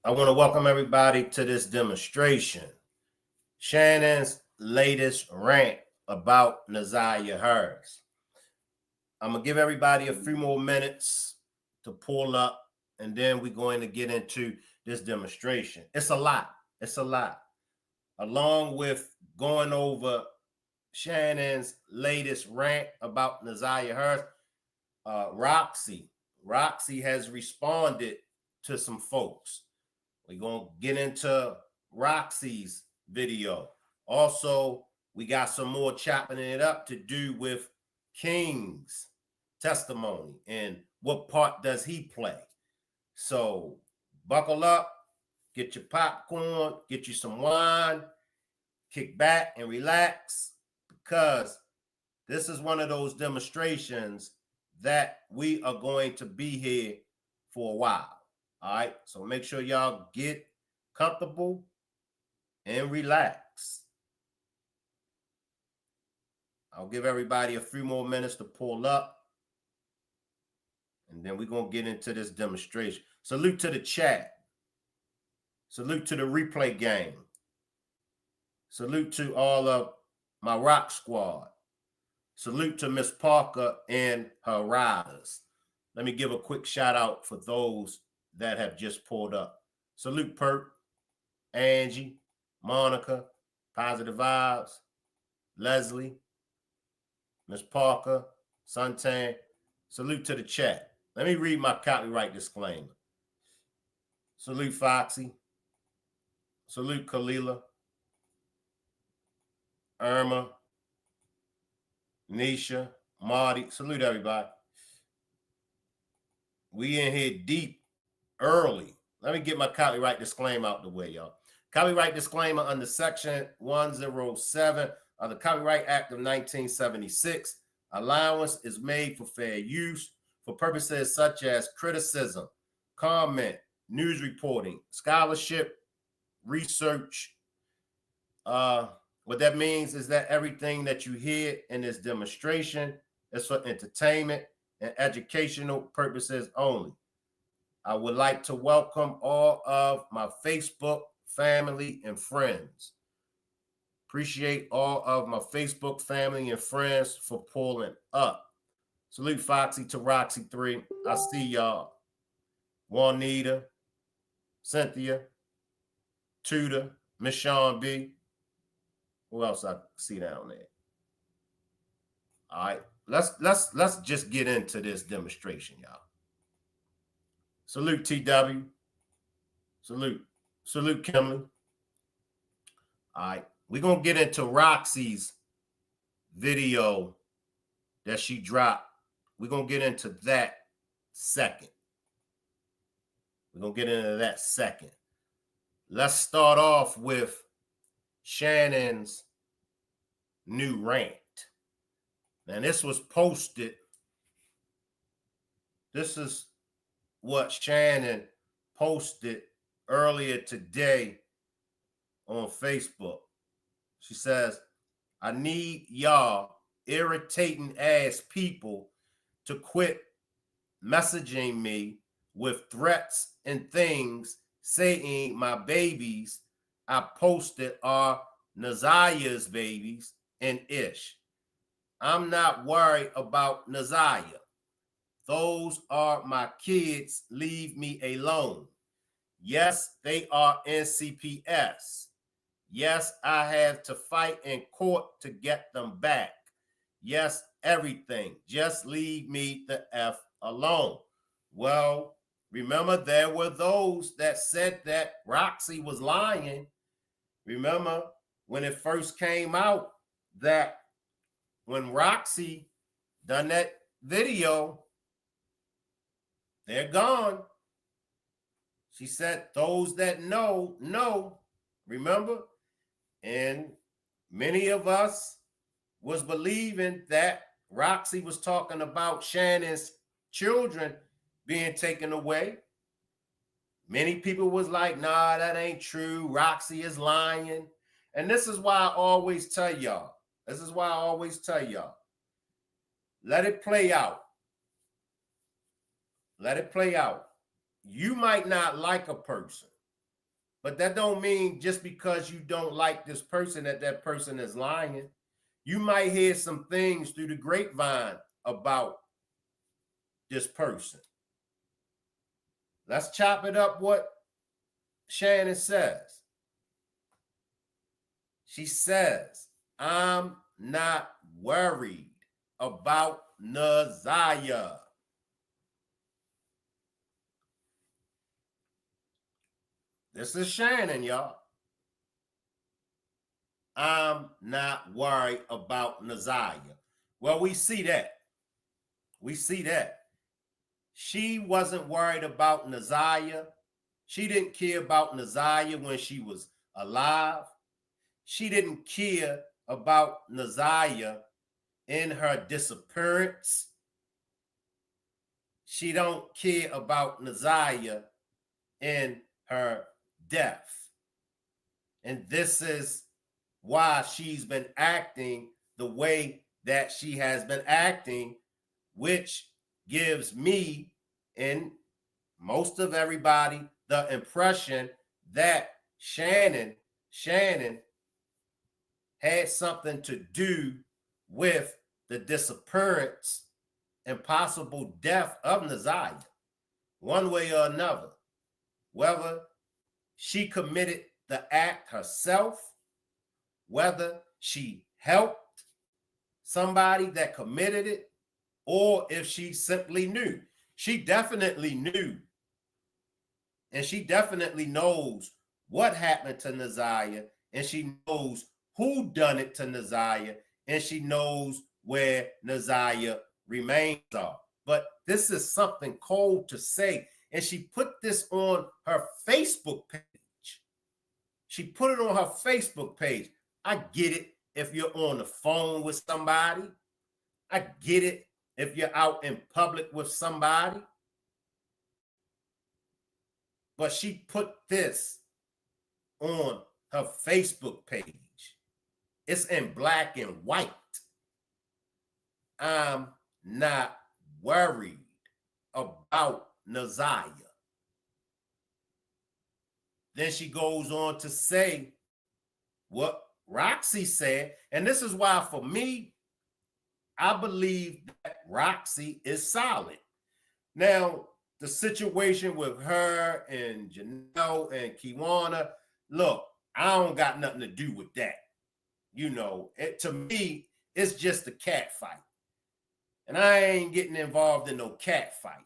I want to welcome everybody to this demonstration. Shannon's latest rant about Naziah Harris. I'm going to give everybody a few more minutes to pull up, and then we're going to get into this demonstration. It's a lot. It's a lot. Along with going over Shannon's latest rant about Naziah Harris, Roxy has responded to some folks. We're going to get into Roxy's video. Also, we got some more chopping it up to do with King's testimony and what part does he play. So buckle up, get your popcorn, get you some wine, kick back and relax, because this is one of those demonstrations that we are going to be here for a while. All right, so make sure y'all get comfortable and relax. I'll give everybody a few more minutes to pull up, and then we're going to get into this demonstration. Salute to the chat. Salute to the replay game. Salute to all of my rock squad. Salute to Miss Parker and her riders. Let me give a quick shout out for those that have just pulled up. Salute Perk, Angie, Monica, Positive Vibes, Leslie, Miss Parker, Suntan. Salute to the chat. Let me read my copyright disclaimer. Salute Foxy. Salute Kalila, Irma, Nisha, Marty. Salute everybody. We in here deep early. Let me get my copyright disclaimer out the way, y'all. Copyright disclaimer under Section 107 of the Copyright Act of 1976. Allowance is made for fair use for purposes such as criticism, comment, news reporting, scholarship, research. What that means is that everything that you hear in this demonstration is for entertainment and educational purposes only. I would like to welcome all of my Facebook family and friends. Appreciate all of my Facebook family and friends for pulling up. Salute Foxy to Roxy 3. I see y'all. Juanita, Cynthia, Tudor, Miss Sean B. Who else I see down there? All right, let's just get into this demonstration, y'all. Salute TW. Salute Kimberly. All right, we're gonna get into Roxy's video that she dropped. We're gonna get into that second. Let's start off with Shannon's new rant. Now, this was posted. This is what Shannon posted earlier today on Facebook. She says, I need y'all irritating ass people to quit messaging me with threats and things saying my babies I posted are Naziah's babies and Ish. I'm not worried about Naziah. Those are my kids. Leave me alone. Yes, they are NCPS. Yes, I have to fight in court to get them back. Yes, everything. Just leave me the F alone. Well, remember, there were those that said that Roxy was lying. Remember when it first came out that when Roxy done that video, they're gone. She said, those that know, know. Remember? And many of us was believing that Roxy was talking about Shannon's children being taken away. Many people was like, nah, that ain't true. Roxy is lying. And this is why I always tell y'all. Let it play out. Let it play out. You might not like a person. But that don't mean just because you don't like this person that person is lying. You might hear some things through the grapevine about this person. Let's chop it up what Shannon says. She says, I'm not worried about Naziah. This is Shannon, y'all. I'm not worried about Naziah. Well, we see that. We see that. She wasn't worried about Naziah. She didn't care about Naziah when she was alive. She didn't care about Naziah in her disappearance. She don't care about Naziah in her death. And this is why she's been acting the way that she has been acting, which gives me and most of everybody the impression that Shannon had something to do with the disappearance and possible death of Naziah, one way or another. Whether she committed the act herself, whether she helped somebody that committed it, or if she simply knew. She definitely knew. And she definitely knows what happened to Naziah, and she knows who done it to Naziah, and she knows where Naziah remains are. But this is something cold to say. And she put this on her Facebook page. She put it on her Facebook page. I get it if you're on the phone with somebody. I get it if you're out in public with somebody. But she put this on her Facebook page. It's in black and white. I'm not worried about Naziah. Then she goes on to say what Roxy said. And this is why, for me, I believe that Roxy is solid. Now, the situation with her and Janelle and Kiwana, look, I don't got nothing to do with that. You know, to me, it's just a cat fight. And I ain't getting involved in no cat fight.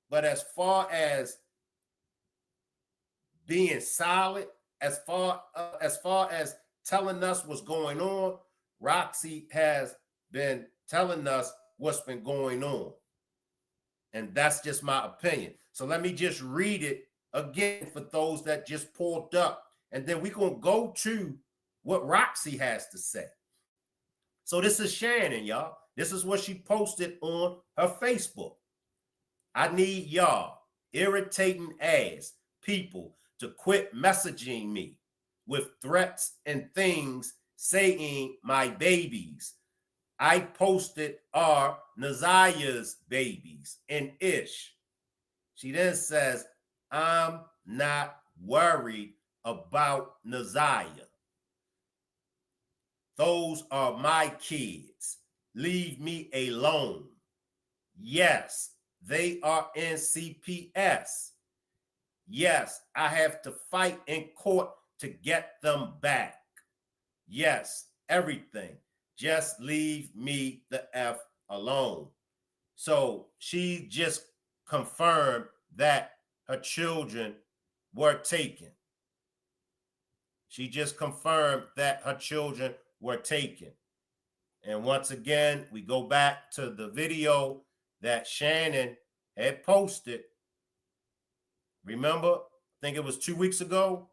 But as far as being solid, as far as telling us what's going on, Roxy has been telling us what's been going on. And that's just my opinion. So let me just read it again for those that just pulled up. And then we're going to go to what Roxy has to say. So this is Shannon, y'all. This is what she posted on her Facebook. I need y'all irritating ass people to quit messaging me with threats and things saying my babies I posted are Naziah's babies and ish. She then says, I'm not worried about Naziah. Those are my kids. Leave me alone. Yes, they are in CPS. Yes, I have to fight in court to get them back. Yes, everything. Just leave me the F alone. So she just confirmed that her children were taken. She just confirmed that her children were taken. And once again, we go back to the video that Shannon had posted. Remember, I think it was 2 weeks ago,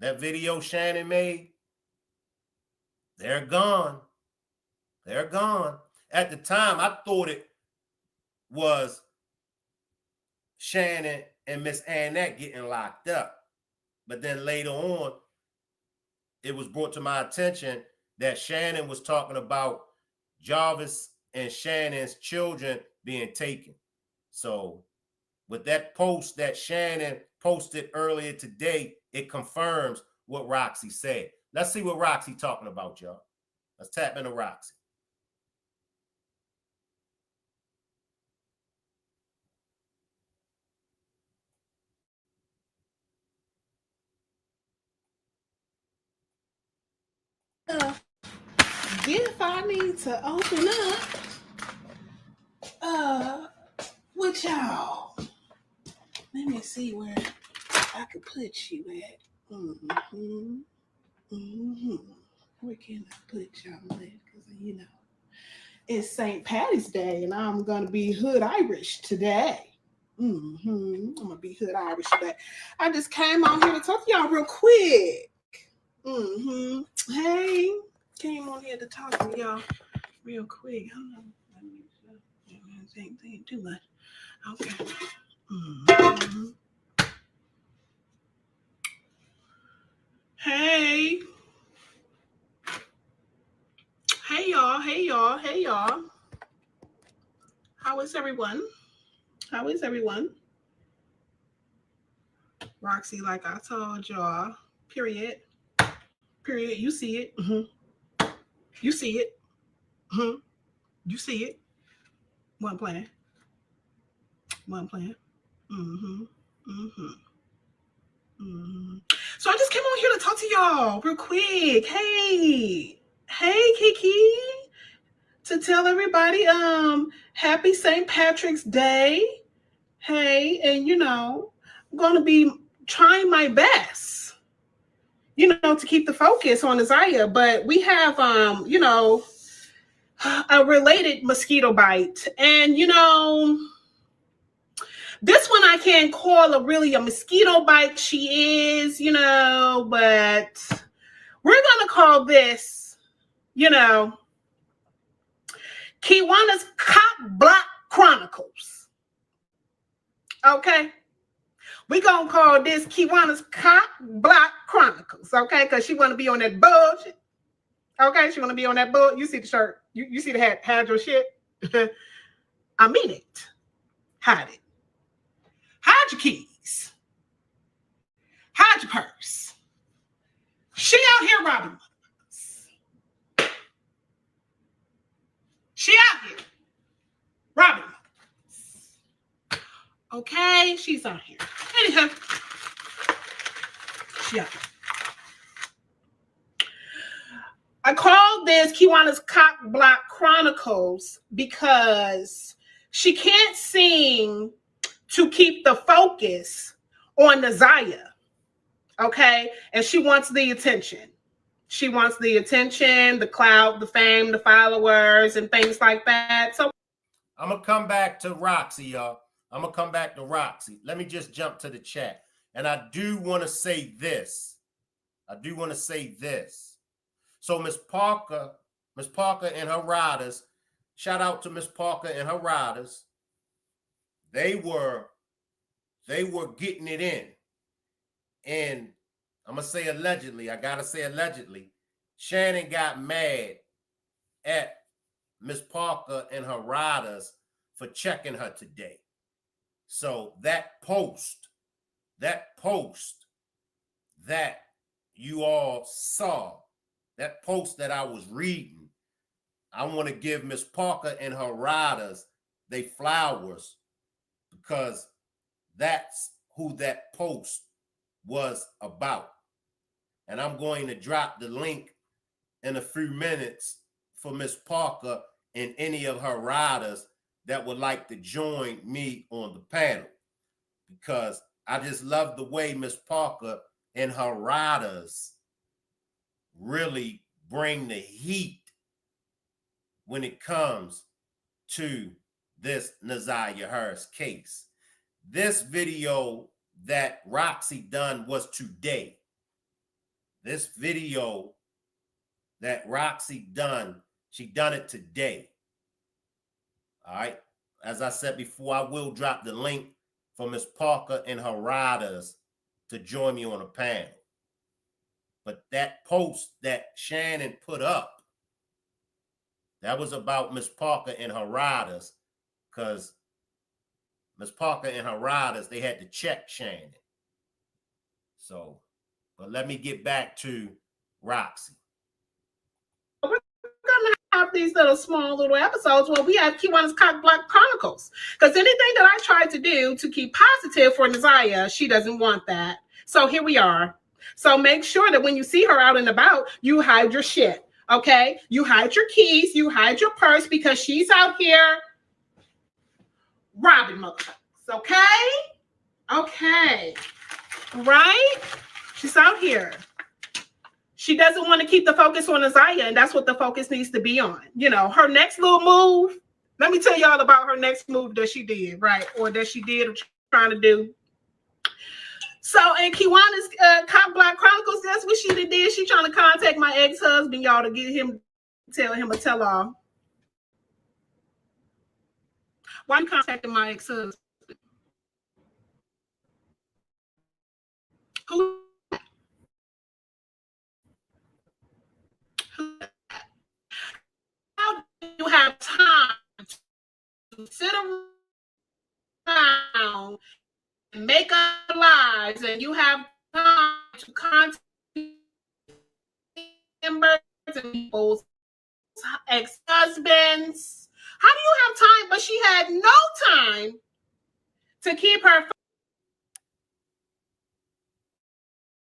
that video Shannon made. They're gone. They're gone. At the time, I thought it was Shannon and Miss Annette getting locked up. But then later on, it was brought to my attention that Shannon was talking about Jarvis and Shannon's children being taken. So With that post that Shannon posted earlier today, it confirms what Roxy said. Let's see what Roxy talking about, y'all. Let's tap into Roxy. If I need to open up with y'all, let me see where I could put you at. Where can I put y'all at? Because you know it's St. Patty's Day, and I'm gonna be hood Irish today. I'm gonna be hood Irish today. I just came on here to talk to y'all real quick. Hey, came on here to talk to y'all real quick. Hold on. Ain't too much. Okay. Hey. Hey y'all. Hey y'all. Hey y'all. How is everyone? How is everyone? Roxy, like I told y'all, period. Period. You see it. You see it. You see it. One plan. One plan. So I just came on here to talk to y'all real quick. Hey, Kiki, to tell everybody, happy St. Patrick's Day. Hey, and you know, I'm gonna be trying my best, you know, to keep the focus on Isaiah. But we have, you know, a related mosquito bite, and you know. This one I can't call a mosquito bite. She is, you know, but we're going to call this, you know, Kiwana's Cop Block Chronicles. Okay? We're going to call this Kiwana's Cop Block Chronicles, okay? Because she want to be on that bullshit. Okay? She want to be on that bull. You see the shirt. You see the hat. Hide your shit. I mean it. Hide it. Hide your keys. Hide your purse. She out here robbing us. She out here robbing us. Okay, she's out here. Anyhow, she out here. I called this Kiwana's Cop Block Chronicles because she can't seem to keep the focus on Isaiah. Okay, and she wants the attention. She wants the attention, the clout, the fame, the followers, and things like that. So I'm going to come back to Roxy, y'all. I'm going to come back to Roxy. Let me just jump to the chat. And I do want to say this. So Miss Parker and her riders, shout out to Miss Parker and her riders. They were getting it in. And I'm going to say allegedly, I got to say allegedly, Shannon got mad at Miss Parker and her riders for checking her today. So that post that you all saw, that post that I was reading, I want to give Miss Parker and her riders they flowers because that's who that post was about. And I'm going to drop the link in a few minutes for Miss Parker and any of her riders that would like to join me on the panel, because I just love the way Miss Parker and her riders really bring the heat when it comes to this Naziah Harris case. This video that Roxy done was today. This video that Roxy done, she done it today. All right. As I said before, I will drop the link for Miss Parker and her riders to join me on a panel. But that post that Shannon put up, that was about Miss Parker and her riders, because Miss Parker and her riders, they had to check Shannon. So, but let me get back to Roxy. We're gonna have these small little episodes where we have Kiwana's Cock Block Chronicles. Because anything that I tried to do to keep positive for Nasiah, she doesn't want that. So here we are. So make sure that when you see her out and about, you hide your shit. Okay? You hide your keys, you hide your purse, because she's out here robbing motherfuckers. Okay? Okay. Right? She's out here. She doesn't want to keep the focus on Nasiah, and that's what the focus needs to be on. You know, her next little move. Let me tell y'all about her next move that she did, right? Or that she did or trying to do. So in Kiwana's Cock Block Chronicles, that's what she did. She trying to contact my ex-husband, y'all, to get him, tell him a tell-all. Why are you contacting my ex-husband? Who? How do you have time to sit around and make up lies, and you have time to contact members and people's ex-husbands? How do you have time? But she had no time to keep her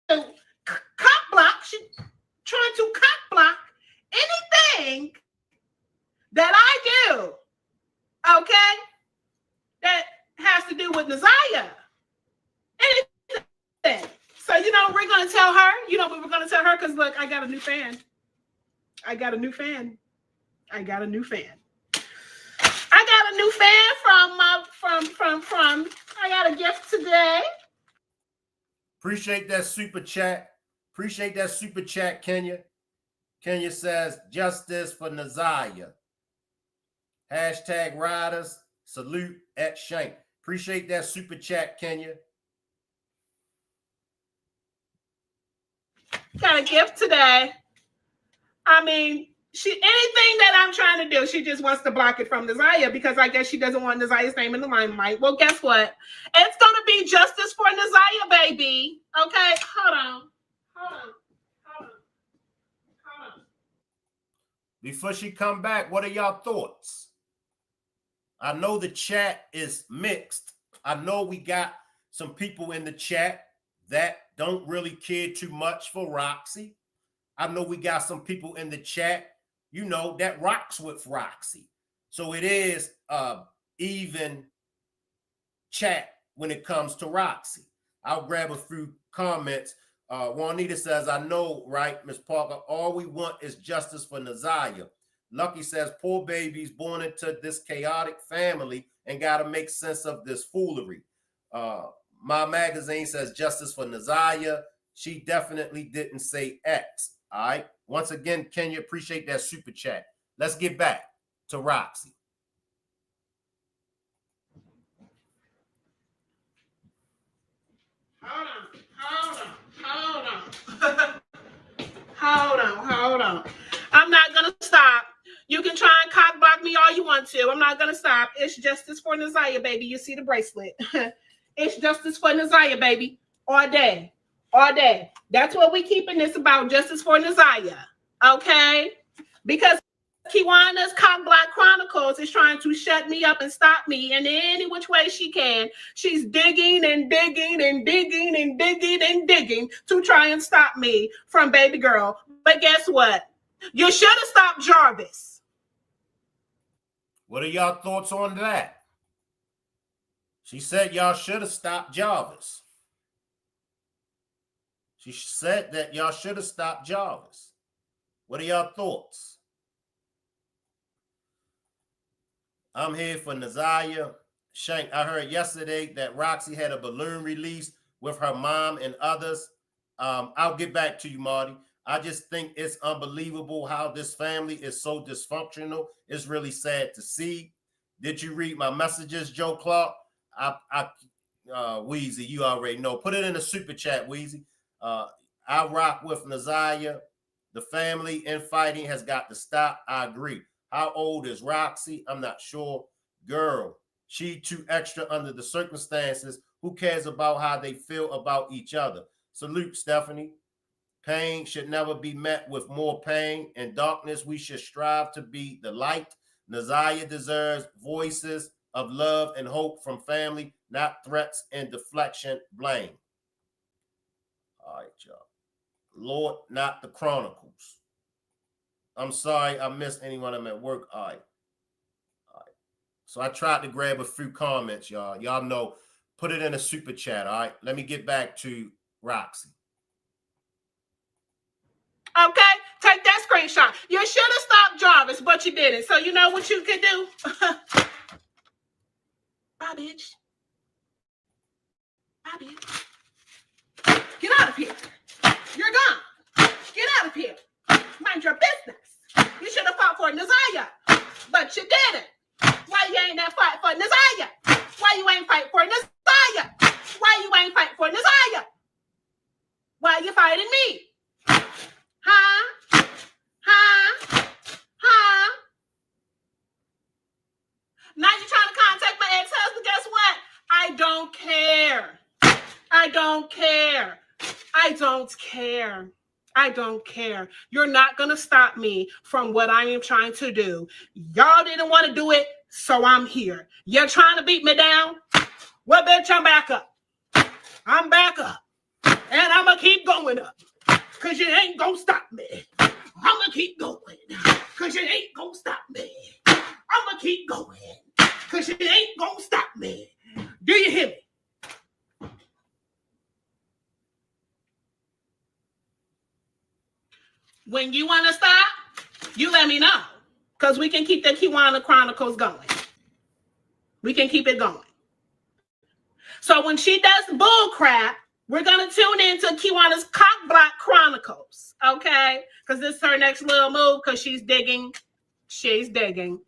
cock block. She trying to cock block anything that I do, okay, that has to do with Nasiah. Anything. So, you know, we're going to tell her, you know, we were going to tell her, because look, I got a new fan. I got a new fan. I got a new fan from I got a gift today. Appreciate that super chat. Appreciate that super chat, Kenya. Kenya says, justice for Nasiah. Hashtag riders, salute at Shank. Appreciate that super chat, Kenya. Got a gift today. I mean, anything that I'm trying to do, she just wants to block it from Nasiah, because I guess she doesn't want Nasiah's name in the limelight. Well, guess what? It's going to be justice for Nasiah, baby. Okay, hold on. Before she come back, what are y'all thoughts? I know the chat is mixed. I know we got some people in the chat that don't really care too much for Roxy. I know we got some people in the chat, you know, that rocks with Roxy. So it is even chat when it comes to Roxy. I'll grab a few comments. Juanita says, I know, right, Miss Parker, all we want is justice for Nasiah. Lucky says, poor babies born into this chaotic family and got to make sense of this foolery. My magazine says justice for Nasiah. She definitely didn't say X. All right. Once again, Kenya, appreciate that super chat. Let's get back to Roxy. Hold on. I'm not going to stop. You can try and cock block me all you want to. I'm not going to stop. It's justice for Nasiah, baby. You see the bracelet. It's justice for Nasiah, baby. All day. All day. That's what we keeping this about. Justice for Nasiah. Okay? Because Kiwana's Cock Block Chronicles is trying to shut me up and stop me in any which way she can. She's digging and digging and digging and digging and digging to try and stop me from baby girl. But guess what? You should have stopped Jarvis. What are y'all thoughts on that? She said y'all should have stopped Jarvis. She said that y'all should have stopped Jarvis. What are y'all thoughts? I'm here for Nasiah. Shank, I heard yesterday that Roxy had a balloon release with her mom and others. I'll get back to you, Marty. I just think it's unbelievable how this family is so dysfunctional. It's really sad to see. Did you read my messages, Joe Clark? Weezy, you already know. Put it in the super chat, Weezy. I rock with Nasiah. The family infighting has got to stop. I agree. How old is Roxy? I'm not sure. Girl, She too extra under the circumstances. Who cares about how they feel about each other? Salute, Stephanie. Pain should never be met with more pain. In darkness, we should strive to be the light. Naziah deserves voices of love and hope from family, not threats and deflection, blame. All right, y'all. Lord, not the Chronicles. I'm sorry I missed anyone. I'm at work. All right. So I tried to grab a few comments, y'all. Y'all know, put it in a super chat, all right? Let me get back to Roxy. Okay, take that screenshot. You should have stopped Jarvis, but you didn't. So you know what you could do? Bye, bitch. Bye, bitch. Get out of here. You're gone. Get out of here. Mind your business. You should have fought for Naziah, but you didn't. Why you ain't that fight for Naziah? Why you ain't fight for Naziah? Why you ain't fight for Naziah? Why you fighting me? Huh? Huh? Huh? Now you're trying to contact my ex-husband. Guess what? I don't care. I don't care. I don't care. I don't care. You're not going to stop me from what I am trying to do. Y'all didn't want to do it, so I'm here. You're trying to beat me down? Well, bitch, I'm back up. I'm back up. And I'm going to keep going up. Because you ain't going to stop me. I'm going to keep going. Because you ain't going to stop me. I'm going to keep going. Because you ain't going to stop me. Do you hear me? When you want to stop, you let me know. Because we can keep the Kiwana Chronicles going. We can keep it going. So when she does bull crap, we're going to tune into Kiwana's Cockblock Chronicles. Okay? Because this is her next little move because she's digging. She's digging.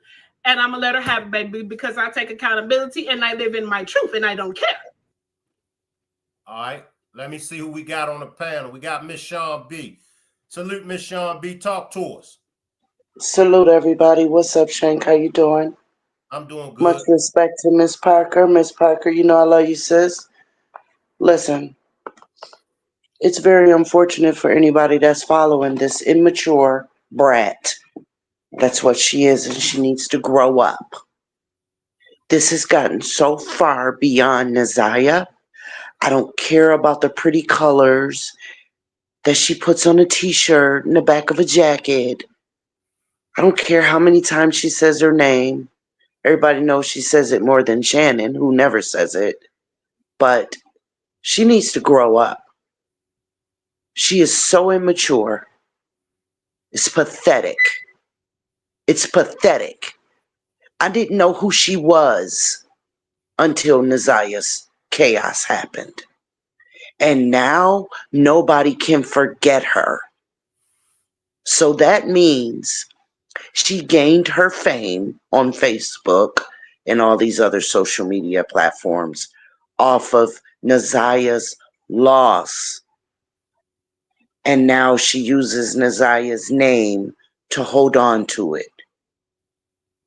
And I'm going to let her have it, baby, because I take accountability and I live in my truth and I don't care. All right. Let me see who we got on the panel. We got Miss Sean B. Salute, Miss Sean B. Talk to us. Salute, everybody. What's up, Shank? How you doing? I'm doing good. Much respect to Miss Parker. Miss Parker, you know I love you, sis. Listen, it's very unfortunate for anybody that's following this immature brat. That's what she is, and she needs to grow up. This has gotten so far beyond Naziah. I don't care about the pretty colors that she puts on a t-shirt in the back of a jacket. I don't care how many times she says her name. Everybody knows she says it more than Shannon, who never says it. But she needs to grow up. She is so immature. It's pathetic. It's pathetic. I didn't know who she was until Naziah's chaos happened. And now nobody can forget her. So that means she gained her fame on Facebook and all these other social media platforms off of Naziah's loss. And now she uses Naziah's name to hold on to it.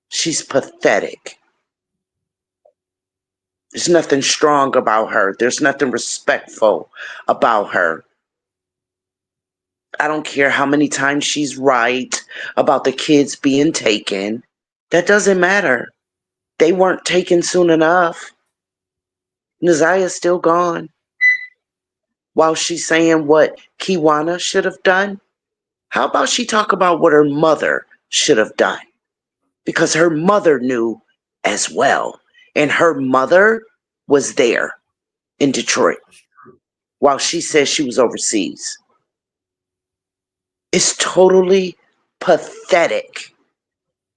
She's pathetic. There's nothing strong about her. There's nothing respectful about her. I don't care how many times she's right about the kids being taken. That doesn't matter. They weren't taken soon enough. Naziah's still gone. While she's saying what Kiwana should have done, how about she talk about what her mother should have done? Because her mother knew as well. And her mother was there in Detroit while she says she was overseas. It's totally pathetic.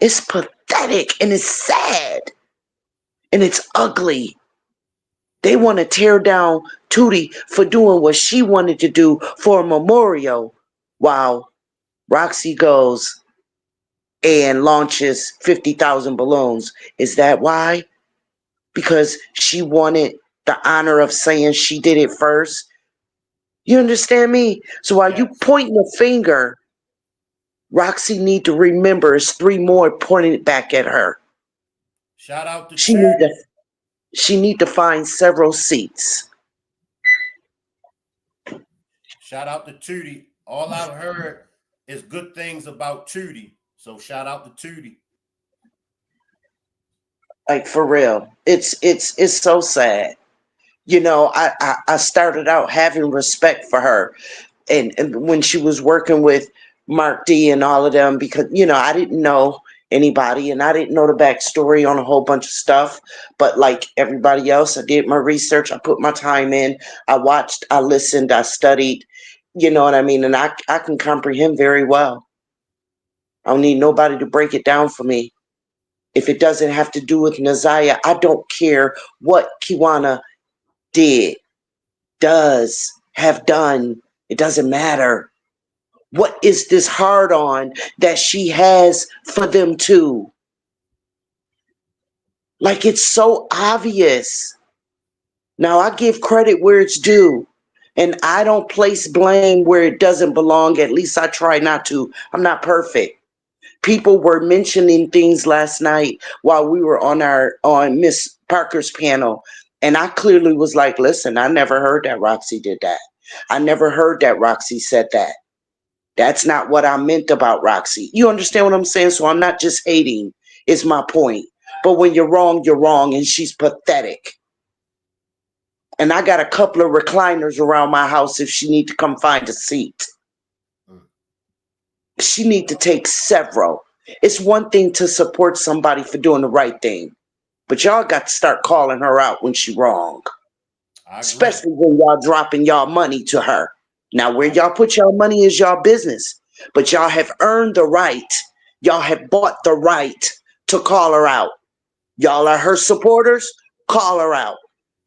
It's pathetic and it's sad and it's ugly. They want to tear down Tootie for doing what she wanted to do for a memorial while Roxy goes and launches 50,000 balloons. Is that why? Because she wanted the honor of saying she did it first? You understand me? So while you pointing the finger, Roxy need to remember it's 3 more pointing it back at her. Shout out to She need Tootie. to she need to find several seats. Shout out to Tootie. All I've heard is good things about Tootie. So shout out to Tootie. Like for real. It's so sad. You know, I started out having respect for her, and when she was working with Mark D and all of them, because I didn't know anybody and I didn't know the backstory on a whole bunch of stuff. But like everybody else, I did my research, I put my time in, I watched, I listened, I studied, you know what I mean? And I can comprehend very well. I don't need nobody to break it down for me. If it doesn't have to do with Nazaya, I don't care what Kiwana did, does, have done. It doesn't matter. What is this hard on that she has for them too? Like it's so obvious. Now I give credit where it's due. And I don't place blame where it doesn't belong. At least I try not to. I'm not perfect. People were mentioning things last night while we were on Miss Parker's panel. And I clearly was like, listen, I never heard that Roxy did that. I never heard that Roxy said that. That's not what I meant about Roxy. You understand what I'm saying? So I'm not just hating, is my point. But when you're wrong, and she's pathetic. And I got a couple of recliners around my house if she need to come find a seat. She need to take several. It's one thing to support somebody for doing the right thing, but y'all got to start calling her out when she wrong. I agree. Especially when y'all dropping y'all money to her. Now, where y'all put y'all money is y'all business, but y'all have earned the right. Y'all have bought the right to call her out. Y'all are her supporters. Call her out.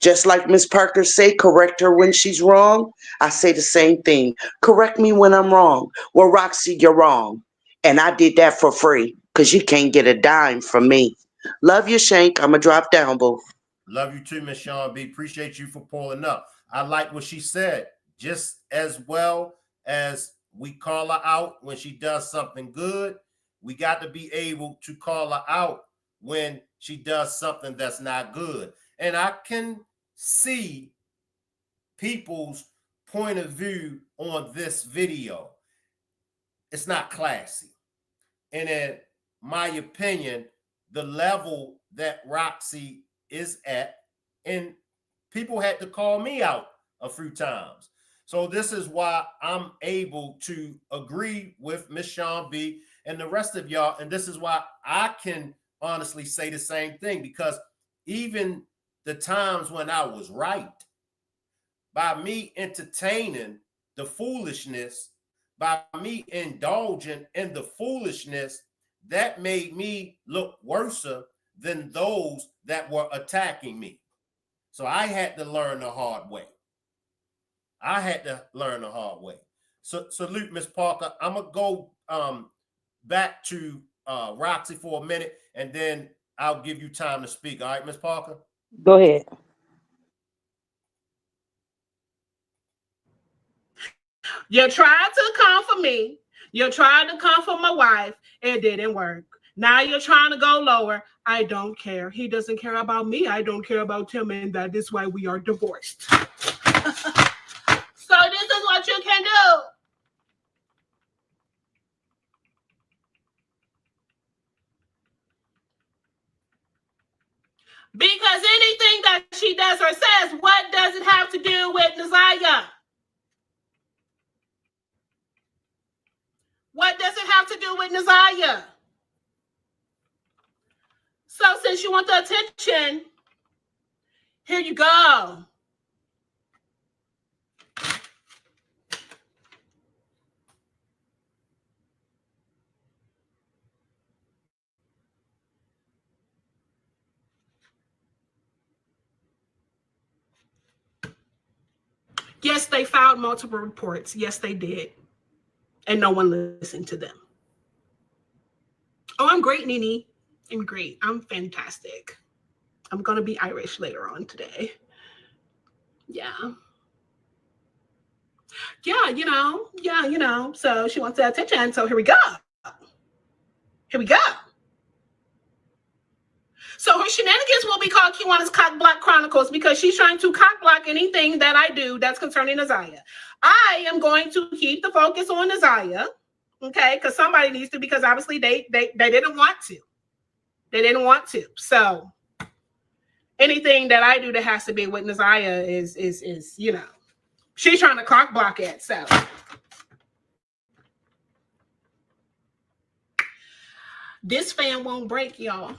Just like Miss Parker say, correct her when she's wrong. I say the same thing. Correct me when I'm wrong. Well, Roxy, you're wrong. And I did that for free because you can't get a dime from me. Love you, Shank. I'm going to drop down, boo. Love you too, Miss Sean B. Appreciate you for pulling up. I like what she said. Just as well as we call her out when she does something good, we got to be able to call her out when she does something that's not good. And I can see people's point of view on this video. It's not classy. And in my opinion, the level that Roxy is at, and people had to call me out a few times. So this is why I'm able to agree with Miss Sean B and the rest of y'all. And this is why I can honestly say the same thing, because even the times when I was right, by me entertaining the foolishness, by me indulging in the foolishness, that made me look worse than those that were attacking me. So I had to learn the hard way. I had to learn the hard way. So salute, Miss Parker. I'm gonna go back to Roxy for a minute, and then I'll give you time to speak. All right, Miss Parker. Go ahead. You tried to come for me. You tried to come for my wife. It didn't work. Now you're trying to go lower. I don't care. He doesn't care about me. I don't care about him. And that is why we are divorced. So this is what you can do. Because anything that she does or says, what does it have to do with Nazaya? What does it have to do with Nazaya? So since you want the attention, here you go. Yes, they filed multiple reports. Yes, they did. And no one listened to them. Oh, I'm great, Nini. I'm great. I'm fantastic. I'm going to be Irish later on today. Yeah. Yeah. So she wants the attention. So here we go. Here we go. So her shenanigans will be called Kiwana's Cock Block Chronicles because she's trying to cock block anything that I do that's concerning Nasiah. I am going to keep the focus on Nasiah, okay? Because somebody needs to, because obviously they didn't want to. They didn't want to. So anything that I do that has to be with Nasiah is you know, she's trying to cock block it. So this fan won't break, y'all.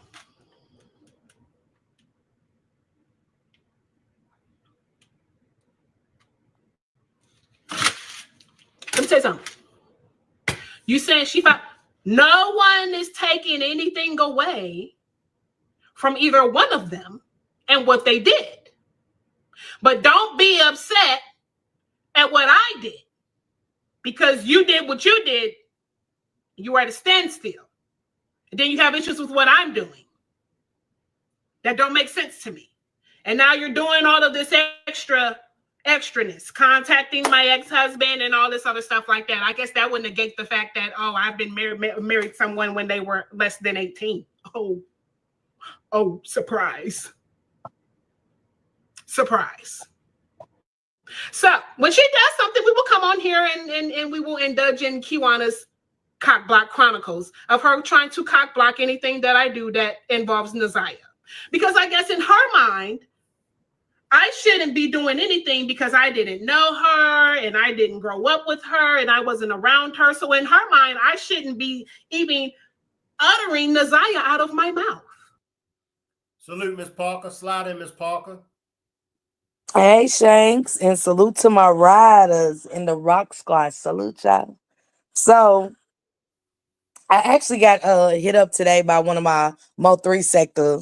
Let me tell you something. You said she found, no one is taking anything away from either one of them and what they did. But don't be upset at what I did, because you did what you did. You were at a standstill. And then you have issues with what I'm doing that don't make sense to me. And now you're doing all of this extraness, contacting my ex-husband and all this other stuff like that. I guess that would negate the fact that, oh, I've been married someone when they were less than 18. Oh, surprise. Surprise. So when she does something, we will come on here and we will indulge in Kiwana's Cock Block Chronicles of her trying to cock block anything that I do that involves Nasiah. Because I guess in her mind, I shouldn't be doing anything because I didn't know her and I didn't grow up with her and I wasn't around her. So in her mind, I shouldn't be even uttering Nasiah out of my mouth. Salute, Miss Parker. Slide in, Miss Parker. Hey, Shanks, and salute to my riders in the Rock Squad. Salute, y'all. So, I actually got hit up today by one of my Mo3 sector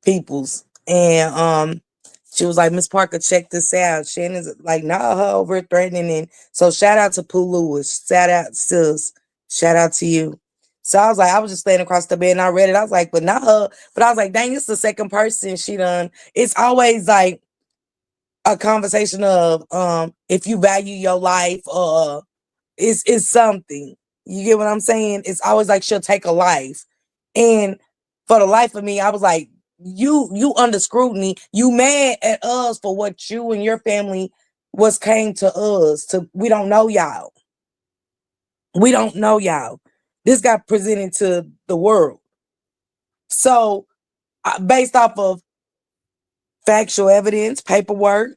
peoples, and she was like, Miss Parker, check this out. Shannon's like, nah, her over threatening. And so shout out to Pooh Lewis. Shout out, sis. Shout out to you. So I was like, I was just laying across the bed and I read it. I was like, but not her. But I was like, dang, it's the second person she done. It's always like a conversation of if you value your life, it's something. You get what I'm saying? It's always like she'll take a life. And for the life of me, I was like, you under scrutiny. You mad at us for what you and your family came to us. We don't know y'all. We don't know y'all. This got presented to the world. So based off of factual evidence, paperwork,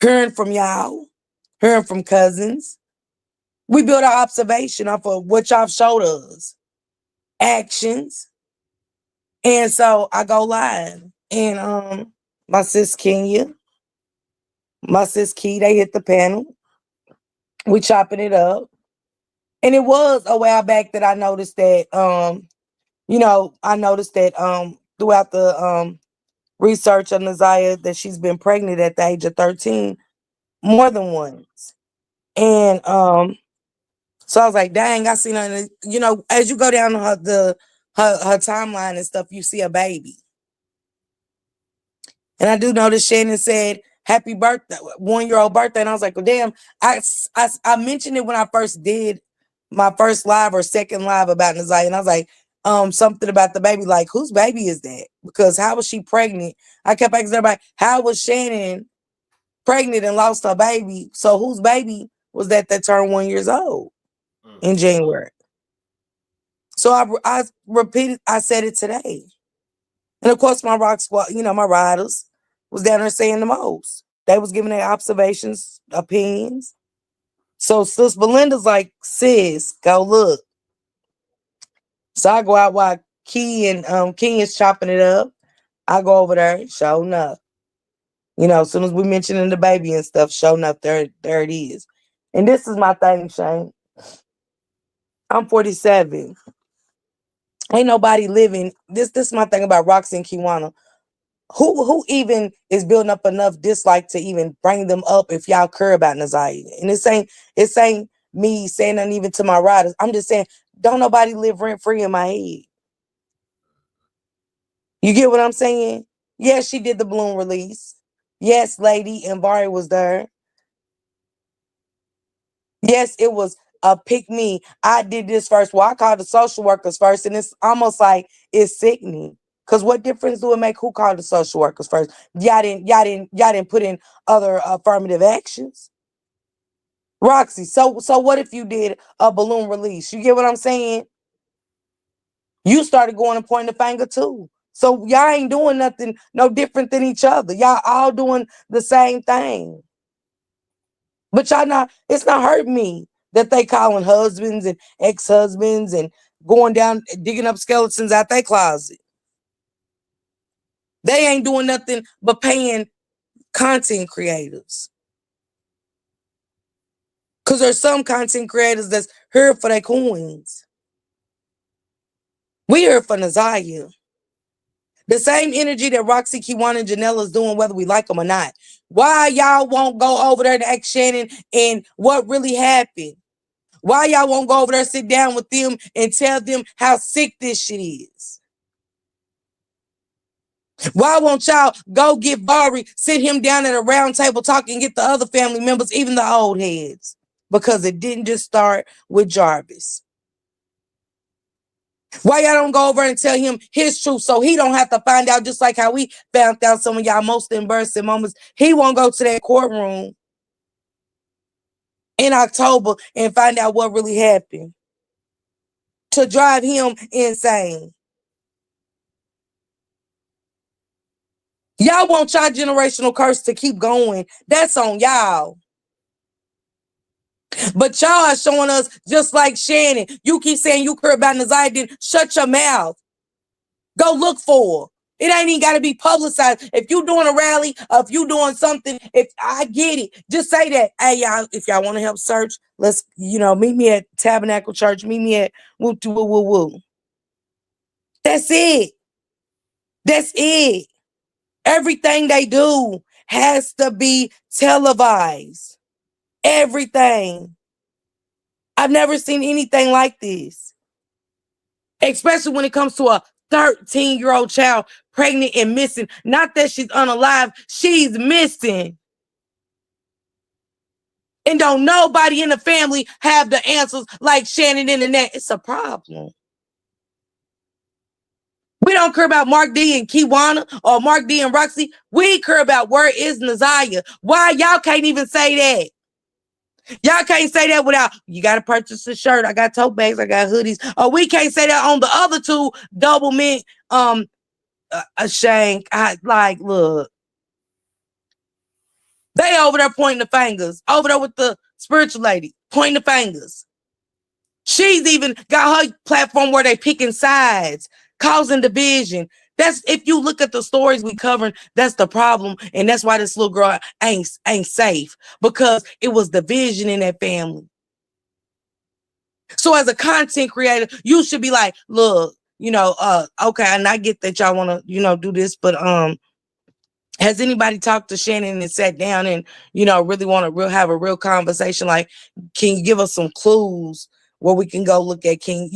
hearing from y'all, hearing from cousins, we build our observation off of what y'all showed us, actions. And so I go live, and my sis Kenya, my sis Key, they hit the panel. We chopping it up. And it was a while back that I noticed that throughout the research on Nasiah that she's been pregnant at the age of 13 more than once. And so I was like, dang, I seen her, as you go down her timeline and stuff, you see a baby. And I do notice Shannon said, happy birthday, 1-year-old birthday. And I was like, well, damn, I mentioned it when I first did my first live or second live about Nasiah. And I was like, something about the baby, like, whose baby is that? Because how was she pregnant? I kept asking everybody, how was Shannon pregnant and lost her baby? So whose baby was that turned 1 year old in January? So I repeated, I said it today. And of course, my Rock Squad, my riders was down there saying the most. They was giving their observations, opinions. So Sis Belinda's like, sis, go look. So I go out while Key and King is chopping it up. I go over there, sure enough. As soon as we mentioning the baby and stuff, sure enough, there it is. And this is my thing, Shane. I'm 47. Ain't nobody living. This is my thing about Roxy and Kiwana. Who even is building up enough dislike to even bring them up if y'all care about Nasiah? And it ain't me saying nothing even to my riders. I'm just saying, don't nobody live rent free in my head. You get what I'm saying? Yes, she did the balloon release. Yes, Lady and Vari was there. Yes, it was a pick me. I did this first. Well, I called the social workers first, and it's almost like it's sickening. Because what difference do it make who called the social workers first? Y'all didn't put in other affirmative actions. Roxy, so what if you did a balloon release? You get what I'm saying? You started going and pointing the finger too. So y'all ain't doing nothing no different than each other. Y'all all doing the same thing. But it's not hurting me that they calling husbands and ex-husbands and going down, digging up skeletons out their closet. They ain't doing nothing but paying content creators. Because there's some content creators that's here for their coins. We here for Naziah. The same energy that Roxy, Kiwana, and Janelle is doing, whether we like them or not. Why y'all won't go over there to ask Shannon and what really happened? Why y'all won't go over there, sit down with them, and tell them how sick this shit is? Why won't y'all go get Bari, sit him down at a round table talking, and get the other family members, even the old heads? Because it didn't just start with Jarvis. Why y'all don't go over and tell him his truth so he don't have to find out, just like how we found out some of y'all most embarrassing moments? He won't go to that courtroom in October and find out what really happened to drive him insane. Y'all want y'all generational curse to keep going. That's on y'all. But y'all are showing us, just like Shannon, you keep saying you care about Naziah, then shut your mouth. Go look for her. It ain't even got to be publicized. If you doing a rally, or if you doing something, if I get it, just say that. Hey, y'all, if y'all want to help search, let's, meet me at Tabernacle Church. Meet me at woo woo woo woo. That's it. That's it. Everything they do has to be televised. Everything. I've never seen anything like this. Especially when it comes to a 13-year-old child pregnant and missing. Not that she's unalive, she's missing. And don't nobody in the family have the answers like Shannon in the net. It's a problem. We don't care about Mark D and Kiwana or Mark D and Roxy. We care about where is Naziah. Why y'all can't even say that? Y'all can't say that without, you got to purchase a shirt. I got tote bags. I got hoodies. Or we can't say that on the other two double mint, a shank. Look. They over there pointing the fingers. Over there with the spiritual lady, pointing the fingers. She's even got her platform where they picking sides, causing division. That's, if you look at the stories we covering, that's the problem. And that's why this little girl ain't safe, because it was division in that family. So as a content creator, you should be like, look, okay, and I get that y'all want to, do this, but has anybody talked to Shannon and sat down and, really want to have a real conversation? Like, can you give us some clues where we can go look at? Can,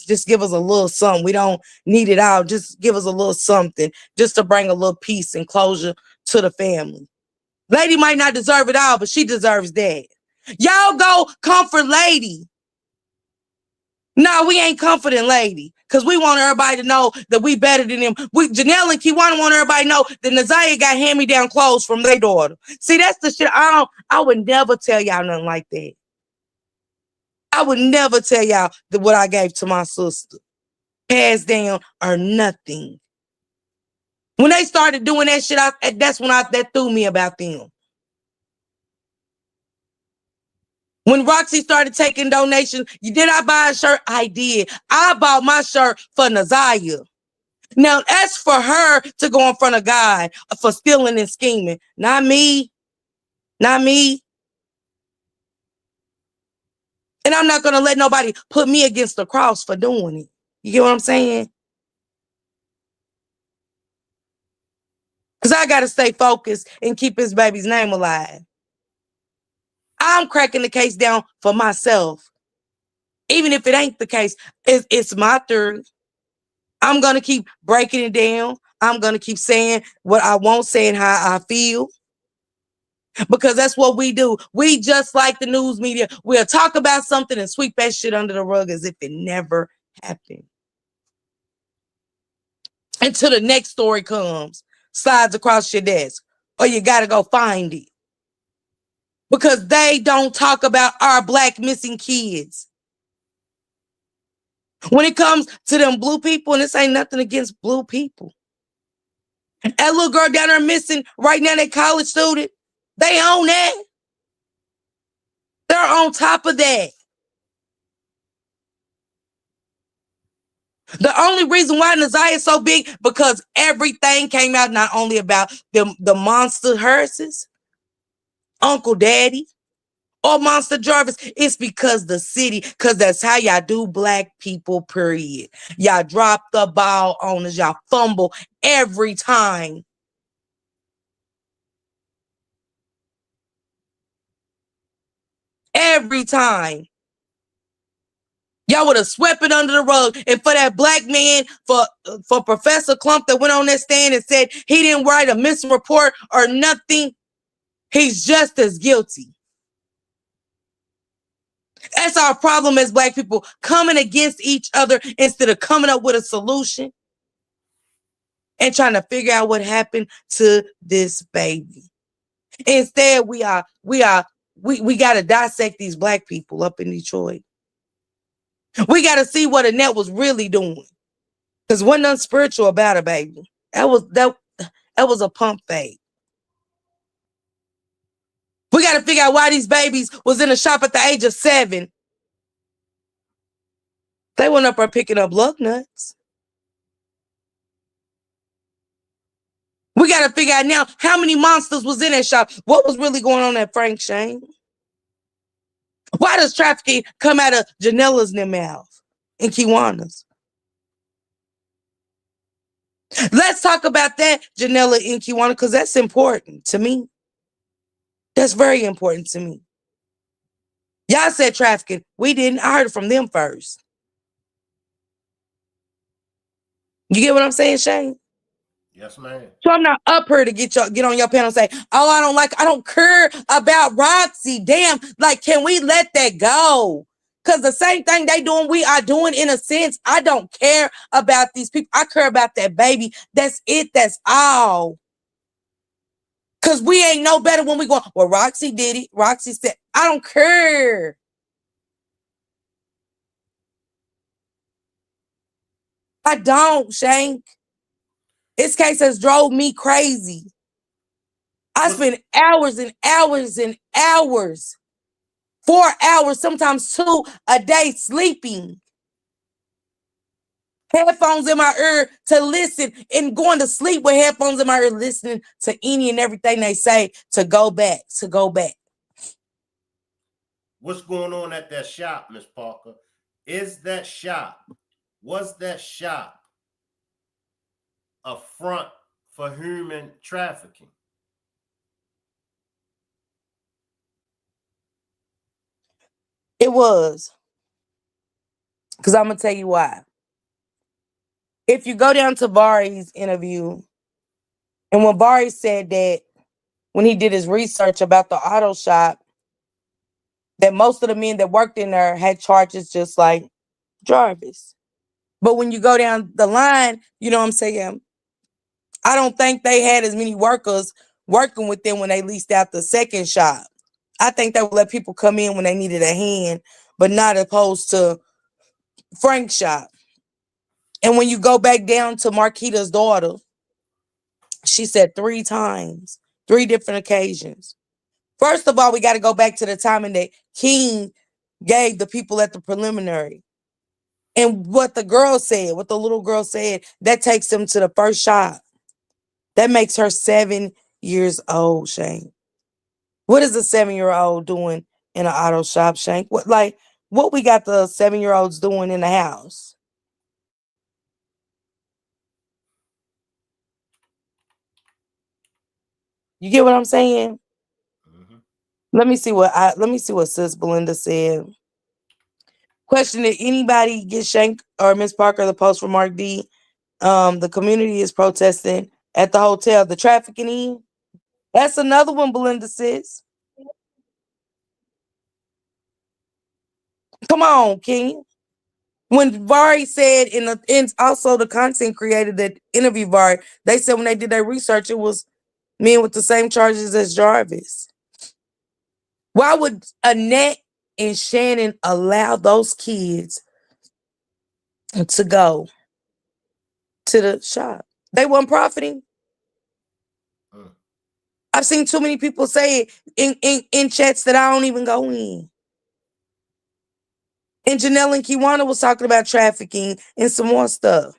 just give us a little something. We don't need it all. Just give us a little something just to bring a little peace and closure to the family. Lady might not deserve it all, but she deserves that. Y'all go comfort Lady. No, we ain't comforting Lady, because we want everybody to know that we better than them. Janelle and Kiwana want everybody to know that Naziah got hand-me-down clothes from their daughter. See, that's the shit. I would never tell y'all nothing like that. I would never tell y'all what I gave to my sister. Passed down or nothing. When they started doing that shit, that's when that threw me about them. When Roxy started taking donations, did I buy a shirt? I did. I bought my shirt for Naziah. Now, that's for her to go in front of God for stealing and scheming. Not me. Not me. And I'm not going to let nobody put me against the cross for doing it. You get what I'm saying? Because I got to stay focused and keep his baby's name alive. I'm cracking the case down for myself. Even if it ain't the case, it's my theory. I'm going to keep breaking it down. I'm going to keep saying what I want, saying how I feel. Because that's what we do. We just like the news media. We'll talk about something and sweep that shit under the rug as if it never happened. until the next story comes, slides across your desk, or you got to go find it. Because they don't talk about our Black missing kids. When it comes to them blue people, and this ain't nothing against blue people. That little girl down there missing right now, that college student, they own that. They're on top of that. The only reason why Naziah is so big, because everything came out not only about the monster hearses, Uncle Daddy, or Monster Jarvis. It's because the city, because that's how y'all do Black people, period. Y'all drop the ball on us. Y'all fumble every time. Every time. Y'all would have swept it under the rug. And for that Black man, for Professor Clump that went on that stand and said he didn't write a missing report or nothing, he's just as guilty. That's our problem as Black people, coming against each other instead of coming up with a solution and trying to figure out what happened to this baby. Instead, we got to dissect these Black people up in Detroit. We got to see what Annette was really doing. Because wasn't nothing spiritual about her, baby. That was a pump fake. We got to figure out why these babies was in the shop at the age of 7. They went up there picking up lug nuts. We got to figure out now how many monsters was in that shop. What was really going on at Frank Shane? Why does trafficking come out of Janella's mouth and Kiwana's? Let's talk about that, Janella and Kiwana, because that's important to me. That's very important to me. Y'all said trafficking. We didn't. I heard it from them first. You get what I'm saying, Shane? Yes, ma'am. So I'm not up here to get on your panel and say, oh, I don't care about Roxy. Damn, like, can we let that go? Because the same thing they doing, we are doing in a sense. I don't care about these people. I care about that baby. That's it. That's all. Because we ain't no better when we go, well, Roxy did it. Roxy said, I don't care. I don't, Shank. This case has drove me crazy. I spend hours and hours and hours, 4 hours, sometimes 2 a day sleeping. Headphones in my ear to listen and going to sleep with headphones in my ear, listening to any and everything they say to go back. What's going on at that shop, Miss Parker? Was that shop a front for human trafficking? It was. Because I'm going to tell you why. If you go down to Bari's interview, and when Bari said that when he did his research about the auto shop, that most of the men that worked in there had charges just like Jarvis. But when you go down the line, you know what I'm saying? I don't think they had as many workers working with them when they leased out the second shop. I think they would let people come in when they needed a hand, but not opposed to Frank's shop. And when you go back down to Marquita's daughter, she said 3 times, 3 different occasions. First of all, we got to go back to the timing that King gave the people at the preliminary. And what the little girl said, that takes them to the first shop. That makes her 7 years old, Shane. What is a 7-year-old doing in an auto shop, Shane? What we got the 7-year-olds doing in the house? You get what I'm saying? Mm-hmm. Let me see what Sis Belinda said. Question: did anybody get Shank or Miss Parker the post from Mark D? The community is protesting at the hotel. The trafficking in. That's another one, Belinda says. Come on, King. When Vari said and also the content creator that interviewed Vari, they said when they did their research, it was men with the same charges as Jarvis. Why would Annette and Shannon allow those kids to go to the shop? They weren't profiting. I've seen too many people say it in chats that I don't even go in. And Janelle and Kiwana was talking about trafficking and some more stuff.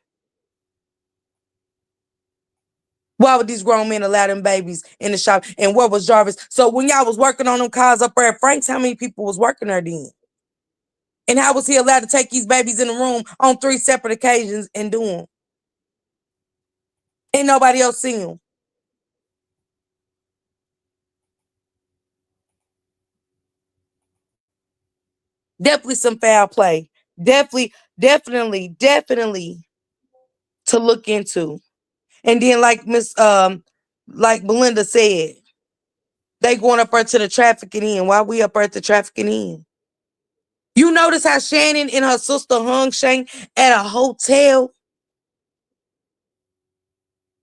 Why would these grown men allow them babies in the shop? And where was Jarvis? So when y'all was working on them cars up there at Frank's, how many people was working there then? And how was he allowed to take these babies in the room on 3 separate occasions and do them? Ain't nobody else seen them. Definitely some foul play. Definitely to look into. And then like like Belinda said, they going up there to the trafficking end. Why we up there at the trafficking end? You notice how Shannon and her sister hung Shane at a hotel?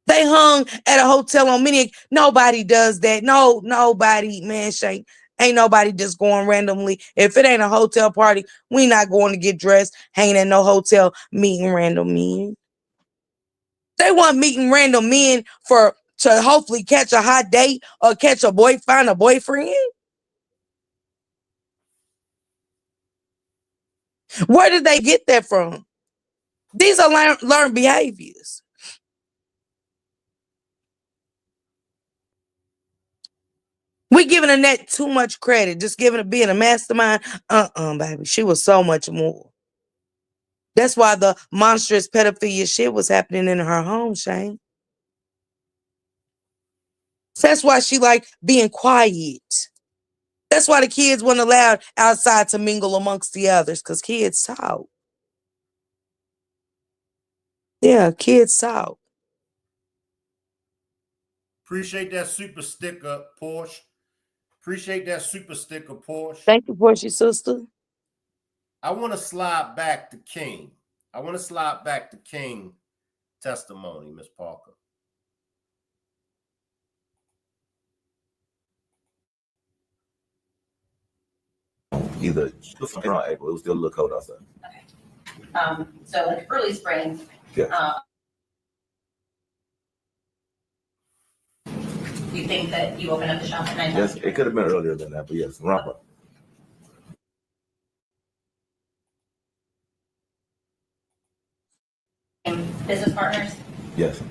They hung at a hotel on many. Nobody does that. No, nobody, man, Shane. Ain't nobody just going randomly. If it ain't a hotel party, we not going to get dressed, hanging at no hotel, meeting random men. They want meeting random men to hopefully catch a hot date or catch a find a boyfriend. Where did they get that from? These are learned behaviors. We giving Annette too much credit, just giving her being a mastermind. Baby, she was so much more. That's why the monstrous pedophilia shit was happening in her home, Shane. That's why she like being quiet. That's why the kids weren't allowed outside to mingle amongst the others, because kids talk. Yeah, kids talk. Appreciate that super sticker, Porsche. Appreciate that super sticker, Porsche. Thank you, Portia, sister. I want to slide back to King. I want to slide back to King testimony, Miss Parker. Either around April, it was still a little cold outside. Okay. So like early spring. Yeah. You think that you opened up the shop at 9? Yes, it could have been earlier than that, but yes, around. Business partners? Yes.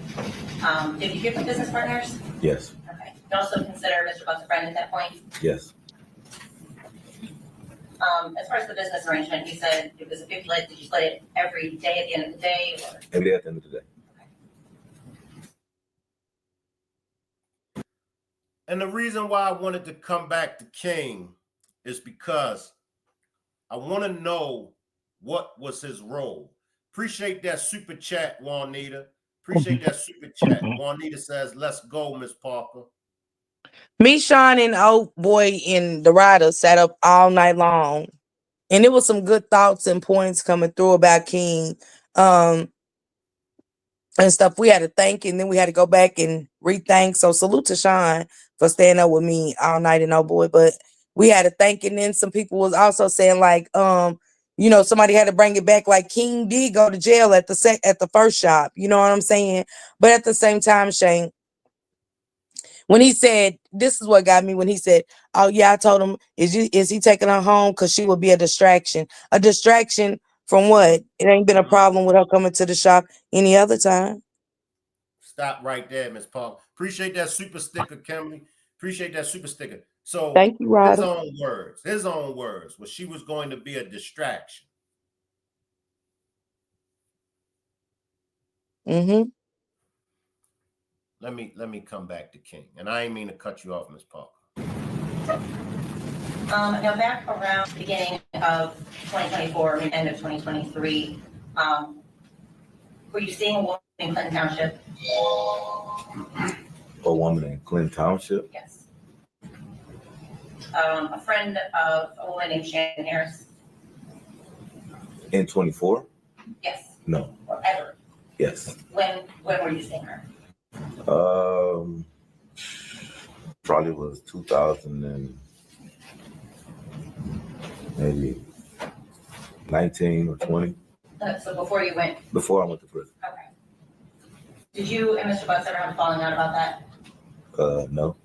Did you hear from business partners? Yes. Okay. You also consider Mr. Buck's a friend at that point? Yes. As far as the business arrangement, you said it was a 50 split. Did you split it every day at the end of the day? Or? Every day at the end of the day. And the reason why I wanted to come back to King is because I want to know what was his role. Appreciate that super chat, Juanita. Appreciate that super chat. Juanita says, let's go, Miss Parker. Me, Sean, and old boy in the rider sat up all night long. And it was some good thoughts and points coming through about King. And stuff we had to thank, and then we had to go back and rethank. So salute to Sean for staying up with me all night and old boy. But we had to thank, and then some people was also saying like, somebody had to bring it back. Like King did go to jail at the first shop. You know what I'm saying? But at the same time, Shane, when he said, this is what got me when he said, oh yeah, I told him, is he taking her home because she would be a distraction? A distraction from what? It ain't been a problem with her coming to the shop any other time. Stop right there, Miss Parker. Appreciate that super sticker, Kimberly. Appreciate that super sticker. So thank you, Ryder. His own words was she was going to be a distraction. Mm-hmm. Let me come back to King. And I ain't mean to cut you off, Miss Parker. Now back around the beginning of 2024, end of 2023, were you seeing a woman in Clinton Township? A woman in Clinton Township? Yes. A friend of a woman named Shannon Harris. In 24? Yes, No. or ever. Yes. When were you seeing her? Probably was 2000 and maybe 19 or 20. So before you went. Before I went to prison. Okay. Did you and Mr. Butts ever have a falling out about that? No.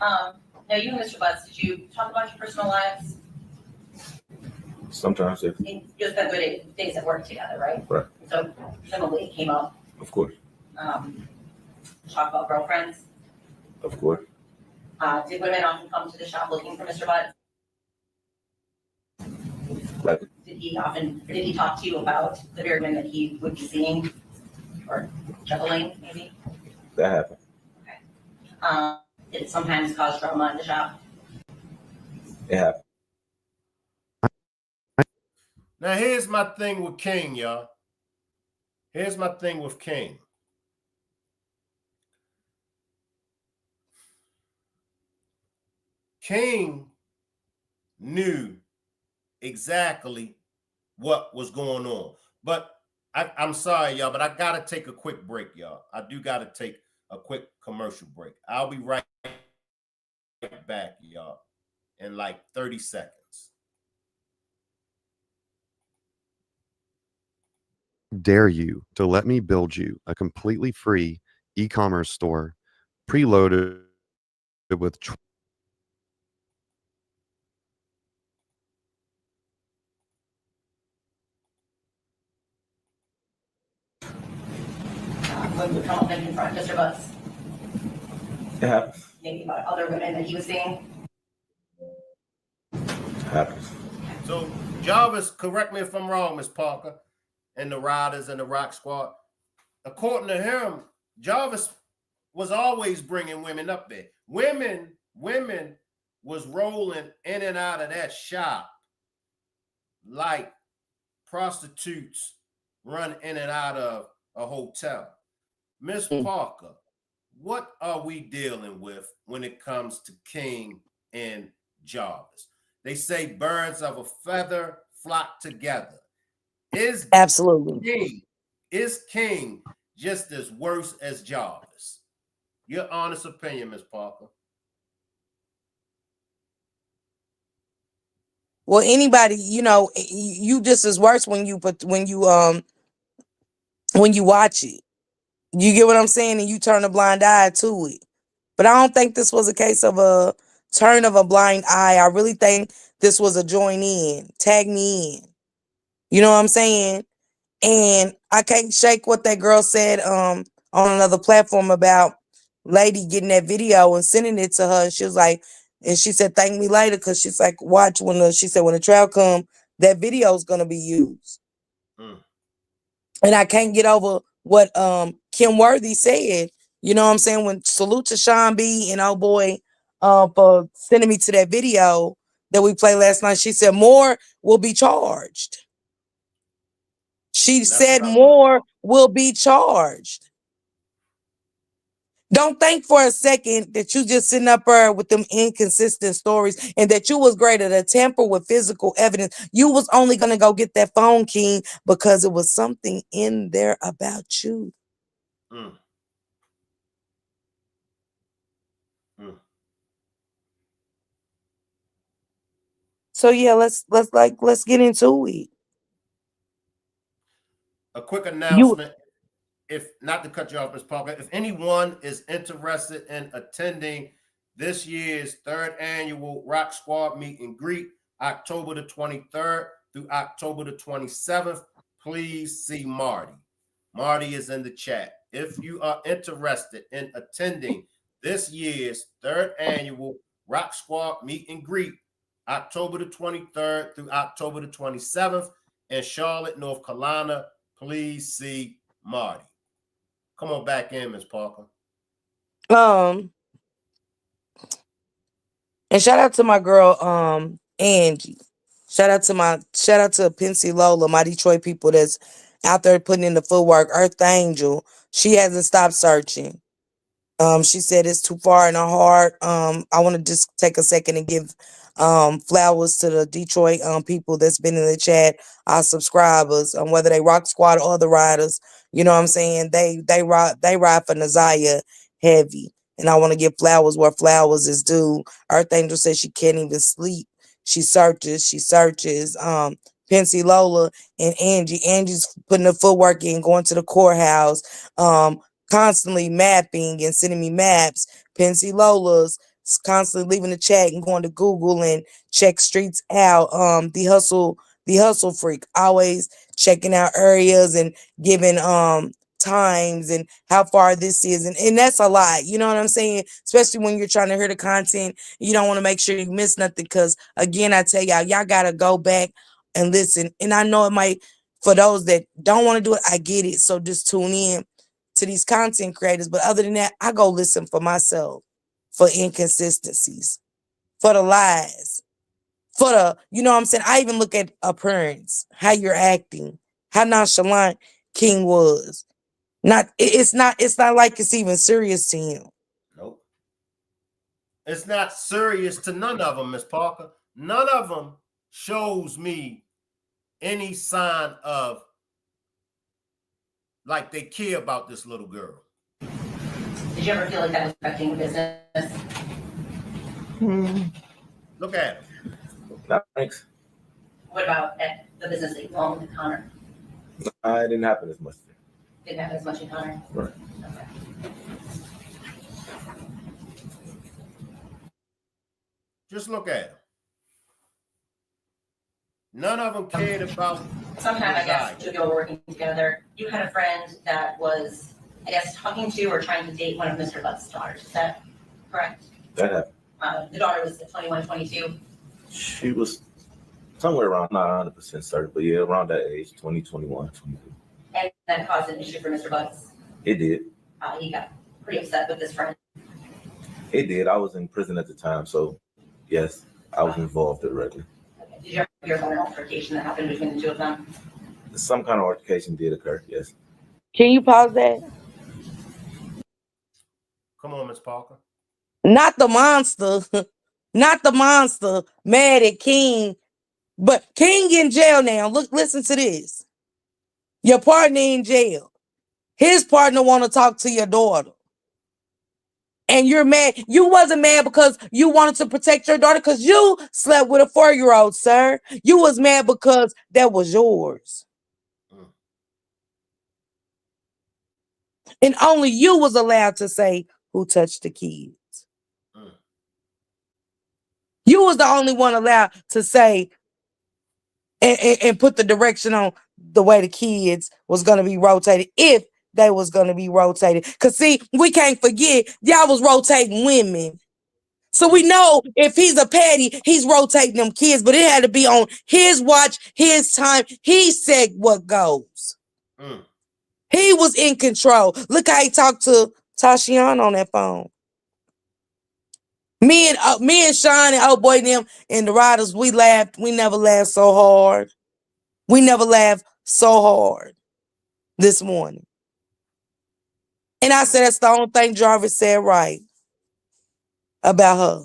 Now you and Mr. Butts, did you talk about your personal lives? Sometimes, yes. You spent good days at work together, right? Right. So presumably it came up. Of course. Talk about girlfriends. Of course. Did women often come to the shop looking for Mr. Butts? Like, Did he talk to you about the very women that he would be seeing or juggling, maybe? that happened. Okay. Did it sometimes cause drama in the shop? It happened. Now, here's my thing with King, y'all. Here's my thing with King. King knew exactly what was going on. But I'm sorry, y'all, but I got to take a quick break, y'all. I do got to take a quick commercial break. I'll be right back, y'all, in like 30 seconds. Dare you to let me build you a completely free e-commerce store preloaded with When you come up and confront Mr. Butts? It happens. Maybe about other women that he was seeing? It happens. So, Jarvis, correct me if I'm wrong, Miss Parker, and the Riders and the Rock Squad. According to him, Jarvis was always bringing women up there. Women was rolling in and out of that shop like prostitutes run in and out of a hotel. Miss Parker, what are we dealing with when it comes to King and Jarvis? They say birds of a feather flock together. Absolutely. Is King just as worse as Jarvis? Your honest opinion, Miss Parker. Well, anybody, you just as worse when you watch it. You get what I'm saying? And you turn a blind eye to it. But I don't think this was a case of a turn of a blind eye. I really think this was a join in, tag me in. You know what I'm saying? And I can't shake what that girl said on another platform about lady getting that video and sending it to her. And she was like, and she said, thank me later, because she's like, watch when the trial come, that video is gonna be used. And I can't get over what Kim Worthy said. You know what I'm saying? When salute to Sean B and oh boy for sending me to that video that we played last night. She said more will be charged. She said more will be charged. Don't think for a second that you just sitting up there with them inconsistent stories and that you was greater to tamper with physical evidence. You was only going to go get that phone, King, because it was something in there about you. So yeah, let's get into it. A quick announcement. If not to cut you off, Ms. Parker, if anyone is interested in attending this year's 3rd annual Rock Squad meet and greet, October the 23rd through October the 27th, please see Marty. Marty is in the chat. If you are interested in attending this year's 3rd annual Rock Squad meet and greet, October the 23rd through October the 27th in Charlotte, North Carolina, please see Marty. Come on back in, Ms. Parker. And shout out to my girl, Angie. Shout out to Pensy Lola, my Detroit people that's out there putting in the footwork. Earth Angel, she hasn't stopped searching. She said it's too far in her heart. I want to just take a second and give flowers to the Detroit people that's been in the chat, our subscribers, whether they Rock Squad or the riders. You know what I'm saying? They ride for Naziah heavy. And I want to give flowers where flowers is due. Earth Angel says she can't even sleep. She searches. Pensy Lola and Angie. Angie's putting the footwork in, going to the courthouse. Constantly mapping and sending me maps. Pensy Lola's constantly leaving the chat and going to Google and check streets out. The hustle freak, always checking out areas and giving times and how far this is. And that's a lot. You know what I'm saying? Especially when you're trying to hear the content. You don't want to make sure you miss nothing because again, I tell y'all gotta go back and listen. And I know it might, for those that don't want to do it, I get it. So just tune in to these content creators. But other than that, I go listen for myself, for inconsistencies, for the lies, for the, you know what I'm saying? I even look at appearance, how you're acting, how nonchalant King was. It's not like it's even serious to him. Nope. It's not serious to none of them, Miss Parker. None of them shows me any sign of like they care about this little girl. Did you ever feel like that was affecting business? Look at him. No, thanks. What about at the business that you own with Connor? It didn't happen as much. Didn't have as much in Connor? Right. Okay. Just look at him. None of them cared about. Sometime, I guess, you were working together. You had a friend that was, I guess, talking to or trying to date one of Mr. Butt's daughters. Is that correct? That happened. The daughter was 21, 22. She was somewhere around, not 100% certain, but yeah, around that age, 20, 21, 22. And that caused an issue for Mr. Butts. It did. He got pretty upset with this friend. It did. I was in prison at the time, so yes, I was involved directly. Okay. Did you ever hear about an altercation that happened between the two of them? Some kind of altercation did occur, yes. Can you pause that? Come on, Miss Parker. Not the monster. Not the monster mad at King. But King in jail now. Look, listen to this. Your partner in jail. His partner want to talk to your daughter. And you're mad. You wasn't mad because you wanted to protect your daughter because you slept with a 4-year-old, sir. You was mad because that was yours. And only you was allowed to say who touched the kids. You was the only one allowed to say and put the direction on the way the kids was going to be rotated if they was going to be rotated. Because, see, we can't forget, y'all was rotating women. So we know if he's a patty, he's rotating them kids, but it had to be on his watch, his time. He said what goes. He was in control. Look how he talked to Tashiana on that phone. Me and Sean and old boy them and the riders, we laughed. We never laughed so hard. We never laughed so hard this morning. And I said that's the only thing Jarvis said right about her.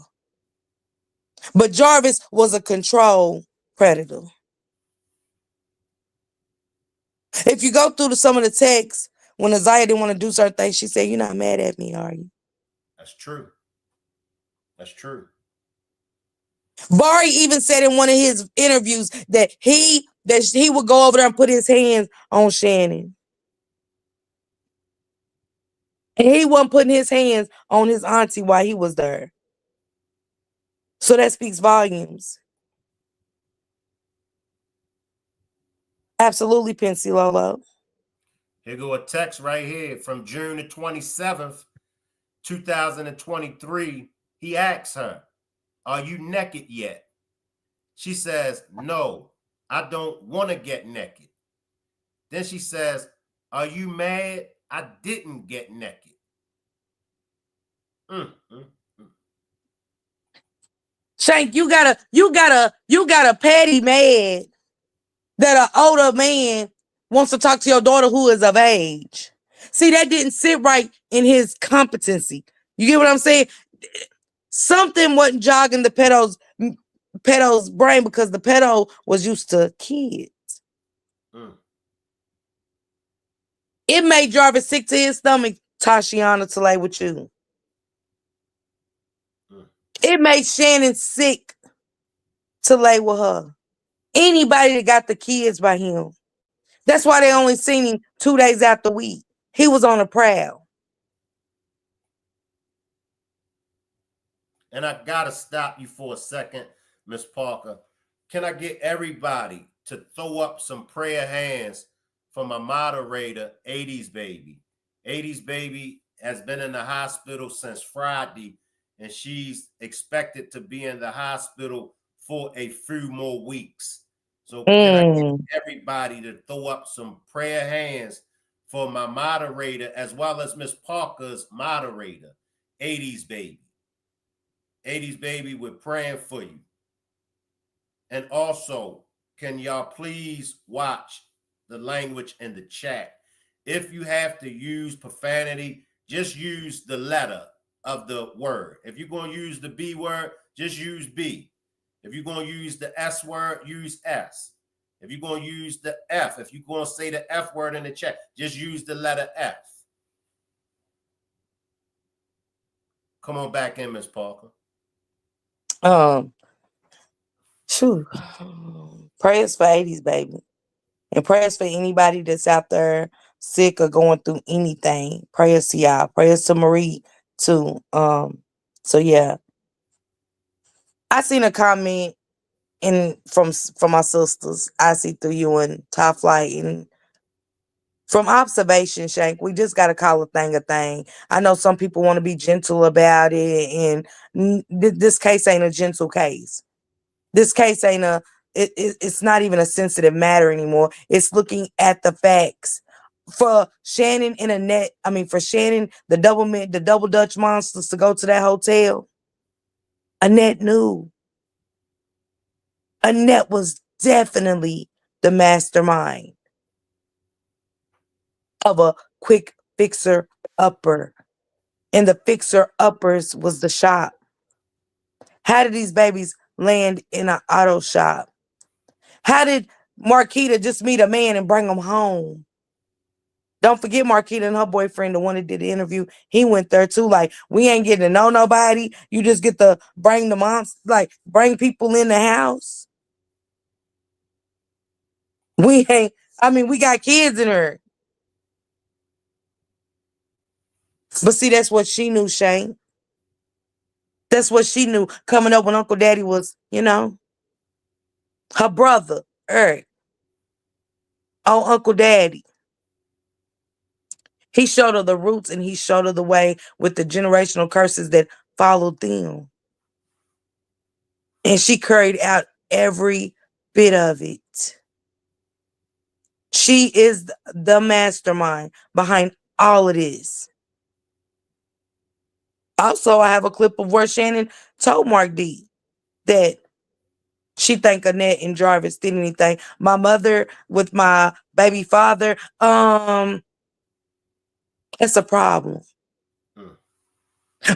But Jarvis was a control predator. If you go through some of the texts, when Naziah didn't want to do certain things, she said, "You're not mad at me, are you?" That's true. That's true. Bari even said in one of his interviews that he would go over there and put his hands on Shannon. And he wasn't putting his hands on his auntie while he was there. So that speaks volumes. Absolutely, Pensy Lolo. Here go a text right here from June the 27th, 2023. He asks her, "Are you naked yet?" She says, "No, I don't want to get naked." Then she says, "Are you mad I didn't get naked?" Shank, you got a petty mad that an older man wants to talk to your daughter who is of age. See, that didn't sit right in his competency. You get what I'm saying? Something wasn't jogging the pedo's brain because the pedo was used to kids. Mm. It made Jarvis sick to his stomach, Tashiana, to lay with you. Mm. It made Shannon sick to lay with her. Anybody that got the kids by him. That's why they only seen him 2 days after we. He was on a prowl. And I gotta stop you for a second, Miss Parker. Can I get everybody to throw up some prayer hands for my moderator, 80s baby? 80s baby has been in the hospital since Friday, and she's expected to be in the hospital for a few more weeks. So can I get everybody to throw up some prayer hands for my moderator as well as Miss Parker's moderator, 80s baby? 80s baby, we're praying for you. And also, can y'all please watch the language in the chat? If you have to use profanity, just use the letter of the word. If you're going to use the B word, just use B. If you're going to use the S word, use S. If you're going to use the F, if you're going to say the F word in the chat, just use the letter F. Come on back in, Miss Parker. Prayers for 80s, baby. And prayers for anybody that's out there sick or going through anything. Prayers to y'all. Prayers to Marie too. So yeah. I seen a comment from my sisters. I see through you and Top Flight, and from observation, Shank, we just gotta call a thing a thing. I know some people want to be gentle about it, and this case ain't a gentle case. This case ain't it's not even a sensitive matter anymore. It's looking at the facts. For Shannon and Annette, for Shannon, the double Dutch monsters to go to that hotel, Annette knew. Annette was definitely the mastermind of a quick fixer upper. And the fixer uppers was the shop. How did these babies land in an auto shop? How did Marquita just meet a man and bring him home? Don't forget Marquita and her boyfriend, the one that did the interview, he went there too. Like, we ain't getting to know nobody. You just get to bring the monster, like, bring people in the house. We ain't, we got kids in her. But see, that's what she knew, Shane. That's what she knew coming up when Uncle Daddy was, her brother, Eric. Oh, Uncle Daddy. He showed her the roots and he showed her the way with the generational curses that followed them. And she carried out every bit of it. She is the mastermind behind all of this. Also, I have a clip of where Shannon told Mark D that she think Annette and Jarvis did anything. My mother with my baby father, that's a problem.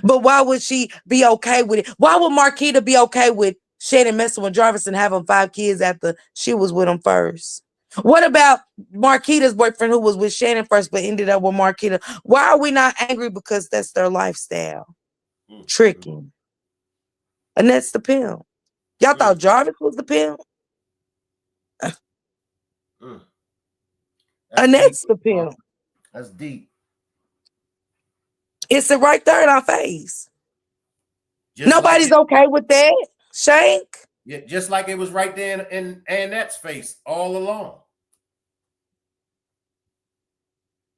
But why would she be okay with it? Why would Marquita be okay with Shannon messing with Jarvis and having 5 kids after she was with him first? What about Marquita's boyfriend who was with Shannon first but ended up with Marquita? Why are we not angry? Because that's their lifestyle. Tricking. And that's the pimp. Y'all thought Jarvis was the pimp? And that's the pimp. That's deep. It's right there in our face. Nobody's okay with that, Shank. Yeah, just like it was right there in Annette's face all along.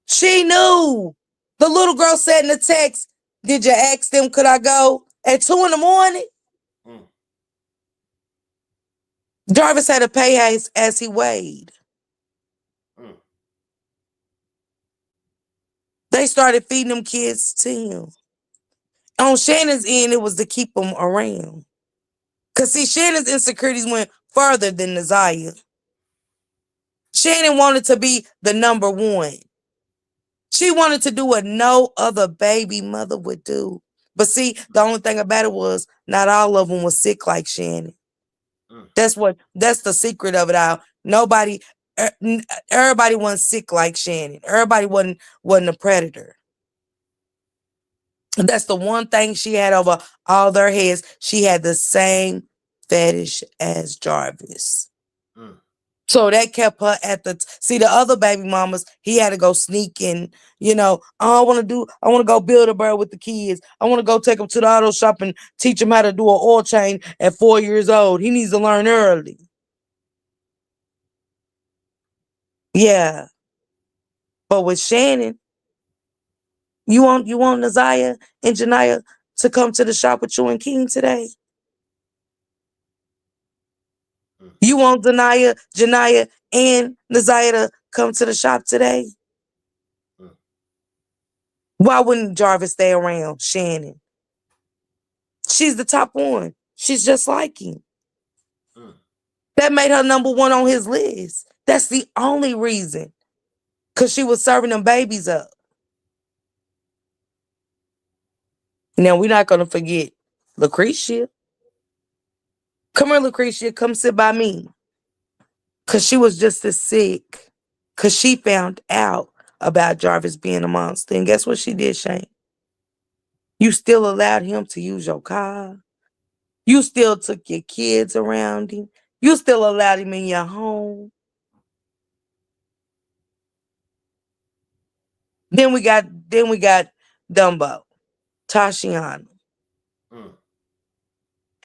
She knew. The little girl said in the text, did you ask them, could I go at 2 a.m? Jarvis had to pay as he weighed. They started feeding them kids to him. On Shannon's end, it was to keep them around. Because, see, Shannon's insecurities went further than Nasiah. Shannon wanted to be the number one. She wanted to do what no other baby mother would do. But see, the only thing about it was not all of them was sick like Shannon. Mm. That's the secret of it all. Everybody wasn't sick like Shannon. Everybody wasn't a predator. That's the one thing she had over all their heads. She had the same fetish as Jarvis. Mm. So that kept her at see the other baby mamas, he had to go sneaking, oh, I want to go build a bird with the kids. I want to go take them to the auto shop and teach them how to do an oil change at 4 years old. He needs to learn early. Yeah. But with Shannon, you want Naziah and Janiyah to come to the shop with you and King today? Mm. You want Janiyah, and Naziah to come to the shop today? Mm. Why wouldn't Jarvis stay around Shannon? She's the top one. She's just like him. Mm. That made her number one on his list. That's the only reason. Because she was serving them babies up. Now, we're not going to forget Lucretia. Come here, Lucretia. Come sit by me. Because she was just as sick. Because she found out about Jarvis being a monster. And guess what she did, Shane? You still allowed him to use your car. You still took your kids around him. You still allowed him in your home. Then we got Dumbo, Tashiana. Mm.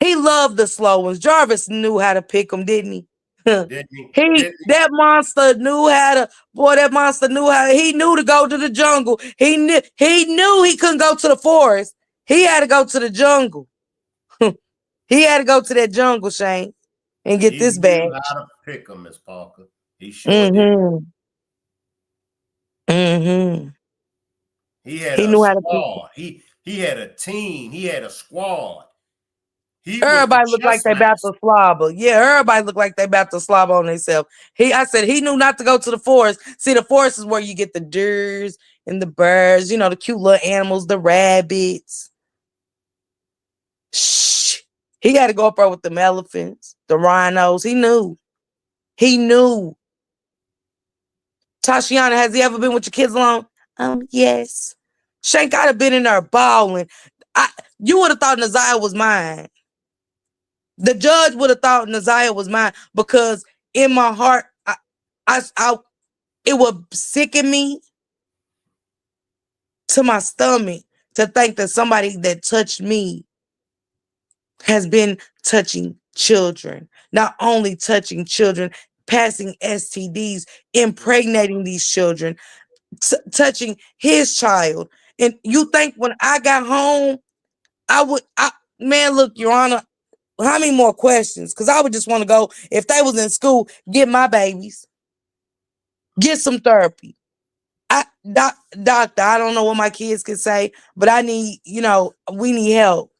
He loved the slow ones. Jarvis knew how to pick them, didn't he? Didn't he? Didn't he? That monster knew how to. Boy, that monster knew how. He knew to go to the jungle. He knew he couldn't go to the forest. He had to go to the jungle. He had to go to that jungle, Shane, and get He this knew badge. how to pick them, Miss Parker. He sure did. Mm-hmm. Mm-hmm. He had He a knew how to pick. squad. He had a team. He had a squad. He was the Everybody look like chess they about master. to slobber. Yeah, everybody look like they about to slobber on themselves. I said he knew not to go to the forest. See, the forest is where you get the deers and the birds, the cute little animals, the rabbits. Shh. He got to go up there with the elephants, the rhinos. He knew. He knew. Tashiana, has he ever been with your kids alone? Yes. Shank, I'd have been in there balling. You would have thought Naziah was mine. The judge would have thought Naziah was mine because in my heart, it would sicken me to my stomach to think that somebody that touched me has been touching children. Not only touching children, passing STDs, impregnating these children, touching his child. And you think when I got home, man, look, Your Honor, how many more questions? Because I would just want to go, if they was in school, get my babies, get some therapy. Doctor, I don't know what my kids can say, but I need, we need help.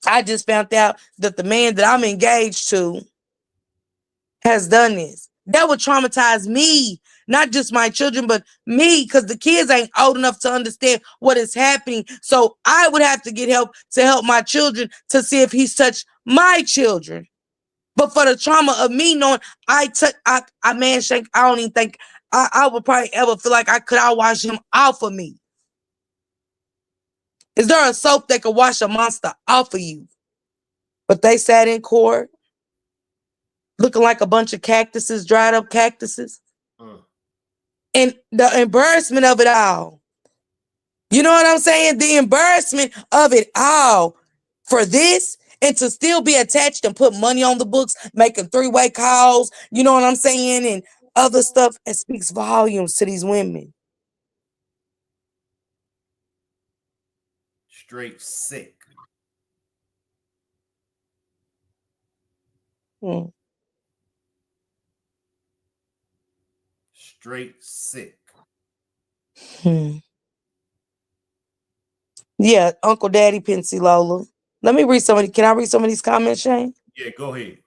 I just found out that the man that I'm engaged to has done this. That would traumatize me, not just my children, but me, because the kids ain't old enough to understand what is happening. So I would have to get help to help my children to see if he's touched my children. But for the trauma of me knowing man, Shank, I don't even think I would probably ever feel like I wash him off of me. Is there a soap that could wash a monster off of you? But they sat in court looking like a bunch of cactuses, dried up cactuses. Mm. And the embarrassment of it all. You know what I'm saying? The embarrassment of it all for this and to still be attached and put money on the books, making three-way calls, you know what I'm saying? And other stuff, it speaks volumes to these women. Straight sick. Hmm. Straight sick. Hmm. Yeah, Uncle Daddy Pensy Lola. Let me read can I read some of these comments, Shane? Yeah, go ahead.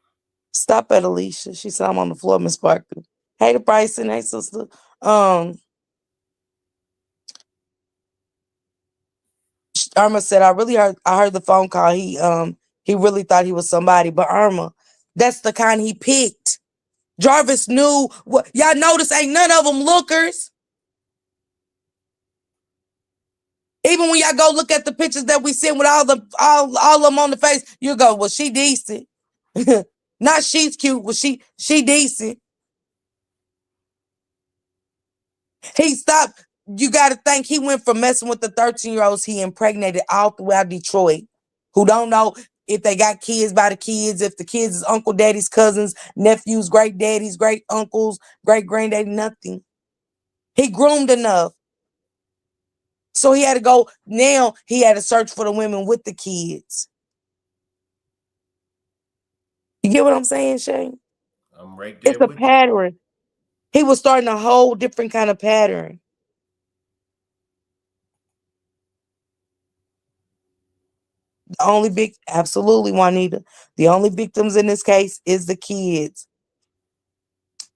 Stop at Alicia. She said I'm on the floor, Miss Parker. Hey to Bryson. Hey, sister. Irma said, I heard the phone call. He really thought he was somebody, but Irma, that's the kind he picked. Jarvis knew what y'all notice ain't none of them lookers. Even when y'all go look at the pictures that we sent with all of them on the face, you go, well, she decent. Not she's cute, well, she decent. He stopped. You got to think he went from messing with the 13-year-olds he impregnated all throughout Detroit, who don't know if they got kids by the kids, if the kids is uncle, daddy's cousins, nephews, great daddies, great uncles, great granddaddy, nothing. He groomed enough. So he had to go, now he had to search for the women with the kids. You get what I'm saying, Shane? I'm right there It's a with you. pattern. He was starting a whole different kind of pattern. Absolutely, Juanita. The only victims in this case is the kids.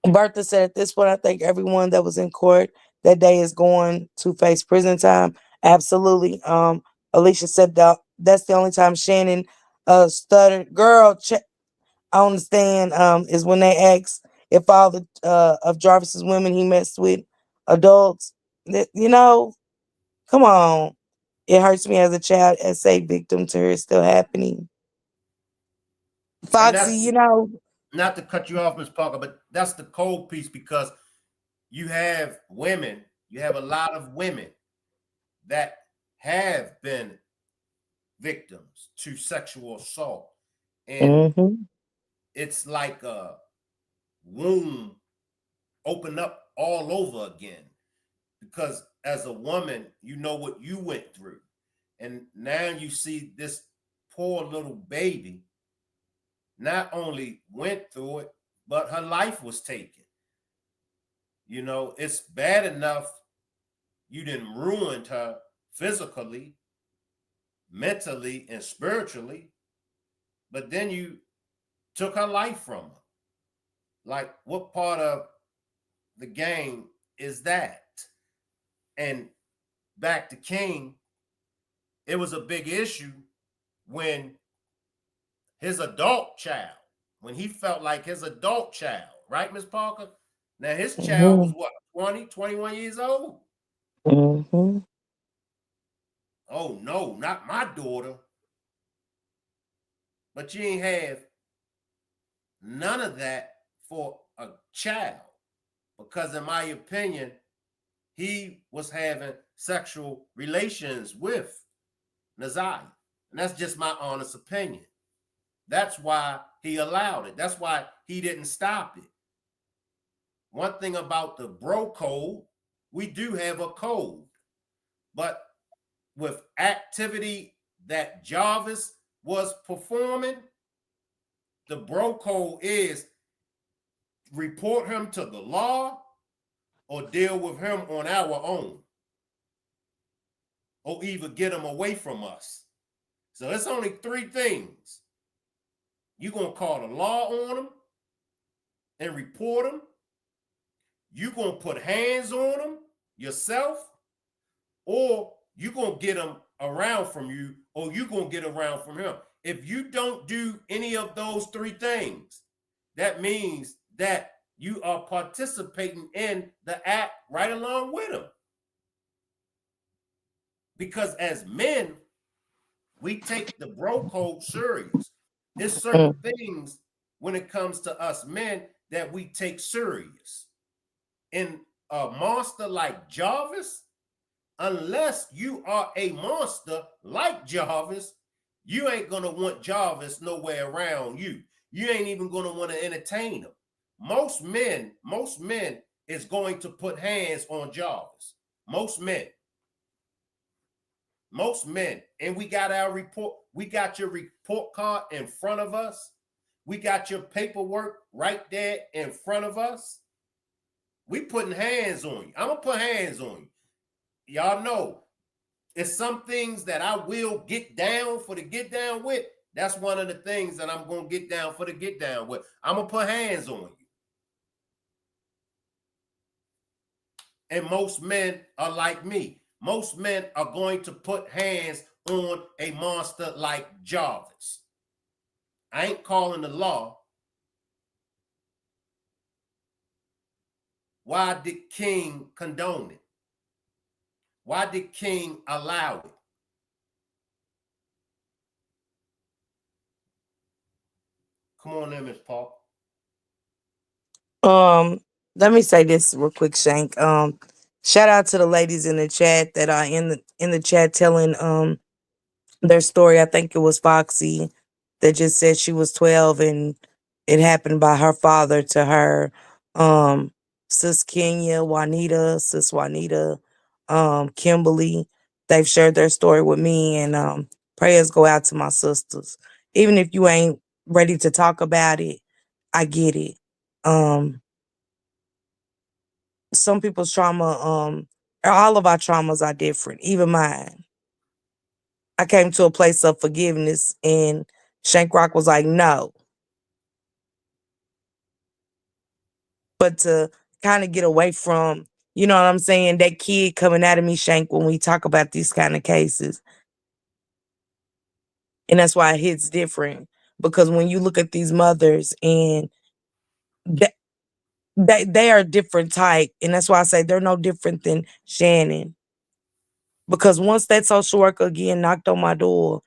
Bertha said at this point, I think everyone that was in court that day is going to face prison time. Absolutely. Alicia said that's the only time Shannon stuttered. Girl, I understand is when they asked if all the of Jarvis's women he messed with adults. You know, come on. It hurts me as a child as a victim to her still happening. And Foxy, that's not to cut you off, Ms. Parker, but that's the cold piece, because you have a lot of women that have been victims to sexual assault. And it's like a wound open up all over again, because as a woman, you know what you went through. And now you see this poor little baby not only went through it, but her life was taken. You know, it's bad enough you didn't ruin her physically, mentally, and spiritually, but then you took her life from her. Like, what part of the game is that? And back to King, it was a big issue when when he felt like his adult child, right, Miss Parker? Now, his child was what, 20, 21 years old? Oh, no, not my daughter. But you ain't have none of that for a child, because in my opinion, he was having sexual relations with Nazai. And that's just my honest opinion. That's why he allowed it. That's why he didn't stop it. One thing about the bro code, we do have a code, but with activity that Jarvis was performing, the bro code is report him to the law or deal with him on our own, or even get him away from us. So it's only three things. You're going to call the law on him and report him. You're going to put hands on him yourself, or you're going to get him around from you, or you're going to get around from him. If you don't do any of those three things, that means that you are participating in the act right along with him. Because as men, we take the bro code serious. There's certain things when it comes to us men that we take serious. In a monster like Jarvis, unless you are a monster like Jarvis, you ain't gonna want Jarvis nowhere around you. You ain't even gonna want to entertain him. Most men is going to put hands on Jarvis. Most men. And we got our report. We got your report card in front of us. We got your paperwork right there in front of us. We putting hands on you. I'm gonna put hands on you. Y'all know it's some things that I will get down for the get down with. That's one of the things that I'm gonna get down for the get down with. I'm gonna put hands on you. And most men are like me. Most men are going to put hands on a monster like Jarvis. I ain't calling the law. Why did King condone it? Why did King allow it? Come on in, Miss Paul. Let me say this real quick, Shank. Shout out to the ladies in the chat that are in the chat telling their story. I think it was Foxy that just said she was 12 and it happened by her father to her. Sis Kenya, Sis Juanita, Kimberly, they've shared their story with me, and prayers go out to my sisters. Even if you ain't ready to talk about it, I get it. Some people's trauma, all of our traumas are different, even mine. I came to a place of forgiveness, and Shank Rock was like, no. But to kind of get away from, you know what I'm saying, that kid coming out of me, Shank, when we talk about these kind of cases. And that's why it hits different. Because when you look at these mothers and they are different type. And that's why I say they're no different than Shannon. Because once that social worker again knocked on my door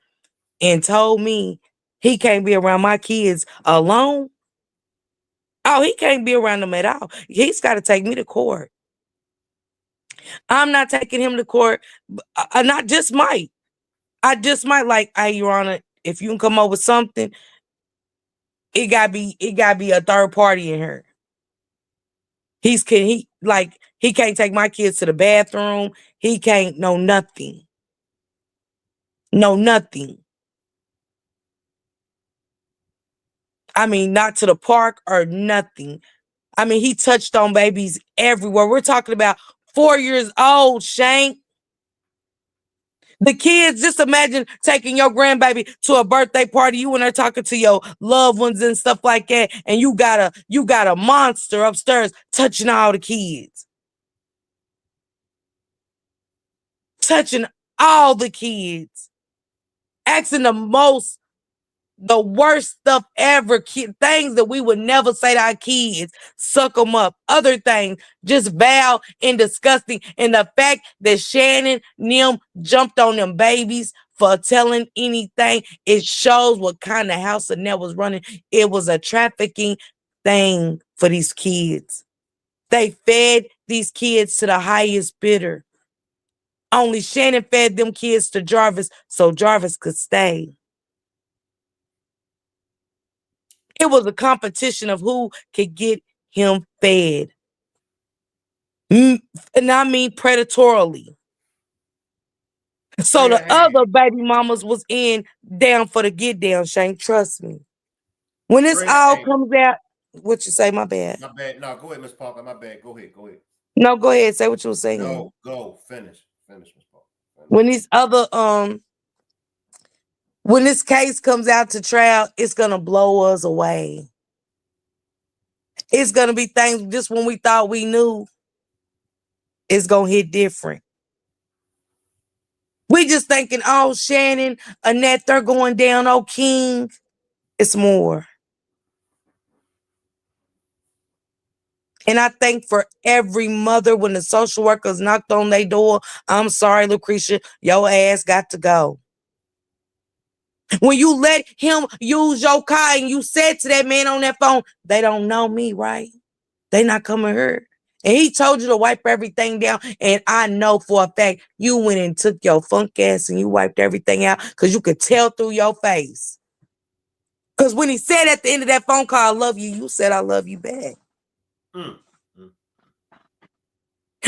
and told me he can't be around my kids alone, oh, he can't be around them at all. He's got to take me to court. I'm not taking him to court. I not just might. I just might like, hey, Your Honor, if you can come up with something, it gotta be a third party in here. He can't take my kids to the bathroom. He can't know nothing. No nothing. I mean, not to the park or nothing. I mean, he touched on babies everywhere. We're talking about 4 years old, Shank. The kids, just imagine taking your grandbaby to a birthday party. You and her talking to your loved ones and stuff like that, and you got a monster upstairs touching all the kids. Touching all the kids. Asking the worst stuff ever, things that we would never say to our kids, suck them up, other things, just vile and disgusting. And the fact that Shannon Nim jumped on them babies for telling anything, it shows what kind of house Annette was running. It was a trafficking thing for these kids. They fed these kids to the highest bidder. Only Shannon fed them kids to Jarvis so Jarvis could stay. It was a competition of who could get him fed. And I mean predatorily. So the other baby mamas was in down for the get down, Shane. Trust me. When this all comes out, what you say? My bad. My bad. No, go ahead, Miss Parker. My bad. Go ahead. Go ahead. No, go ahead. Say what you were saying. No, go. Finish. Finish, Miss Parker. When these other when this case comes out to trial, it's gonna blow us away. It's gonna be things just when we thought we knew, it's gonna hit different. We just thinking, oh, Shannon, Annette, they're going down. Oh, King. It's more. And I think for every mother, when the social workers knocked on their door, I'm sorry, Lucretia, your ass got to go. When you let him use your car and you said to that man on that phone, they don't know me, right? They not coming here. And he told you to wipe everything down. And I know for a fact you went and took your funk ass and you wiped everything out because you could tell through your face. Because when he said at the end of that phone call, I love you, you said I love you back.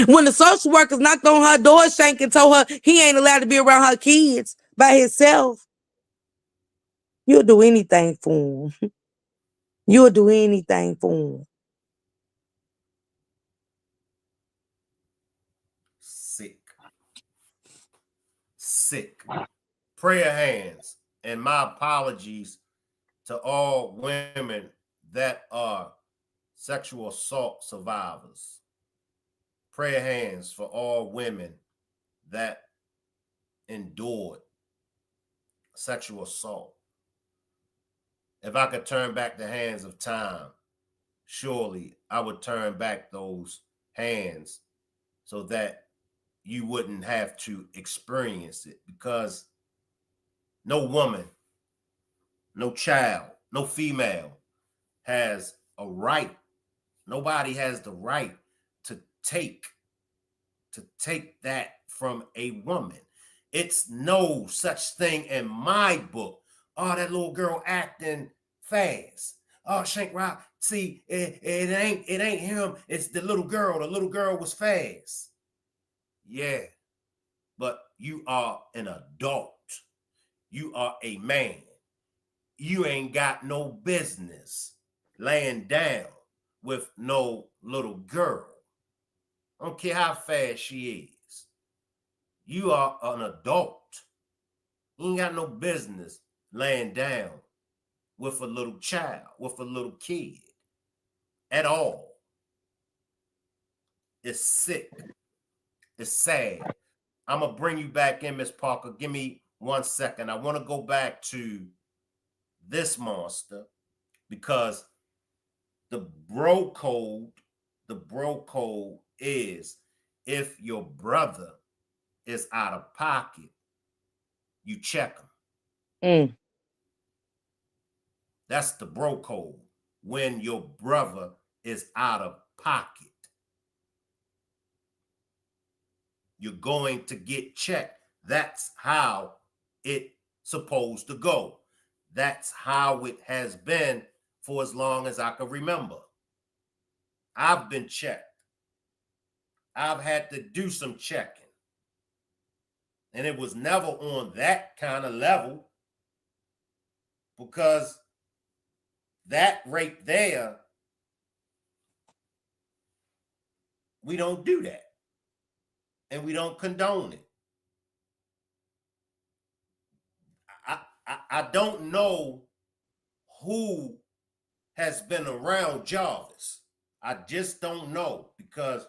When the social workers knocked on her door, Shank, and told her he ain't allowed to be around her kids by himself, you'll do anything for him. You'll do anything for him. Sick. Prayer hands. And my apologies to all women that are sexual assault survivors. Prayer hands for all women that endured sexual assault. If I could turn back the hands of time, surely I would turn back those hands so that you wouldn't have to experience it, because no woman, no child, no female has a right. Nobody has the right to take that from a woman. It's no such thing in my book. Oh, that little girl acting fast. Oh, Shank Rock. See, it ain't him. It's the little girl. The little girl was fast. Yeah, but you are an adult. You are a man. You ain't got no business laying down with no little girl. I don't care how fast she is. You are an adult. You ain't got no business laying down with a little child, with a little kid at all. It's sick. It's sad. I'm going to bring you back in, Miss Parker. Give me 1 second. I want to go back to this monster because the bro code is if your brother is out of pocket, you check him. Mm. That's the bro code. When your brother is out of pocket, you're going to get checked. That's how it's supposed to go. That's how it has been for as long as I can remember. I've been checked. I've had to do some checking. And it was never on that kind of level, because that right there, we don't do that. And we don't condone it. I don't know who has been around Jarvis. I just don't know, because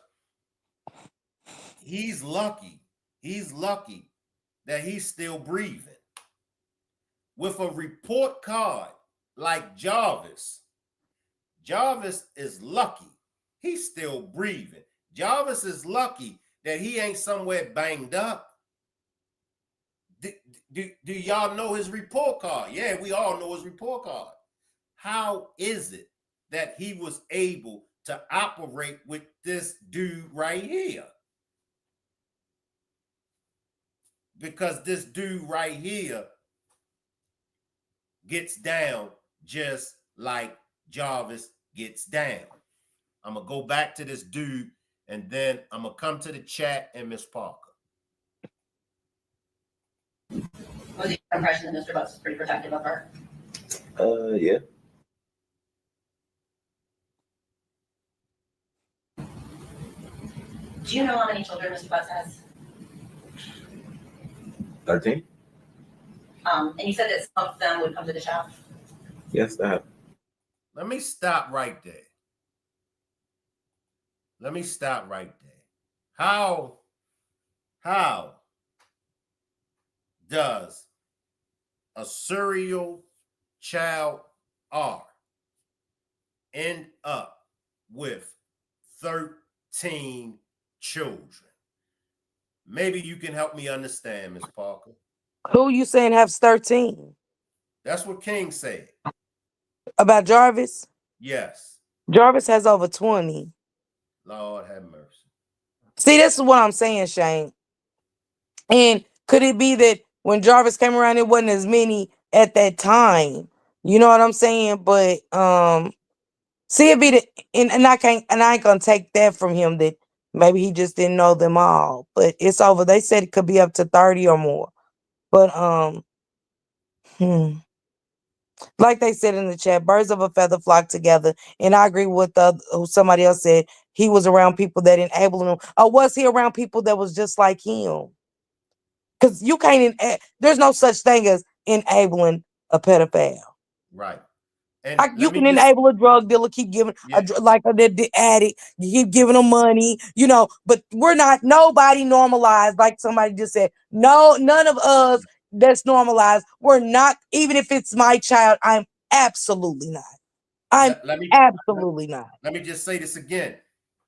he's lucky. He's lucky that he's still breathing. With a report card like Jarvis, Jarvis is lucky. He's still breathing. Jarvis is lucky that he ain't somewhere banged up. Do y'all know his report card? Yeah, we all know his report card. How is it that he was able to operate with this dude right here? Because this dude right here gets down just like Jarvis gets down. I'm going to go back to this dude, and then I'm going to come to the chat and Miss Parker. Was your impression that Mr. Butts was pretty protective of her? Yeah. Do you know how many children Mr. Butts has? 13? And you said that some of them would come to the shop? Yes, that. Let me stop right there. Let me stop right there. How does a serial child R end up with 13 children? Maybe you can help me understand, Miss Parker. Who you saying has 13? That's what King said. About Jarvis? Yes. Jarvis has over 20. Lord have mercy. See, this is what I'm saying, Shane. And could it be that when Jarvis came around, it wasn't as many at that time? You know what I'm saying? But see, it be the and I ain't gonna take that from him, that maybe he just didn't know them all. But it's over. They said it could be up to 30 or more. But like they said in the chat, birds of a feather flock together. And I agree with somebody else said he was around people that enabled him. Or was he around people that was just like him? Because you can't, there's no such thing as enabling a pedophile. Right. And you can enable a drug dealer, keep giving, the addict, you keep giving them money, but we're not, nobody normalized, like somebody just said, no, none of us that's normalized. We're not, even if it's my child, I'm absolutely not. I'm Let me absolutely not. let me just say this again.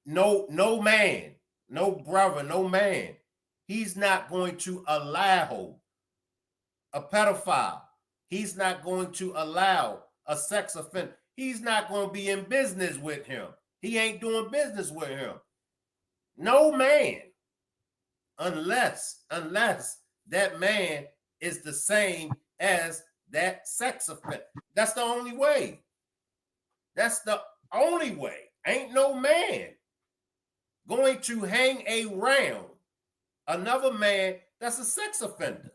No man, no brother, no man, he's not going to allow a pedophile. He's not going to allow a sex offender. He's not going to be in business with him. He ain't doing business with him. No man, unless that man is the same as that sex offender. That's the only way. That's the only way. Ain't no man going to hang around another man that's a sex offender,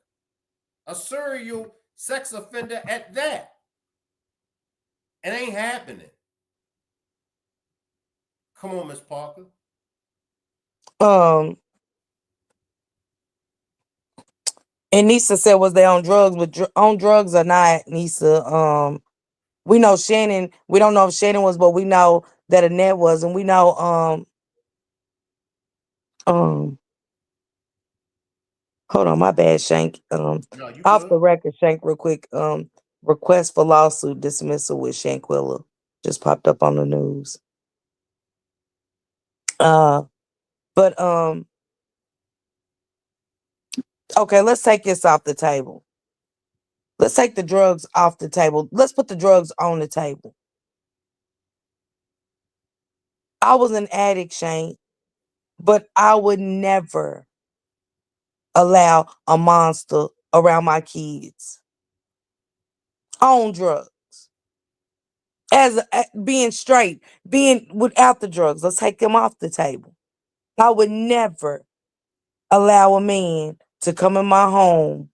a serial sex offender at that. It ain't happening. Come on, Miss Parker. And Nisa said, was they on drugs? But on drugs or not, Nisa? We know Shannon. We don't know if Shannon was, but we know that Annette was, and we know hold on, my bad, Shank. No, you Off good. the record, Shank, real quick. Request for lawsuit dismissal with Shanquilla just popped up on the news. But okay, let's take this off the table. Let's take the drugs off the table. Let's put the drugs on the table. I was an addict, Shane, but I would never allow a monster around my kids on drugs. As being straight, being without the drugs, let's take them off the table. I would never allow a man to come in my home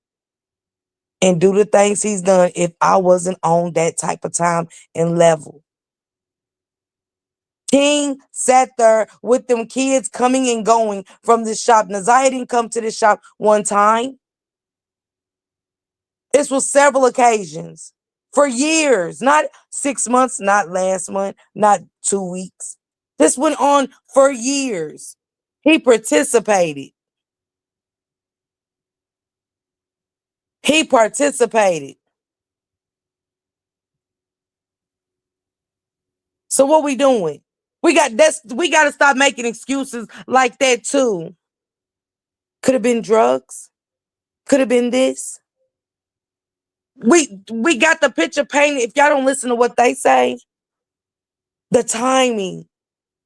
and do the things he's done if I wasn't on that type of time and level. King sat there with them kids coming and going from the shop. Naziah didn't come to the shop one time. This was several occasions for years, not 6 months, not last month, not 2 weeks. This went on for years. He participated. He participated. So what we doing? We got to stop making excuses like that too. Could have been drugs. Could have been this. We got the picture painted. If y'all don't listen to what they say, the timing.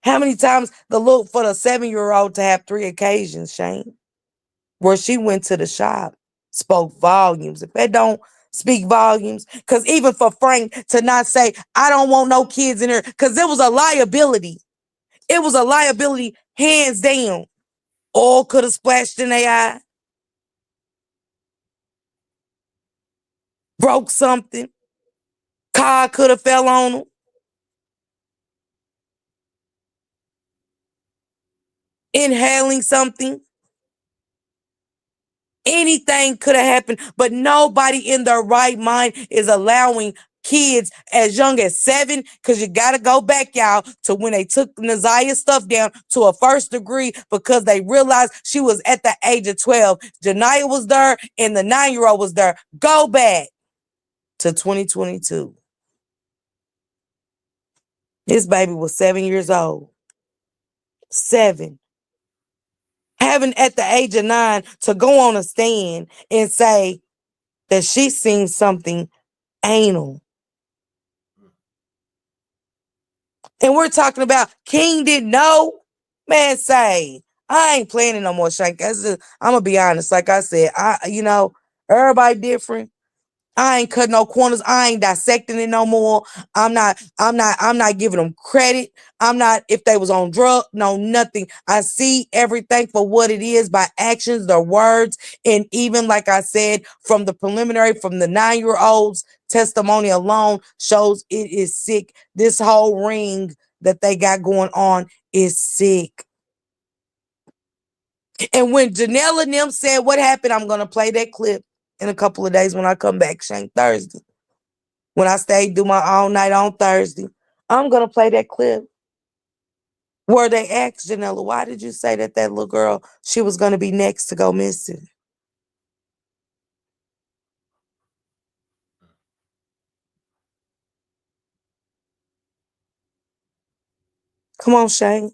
How many times for the 7-year-old to have 3 occasions, Shane, where she went to the shop, spoke volumes. If that don't speak volumes, because even for Frank to not say, I don't want no kids in here, because it was a liability. It was a liability, hands down. All could have splashed in their eye. Broke something. Car could have fell on them. Inhaling something. Anything could have happened, but nobody in their right mind is allowing kids as young as 7, because you got to go back, y'all, to when they took Naziah's stuff down to a 1st degree because they realized she was at the age of 12. Janiyah was there and the 9-year-old was there. Go back to 2022. This baby was 7 years old. 7. Having at the age of 9 to go on a stand and say that she seen something anal. And we're talking about King didn't know. Man, say, I ain't playing it no more, Shank. I'm gonna be honest. Like I said, everybody different. I ain't cutting no corners. I ain't dissecting it no more. I'm not giving them credit. I'm not, if they was on drug, no, nothing. I see everything for what it is by actions, their words. And even like I said, from the preliminary, from the 9-year-old's testimony alone shows it is sick. This whole ring that they got going on is sick. And when Janelle and them said what happened, I'm going to play that clip in a couple of days when I come back, Shank, Thursday. When I stay, do my all night on Thursday, I'm going to play that clip where they asked Janella, why did you say that little girl, she was going to be next to go missing? Come on, Shane.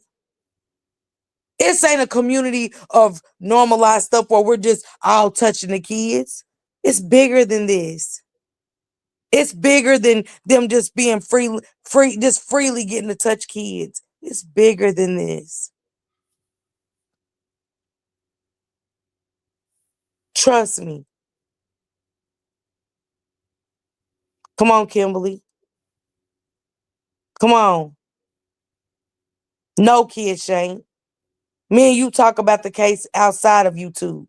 This ain't a community of normalized stuff where we're just all touching the kids. It's bigger than this. It's bigger than them just being just freely getting to touch kids. It's bigger than this. Trust me. Come on, Kimberly. Come on. No kid, Shane. Me and you talk about the case outside of YouTube.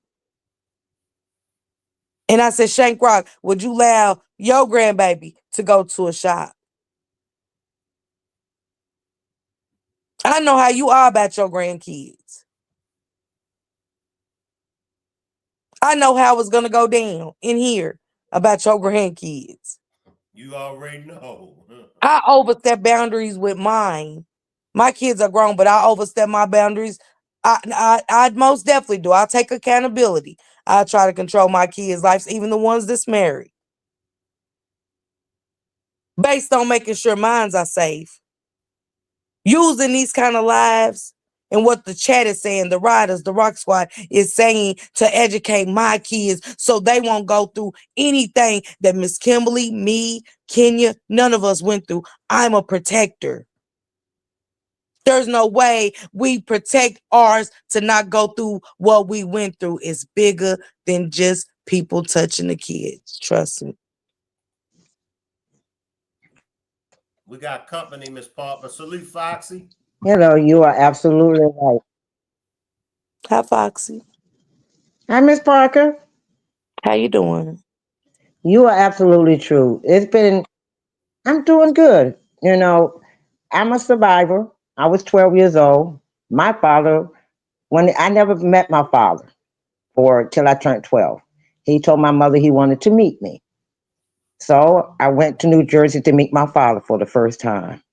And I said, Shank Rock, would you allow your grandbaby to go to a shop? I know how you are about your grandkids. I know how it's going to go down in here about your grandkids. You already know. I overstep boundaries with mine. My kids are grown, but I overstep my boundaries. I most definitely do. I take accountability. I try to control my kids' lives, even the ones that's married, based on making sure mines are safe. Using these kind of lives and what the chat is saying, the riders, the Rock Squad is saying to educate my kids so they won't go through anything that Miss Kimberly, me, Kenya, none of us went through. I'm a protector. There's no way we protect ours to not go through what we went through. It's bigger than just people touching the kids. Trust me. We got company, Miss Parker. Salute, Foxy. Hello, you are absolutely right. Hi, Foxy. Hi, Miss Parker. How you doing? You are absolutely true. I'm doing good. I'm a survivor. I was 12 years old. My father, when I never met my father for till I turned 12. He told my mother he wanted to meet me. So I went to New Jersey to meet my father for the first time.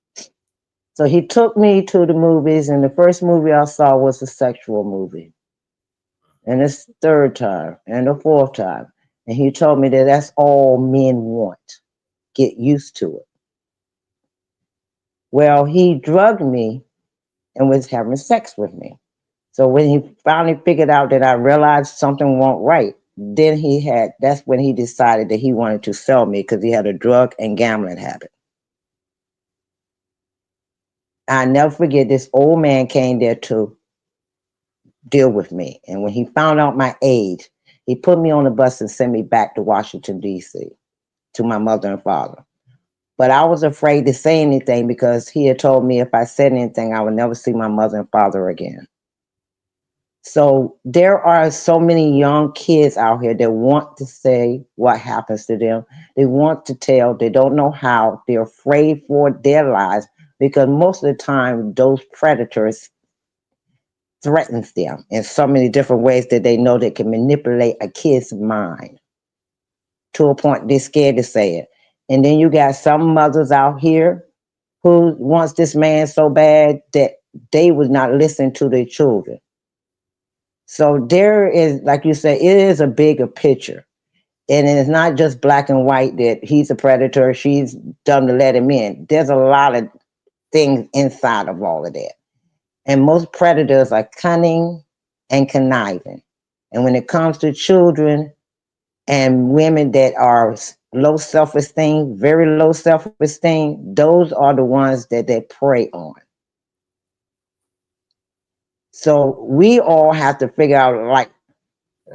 So he took me to the movies, and the first movie I saw was a sexual movie. And this third time, and the fourth time. And he told me that that's all men want. Get used to it. Well, he drugged me and was having sex with me. So when he finally figured out that I realized something wasn't right, then that's when he decided that he wanted to sell me because he had a drug and gambling habit. I never forget this old man came there to deal with me. And when he found out my age, he put me on the bus and sent me back to Washington, D.C. to my mother and father. But I was afraid to say anything because he had told me if I said anything, I would never see my mother and father again. So there are so many young kids out here that want to say what happens to them. They want to tell. They don't know how. They're afraid for their lives because most of the time those predators threatens them in so many different ways that they know they can manipulate a kid's mind to a point they're scared to say it. And then you got some mothers out here who wants this man so bad that they would not listen to their children. So there is, like you said, it is a bigger picture. And it's not just black and white that he's a predator, she's dumb to let him in. There's a lot of things inside of all of that. And most predators are cunning and conniving. And when it comes to children and women that are low self-esteem, very low self-esteem, those are the ones that they prey on. So we all have to figure out,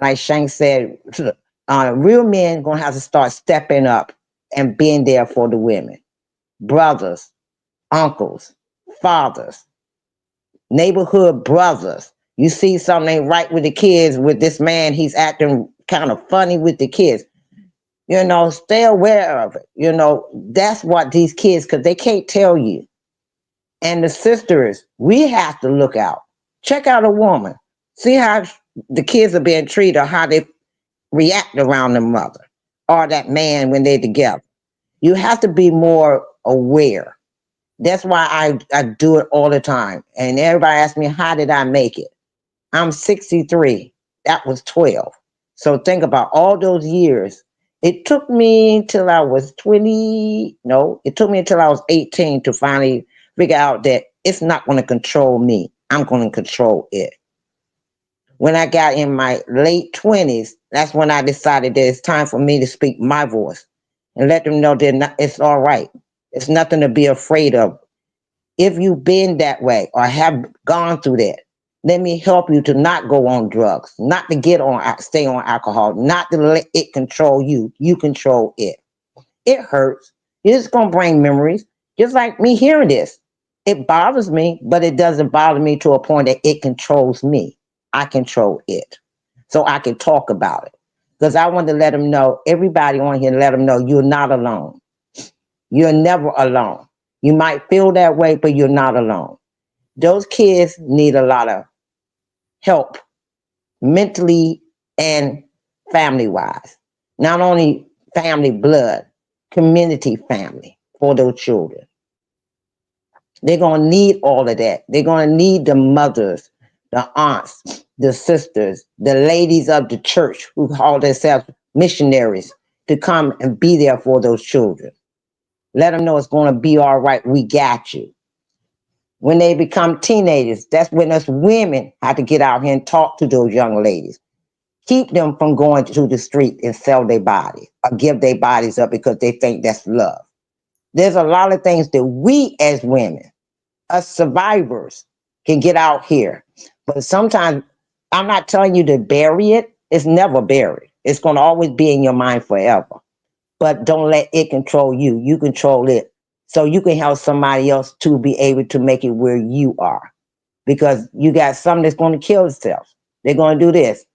like Shank said, real men gonna have to start stepping up and being there for the women, brothers, uncles, fathers, neighborhood brothers. You see something ain't right with the kids with this man, he's acting kind of funny with the kids. Stay aware of it. That's what these kids, because they can't tell you. And the sisters, we have to look out. Check out a woman. See how the kids are being treated or how they react around the mother or that man when they're together. You have to be more aware. That's why I do it all the time. And everybody asks me, how did I make it? I'm 63. That was 12. So think about all those years. It took me till it took me until I was 18 to finally figure out that It's not going to control me. I'm going to control it. When I got in my late 20s, that's when I decided that it's time for me to speak my voice and let them know that it's all right. It's nothing to be afraid of. If you've been that way or have gone through that, let me help you to not go on drugs, not to stay on alcohol, not to let it control you. You control it. It hurts. It's going to bring memories. Just like me hearing this. It bothers me, but it doesn't bother me to a point that it controls me. I control it. So I can talk about it. Because I want to let them know, everybody on here, let them know you're not alone. You're never alone. You might feel that way, but you're not alone. Those kids need a lot of help mentally and family wise. Not only family blood, community family for those children. They're going to need all of that. They're going to need the mothers, the aunts, the sisters, the ladies of the church who call themselves missionaries to come and be there for those children. Let them know it's going to be all right. We got you. When they become teenagers, that's when us women have to get out here and talk to those young ladies. Keep them from going to the street and sell their bodies or give their bodies up because they think that's love. There's a lot of things that we as women, us survivors, can get out here. But sometimes I'm not telling you to bury it. It's never buried. It's going to always be in your mind forever. But don't let it control you. You control it. So you can help somebody else to be able to make it where you are. Because you got something that's going to kill itself. They're going to do this.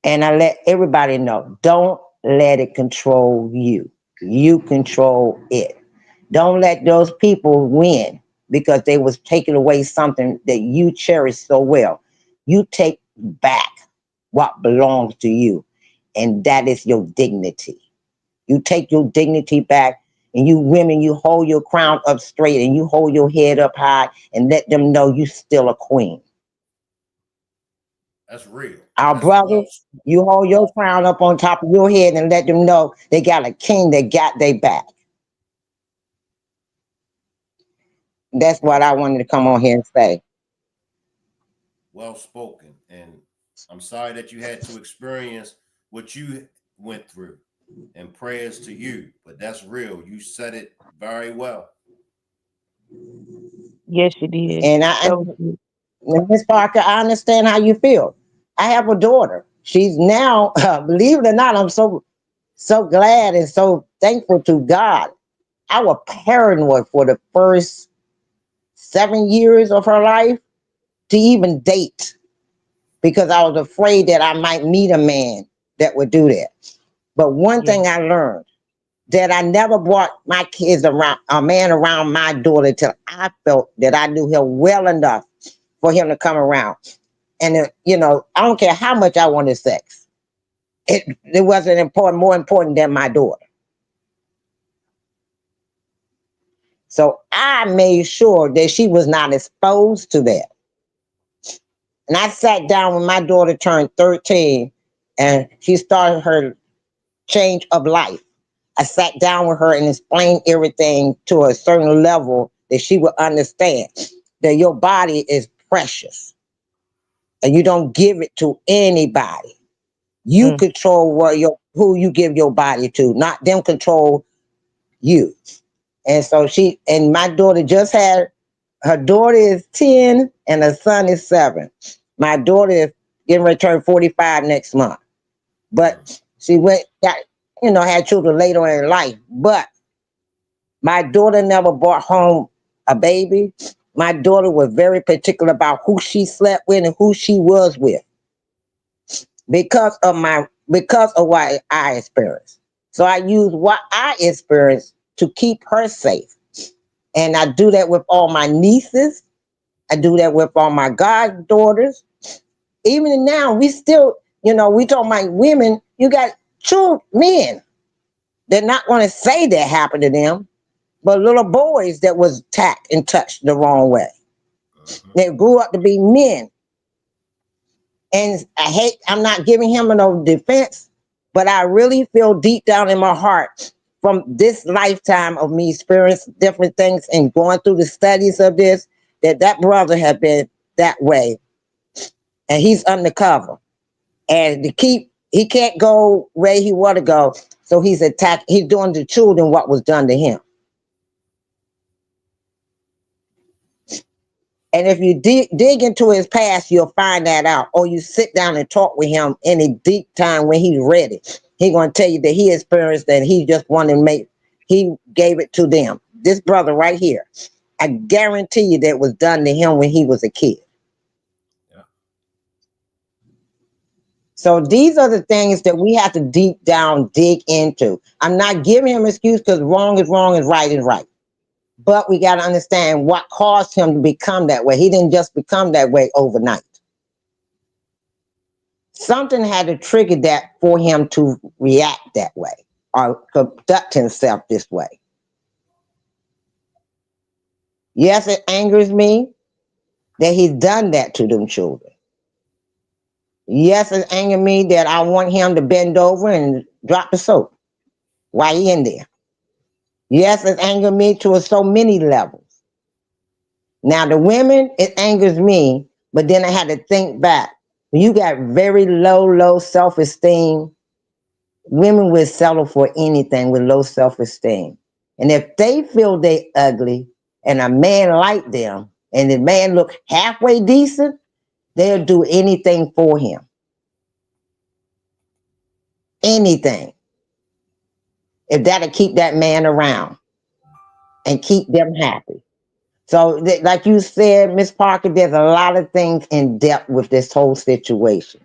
And I let everybody know, don't let it control you. You control it. Don't let those people win because they was taking away something that you cherish so well. You take back what belongs to you, and that is your dignity. You take your dignity back, and you women, you hold your crown up straight and you hold your head up high and let them know you still a queen. That's real. Our That's well. brothers, you hold your crown up on top of your head and let them know they got a king that got their back. That's what I wanted to come on here and say. Well spoken. And I'm sorry that you had to experience what you went through. And prayers to you. But that's real. You said it very well. Yes, you did. And Miss Parker, I understand how you feel. I have a daughter. She's now, believe it or not, I'm so glad and so thankful to God. I was paranoid for the first 7 years of her life to even date because I was afraid that I might meet a man that would do that. But one thing I learned that I never brought my kids around a man around my daughter till I felt that I knew him well enough for him to come around. And I don't care how much I wanted sex. It wasn't more important than my daughter. So I made sure that she was not exposed to that. And I sat down when my daughter turned 13 and she started her change of life. I sat down with her and explained everything to a certain level that she would understand that your body is precious and you don't give it to anybody. You control who you give your body to, not them control you. And so my daughter just had, her daughter is 10 and her son is 7. My daughter is getting ready to turn 45 next month. But she had children later in life. But my daughter never brought home a baby. My daughter was very particular about who she slept with and who she was with because of what I experienced. So I use what I experienced to keep her safe. And I do that with all my nieces. I do that with all my goddaughters. Even now, we still, we talking about women, you got 2 men. They're not going to say that happened to them, but little boys that was attacked and touched the wrong way. They grew up to be men. And I'm not giving him no defense, but I really feel deep down in my heart from this lifetime of me experiencing different things and going through the studies of this, that brother had been that way, and he's undercover, and he can't go where he want to go, so he's doing the children what was done to him. And if you dig into his past, you'll find that out. Or you sit down and talk with him any deep time when he's ready. He's going to tell you that he experienced that he just wanted to he gave it to them. This brother right here, I guarantee you that was done to him when he was a kid. Yeah. So these are the things that we have to deep down dig into. I'm not giving him an excuse because wrong is wrong and right is right. But we got to understand what caused him to become that way. He didn't just become that way overnight. Something had to trigger that for him to react that way or conduct himself this way. Yes, it angers me that he's done that to them children. Yes, it angers me that I want him to bend over and drop the soap while he in there. Yes, it angers me to so many levels. Now, the women, it angers me, but then I had to think back. When you got very low self-esteem, women will settle for anything with low self-esteem. And if they feel they ugly and a man like them, and the man look halfway decent, they'll do anything for him. Anything. If that'll keep that man around and keep them happy. So, like you said, Miss Parker, there's a lot of things in depth with this whole situation.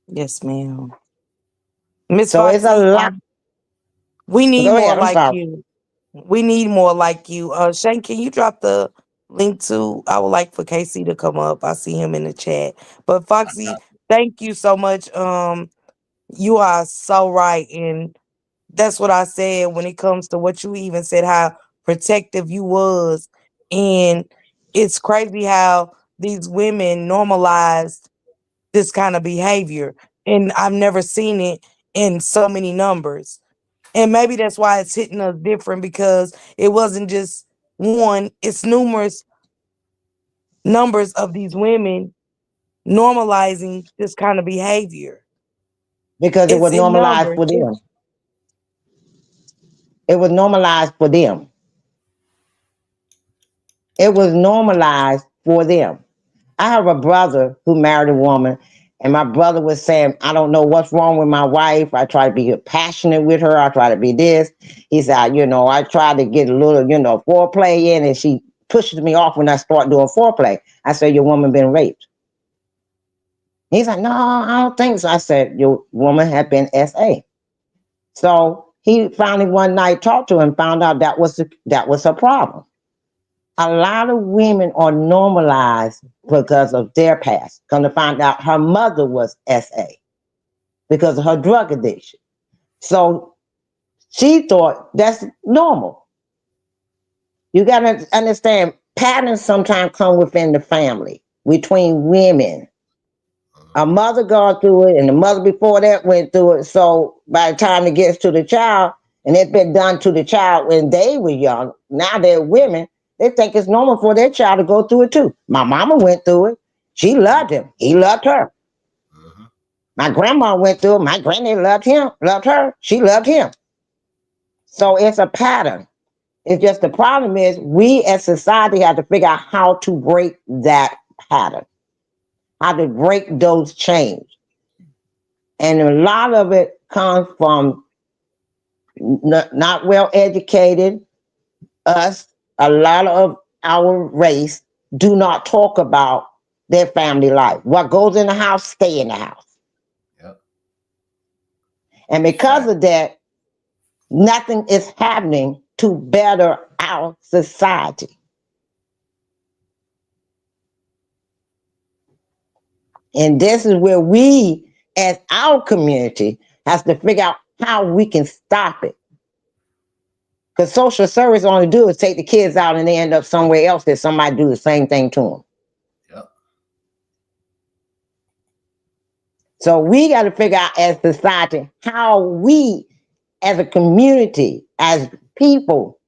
Yes, ma'am. Miss So it's a Foxy, lot. we need Go more ahead. I'm like sorry. you. We need more like you. Shane, can you drop the link to? I would like for Casey to come up. I see him in the chat. But Foxy, thank you so much. You are so right, and that's what I said when it comes to what you even said, how protective you was, and it's crazy how these women normalized this kind of behavior, and I've never seen it in so many numbers. And maybe that's why it's hitting us different because it wasn't just one, it's numerous numbers of these women normalizing this kind of behavior. Because it It's was in normalized numbers. for them. It was normalized for them. It was normalized for them. I have a brother who married a woman, and my brother was saying, I don't know what's wrong with my wife. I try to be passionate with her. I try to be this. He said, I try to get a little, foreplay in, and she pushes me off when I start doing foreplay. I said, your woman been raped. He's like, no, I don't think so. I said, your woman had been SA. So he finally one night talked to her and found out that was her problem. A lot of women are normalized because of their past. Come to find out her mother was SA because of her drug addiction. So she thought that's normal. You got to understand, patterns sometimes come within the family, between women. A mother gone through it, and the mother before that went through it. So by the time it gets to the child, and it's been done to the child when they were young, now they're women, they think it's normal for their child to go through it too. My mama went through it. She loved him. He loved her. Mm-hmm. My grandma went through it. My granny loved him, loved her. She loved him. So it's a pattern. It's just the problem is we as society have to figure out how to break that pattern, how to break those chains. And a lot of it comes from not well educated. Us, a lot of our race do not talk about their family life. What goes in the house, stay in the house. Yep. And because of that, nothing is happening to better our society. And this is where we, as our community, has to figure out how we can stop it. Because social service only do is take the kids out and they end up somewhere else that somebody do the same thing to them. Yep. So we got to figure out as society how we, as a community, as people,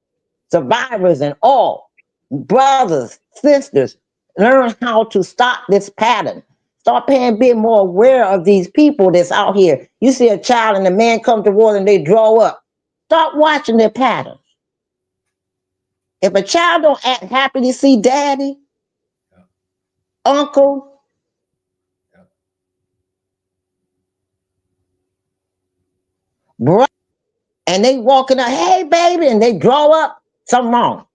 survivors and all, brothers, sisters, learn how to stop this pattern. Start being more aware of these people that's out here. You see a child and the man comes towards and they draw up. Start watching their patterns. If a child don't act happy to see daddy, Yeah. uncle, Yeah. bro, and they walking up, hey baby, and they draw up, something wrong.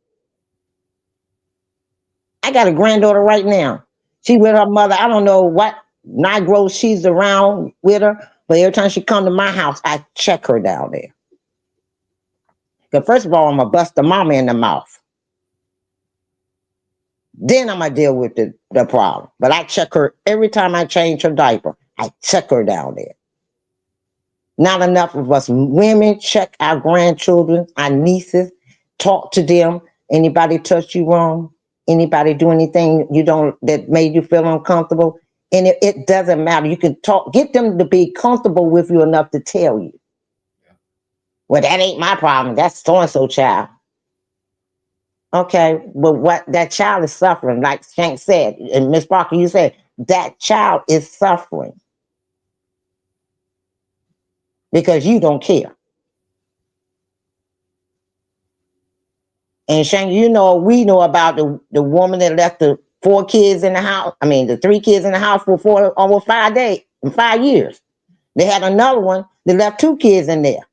I got a granddaughter right now. She with her mother. I don't know what Negro she's around with her, but every time she come to my house, I check her down there. Because first of all, I'm gonna bust the mama in the mouth. Then I'm gonna deal with the problem. But I check her every time I change her diaper. I check her down there. Not enough of us women check our grandchildren, our nieces, talk to them. Anybody touch you wrong? Anybody do anything you don't that made you feel uncomfortable? And it doesn't matter. You can talk, get them to be comfortable with you enough to tell you. Yeah. Well, that ain't my problem. That's so-and-so child. Okay, but what that child is suffering, like Shank said, and Miss Parker, you said, that child is suffering because you don't care. And Shank, you know, we know about the woman that left the 4 kids in the house. I mean, the 3 kids in the house for almost 5 days, 5 years. They had another one that left 2 kids in there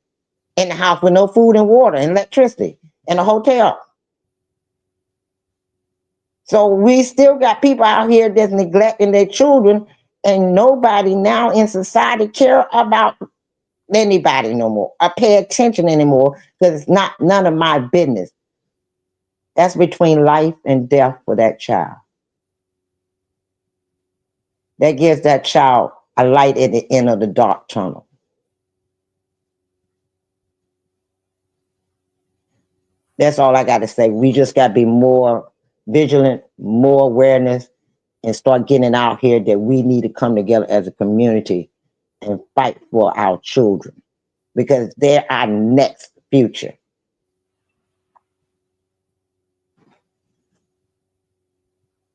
in the house with no food and water and electricity in a hotel. So we still got people out here that's neglecting their children, and nobody now in society care about anybody no more or pay attention anymore because it's not none of my business. That's between life and death for that child. That gives that child a light at the end of the dark tunnel. That's all I got to say. We just got to be more vigilant, more awareness, and start getting out here that we need to come together as a community and fight for our children because they're our next future.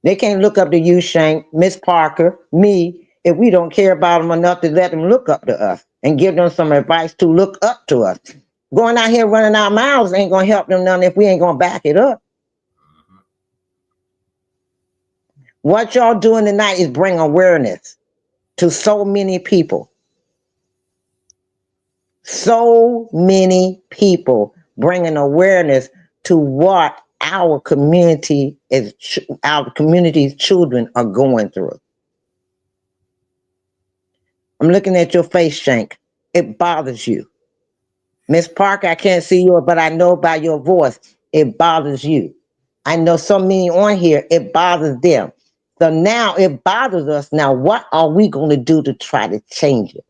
They can't look up to you, Shank, Miss Parker, me, if we don't care about them enough to let them look up to us and give them some advice to look up to us. Going out here running our mouths ain't gonna help them none if we ain't gonna back it up. What y'all doing tonight is bring awareness to so many people. So many people bringing awareness to what our community is, our community's children are going through. I'm looking at your face, Shank. It bothers you. Miss Parker, I can't see you, but I know by your voice, it bothers you. I know so many on here, it bothers them. So now it bothers us. Now, what are we going to do to try to change it?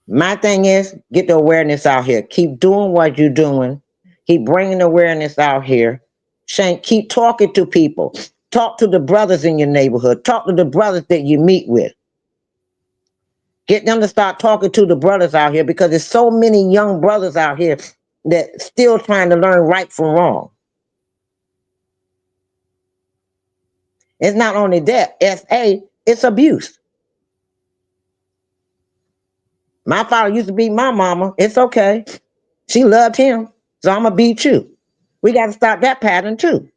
My thing is, get the awareness out here. Keep doing what you're doing. Keep bringing awareness out here. Shank, keep talking to people. Talk to the brothers in your neighborhood. Talk to the brothers that you meet with. Get them to start talking to the brothers out here because there's so many young brothers out here that still trying to learn right from wrong. It's not only that, it's abuse. My father used to beat my mama. It's okay. She loved him, so I'm gonna beat you. We got to stop that pattern too.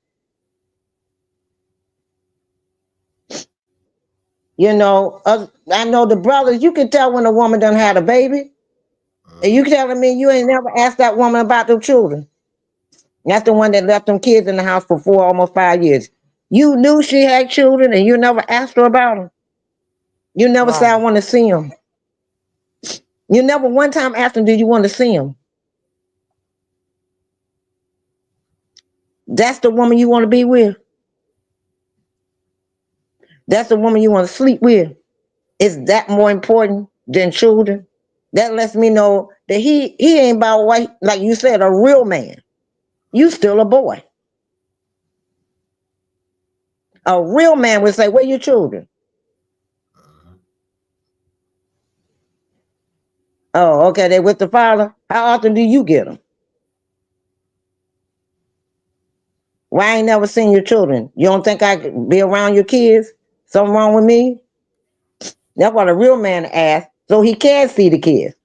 You know, I know the brothers, you can tell when a woman done had a baby. And you telling me you ain't never asked that woman about them children. That's the one that left them kids in the house for 4, almost 5 years. You knew she had children and you never asked her about them. You never said, I Right. want to see them. You never one time asked them, did you want to see them? That's the woman you want to be with. That's the woman you want to sleep with. Is that more important than children? That lets me know that he ain't about white, like you said, a real man. You still a boy. A real man would say, where your children? Oh, okay. They with the father. How often do you get them? Why I ain't never seen your children? You don't think I could be around your kids? Something wrong with me? That's what a real man asks, so he can see the kids.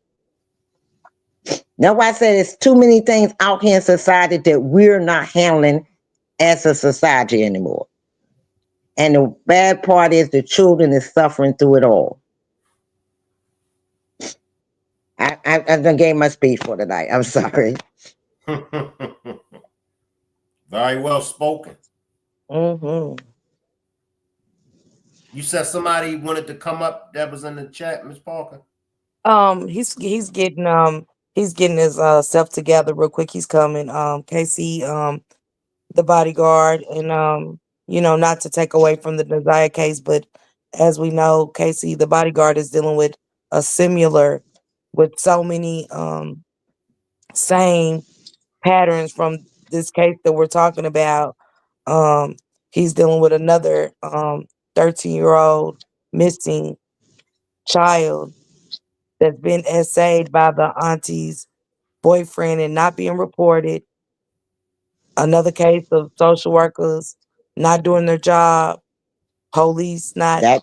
That's why I said there's too many things out here in society that we're not handling as a society anymore. And the bad part is the children is suffering through it all. I done gave my speech for tonight. I'm sorry. Very well spoken. Mm-hmm. You said somebody wanted to come up that was in the chat, Miss Parker. He's getting his stuff together real quick. He's coming. Casey, the bodyguard, and not to take away from the Desire case, but as we know, Casey, the bodyguard, is dealing with a similar, with so many same patterns from this case that we're talking about. Um, he's dealing with another 13-year-old missing child that's been essayed by the auntie's boyfriend and not being reported. Another case of social workers not doing their job, police not That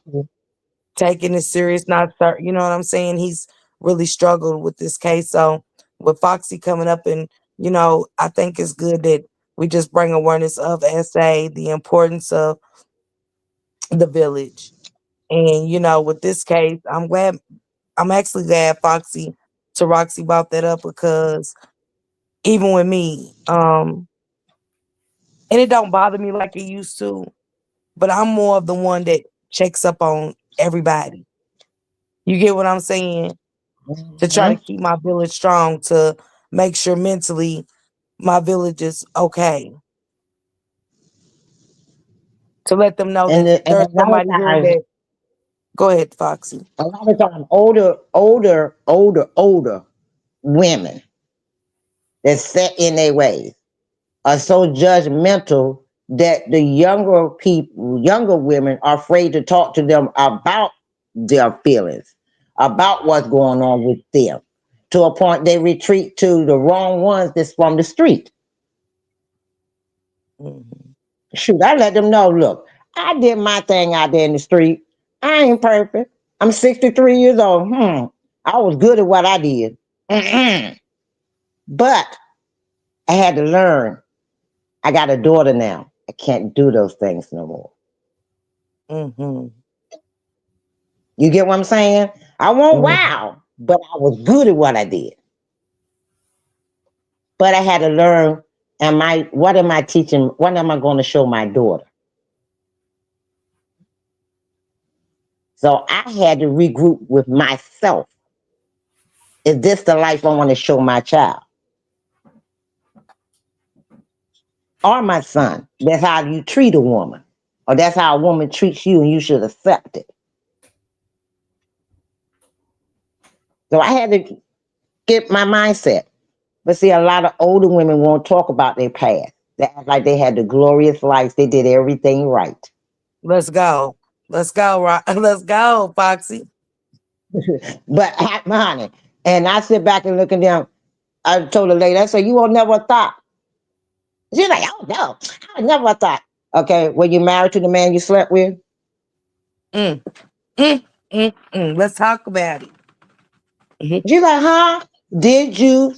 taking it serious, you know what I'm saying? He's really struggled with this case. So with Foxy coming up, and I think it's good that we just bring awareness of SA, the importance of the village. And with this case, I'm actually glad Foxy to Roxy brought that up, because even with me, and it don't bother me like it used to, but I'm more of the one that checks up on everybody. You get what I'm saying? To try to Mhm. keep my village strong, to make sure mentally my village is okay. To let them know that And there's a lot of somebody here times, that. Go ahead, Foxy. older women that set in their ways are so judgmental that the younger women are afraid to talk to them about their feelings, about what's going on with them. To a point they retreat to the wrong ones that's from the street. Mhm. Shoot, I let them know, look, I did my thing out there in the street. I ain't perfect. I'm 63 years old. I was good at what I did. Mm-mm. But I had to learn. I got a daughter now. I can't do those things no more. Mhm. You get what I'm saying? I won't Mhm. wow, but I was good at what I did. But I had to learn, what am I teaching? What am I going to show my daughter? So I had to regroup with myself. Is this the life I want to show my child or my son? That's how you treat a woman, or that's how a woman treats you, and you should accept it. So I had to get my mindset. But see, a lot of older women won't talk about their past. They act like they had the glorious life. They did everything right. Let's go. Let's go, let's go, Foxy. But honey, and I sit back and look at them. I told the lady, I said, you will never thought. She's like, oh no, I never thought. Okay, were you married to the man you slept with? Mm, Let's talk about it. Mhm. She's like, huh? Did you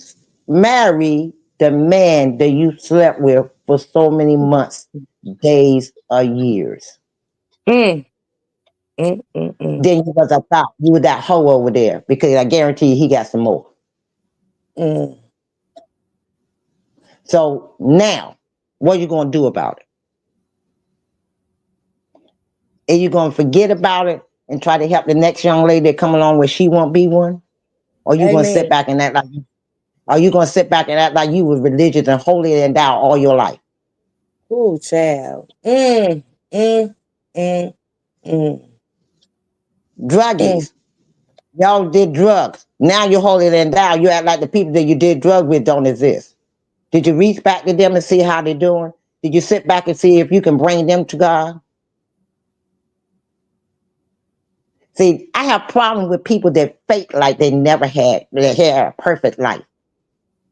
marry the man that you slept with for so many months, days, or years? Mm, mm. Then you was a thought. You were that hoe over there because I guarantee you he got some more. Mm. So now, what are you going to do about it? Are you going to forget about it and try to help the next young lady that come along where she won't be one? Or you going to sit Amen. back and act like are you going to sit back and act like you were religious and holy and thou all your life? Ooh, child. Mm, mm, mm. Druggies. Y'all did drugs. Now you're holier than thou. You act like the people that you did drugs with don't exist. Did you reach back to them and see how they're doing? Did you sit back and see if you can bring them to God? See, I have problems with people that fake like they never had a perfect life.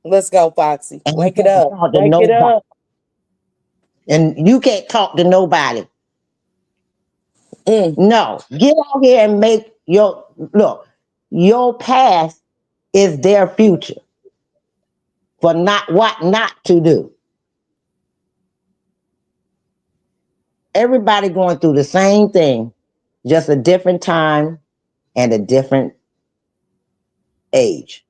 Let's go, Foxy. And you Wake it can't up. talk to Wake it nobody. up. And you can't talk to nobody. Mm, No. Get out here and make your past is their future for what not to do. Everybody going through the same thing, just a different time and a different age.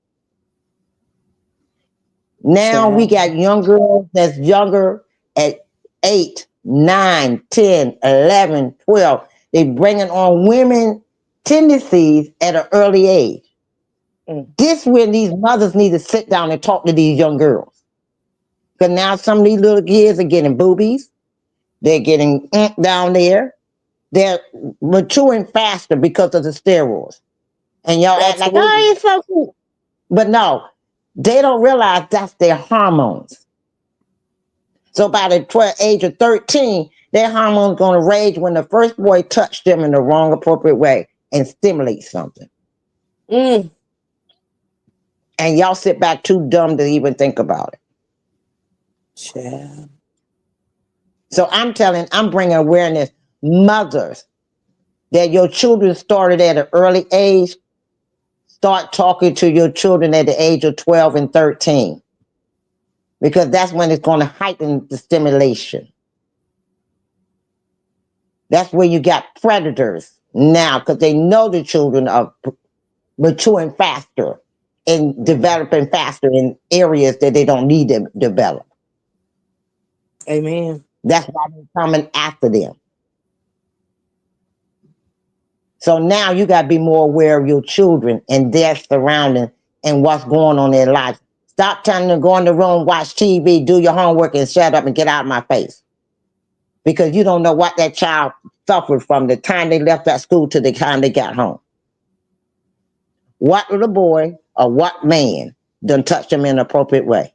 Now we child. got young girls that's younger at 8, 9, 10, 11, 12. They bringing on women tendencies at an early age. Mm, This when these mothers need to sit down and talk to these young girls. Because now some of these little kids are getting boobies. They're getting down there. They're maturing faster because of the steroids. And y'all act like, absolutely. oh, it's so cool. But no, they don't realize that's their hormones. So by the age of 13, their hormones going to rage when the first boy touched them in the wrong appropriate way and stimulate something. Mm, And y'all sit back too dumb to even think about it. child. So I'm bringing awareness, mothers, that your children started at an early age. Start talking to your children at the age of 12 and 13. Because that's when it's going to heighten the stimulation. That's where you got predators now, because they know the children are maturing faster and developing faster in areas that they don't need to develop. Amen. That's why they're coming after them. So now you got to be more aware of your children and their surroundings and what's going on in their lives. Stop telling them to go in the room, watch TV, do your homework, and shut up and get out of my face. Because you don't know what that child suffered from the time they left that school to the time they got home. What little boy or what man done touched them in an appropriate way?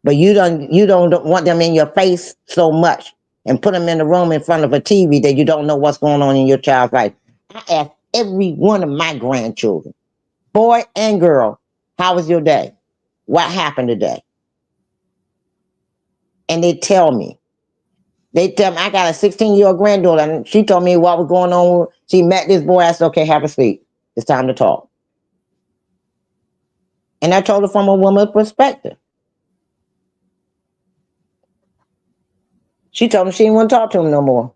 But you don't want them in your face so much and put them in the room in front of a TV that you don't know what's going on in your child's life. I ask every one of my grandchildren, boy and girl, how was your day? What happened today? And they tell me. They tell me, I got a 16-year-old granddaughter, and she told me what was going on. She met this boy. I said, okay, have a seat. It's time to talk. And I told her from a woman's perspective. She told me she didn't want to talk to him no more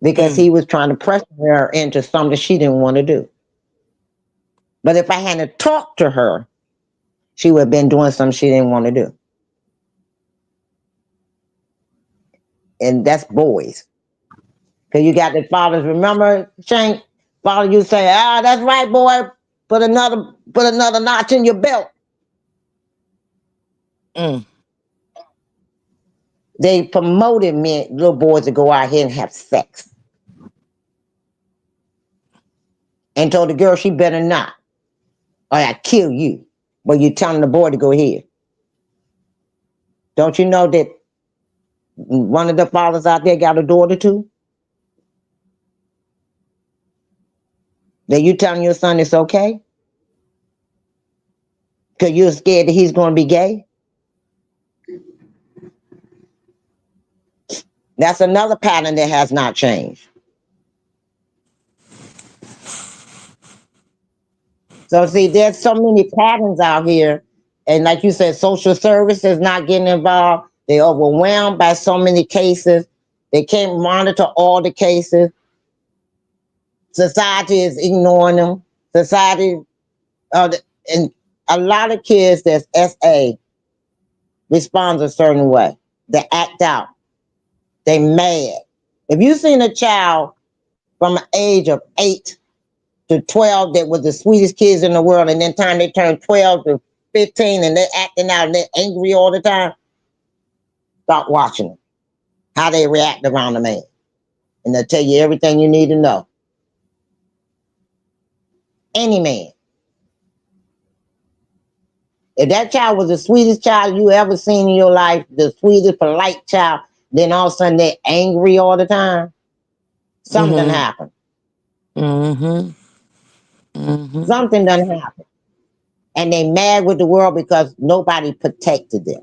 because Mm, he was trying to pressure her into something she didn't want to do. But if I hadn't talked to her, she would have been doing something she didn't want to do. And that's boys. Because you got the fathers. Remember, Shank? Father, you say, that's right, boy. Put another notch in your belt. mm. They promoted men, little boys, to go out here and have sex. And told the girl she better not, or I kill you. But you telling the boy to go ahead. Don't you know that one of the fathers out there got a daughter too? That you telling your son it's okay? Because you're scared that he's going to be gay? That's another pattern that has not changed. So see, there's so many patterns out here. And like you said, social service is not getting involved. They're overwhelmed by so many cases. They can't monitor all the cases. Society is ignoring them. Society, and a lot of kids that's SA responds a certain way. They act out. They mad. If you seen a child from an age of 8 to 12 that was the sweetest kids in the world, and then time they turn 12 to 15 and they're acting out and they're angry all the time, stop watching them. How they react around a man. And they'll tell you everything you need to know. Any man. If that child was the sweetest child you ever seen in your life, the sweetest, polite child, then all of a sudden they're angry all the time. Something Mm-hmm. happened. Mm-hmm. Mm-hmm. Something done happened. And they mad with the world because nobody protected them.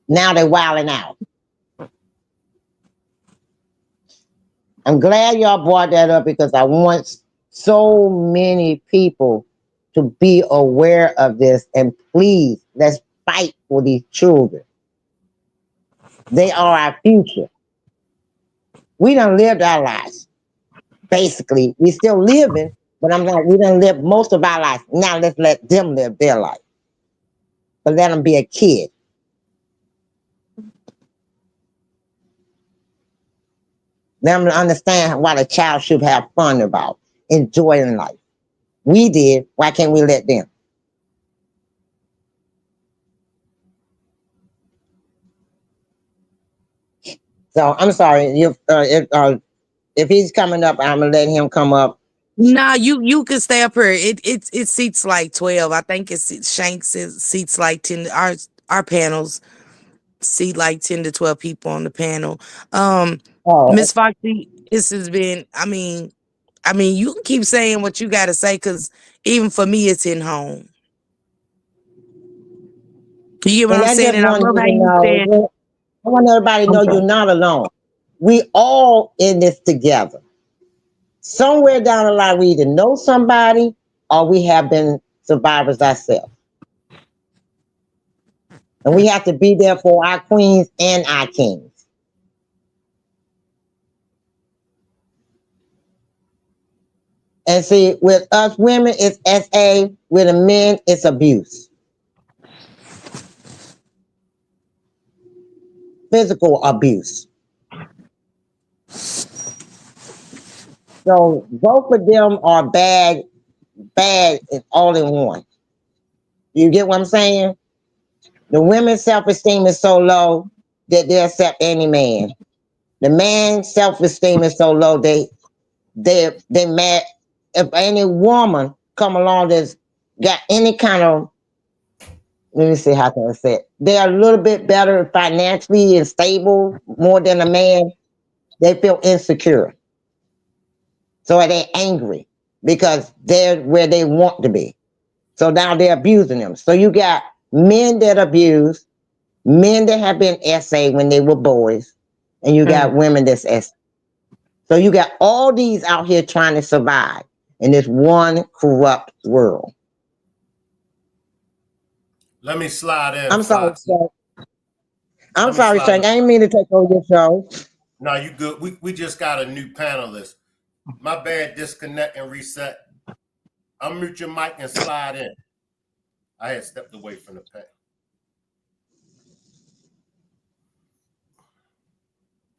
Now they're wilding out. I'm glad y'all brought that up because I want so many people to be aware of this. And please, let's fight for these children. They are our future. We done lived our lives. Basically, we still living, but I'm like, we done lived most of our life. Now let's let them live their life. But let them be a kid. Let them understand what a child should have fun about, enjoying life. We did. Why can't we let them? So I'm sorry. If he's coming up, I'm gonna let him come up. No, you can stay up here. It seats like 12. I think Shanks seats like 10. Our panels seat like 10 to 12 people on the panel. Oh, Miss Foxy, this has been. I mean, you can keep saying what you got to say because even for me, it's in home. You get what and I'm I saying? just And I wanted love you how to you said. know. I want everybody to I'm know you're sorry. not alone. We all in this together. Somewhere down the line, we either know somebody or we have been survivors ourselves. And we have to be there for our queens and our kings. And see, with us women, it's SA. With the men, it's abuse. Physical abuse. So both of them are bad all in one. You get what I'm saying? The women's self-esteem is so low that they accept any man. The man's self-esteem is so low they mad if any woman come along that's got any kind of, let me see how can I say it. They're a little bit better financially and stable more than a man. They feel insecure. So they're angry because they're where they want to be. So now they're abusing them. So you got men that abuse, men that have been SA when they were boys, and you got women that's SA. So you got all these out here trying to survive in this one corrupt world. Let me slide in, I'm sorry, Foxy. Shank. I'm Let me sorry, slide in. Shank. I didn't mean to take over your show. No, you good. We just got a new panelist. My bad, disconnect and reset. Unmute your mic and slide in. I had stepped away from the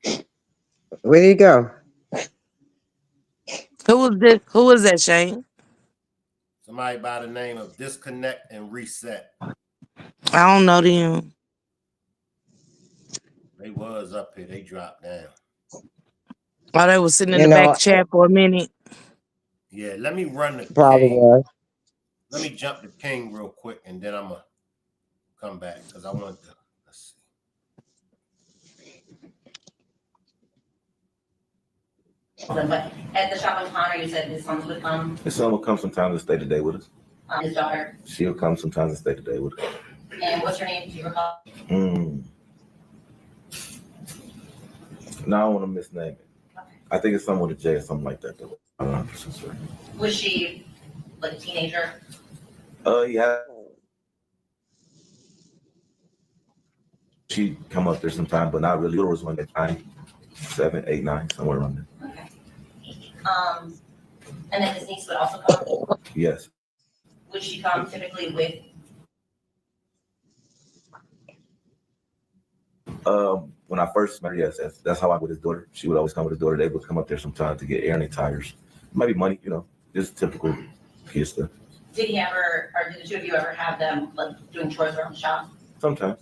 panel. Where do you go? Who was this? Who was that, Shane? Somebody by the name of Disconnect and Reset. I don't know them. They was up here. They dropped down. Oh, they was sitting in You the back know, chat for a minute. Yeah, let me run the probably king. was. Let me jump the king real quick, and then I'm gonna come back because I want to. Let's see. But at the shop encounter, you said his sons would come. His son will come sometimes and stay today with us. His daughter. She'll come sometimes and stay today with us. And what's her name? Do you recall? No, I don't want to misname it. Okay. I think it's someone with a J or something like that, though. I'm not 100% sure. Was she like a teenager? Yeah. She come up there sometime, but not really. Little was one at 9, 7, 8, 9, somewhere around there. Okay. And then his niece would also come? Yes. Would she come typically with? When I first met her, yes, that's how I with his daughter. She would always come with his daughter. They would come up there sometime to get air in their tires. Maybe money, just typical kid stuff. Did he ever, or did the two of you ever have them like doing chores around the shop? Sometimes.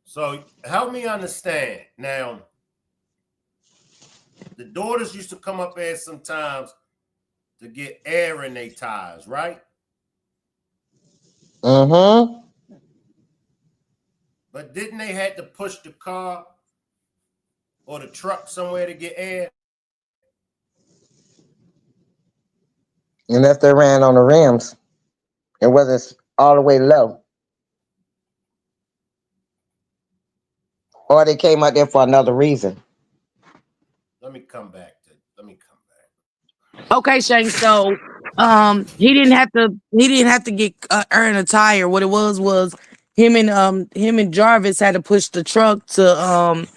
So help me understand. Now, the daughters used to come up there sometimes to get air in their tires, right? Mm-hmm. But didn't they have to push the car or the truck somewhere to get air? And if they ran on the rims, it wasn't all the way low. Or they came out there for another reason. Let me come back. Okay, Shane. So, he didn't have to get earn a tire. What it was him and Jarvis had to push the truck to the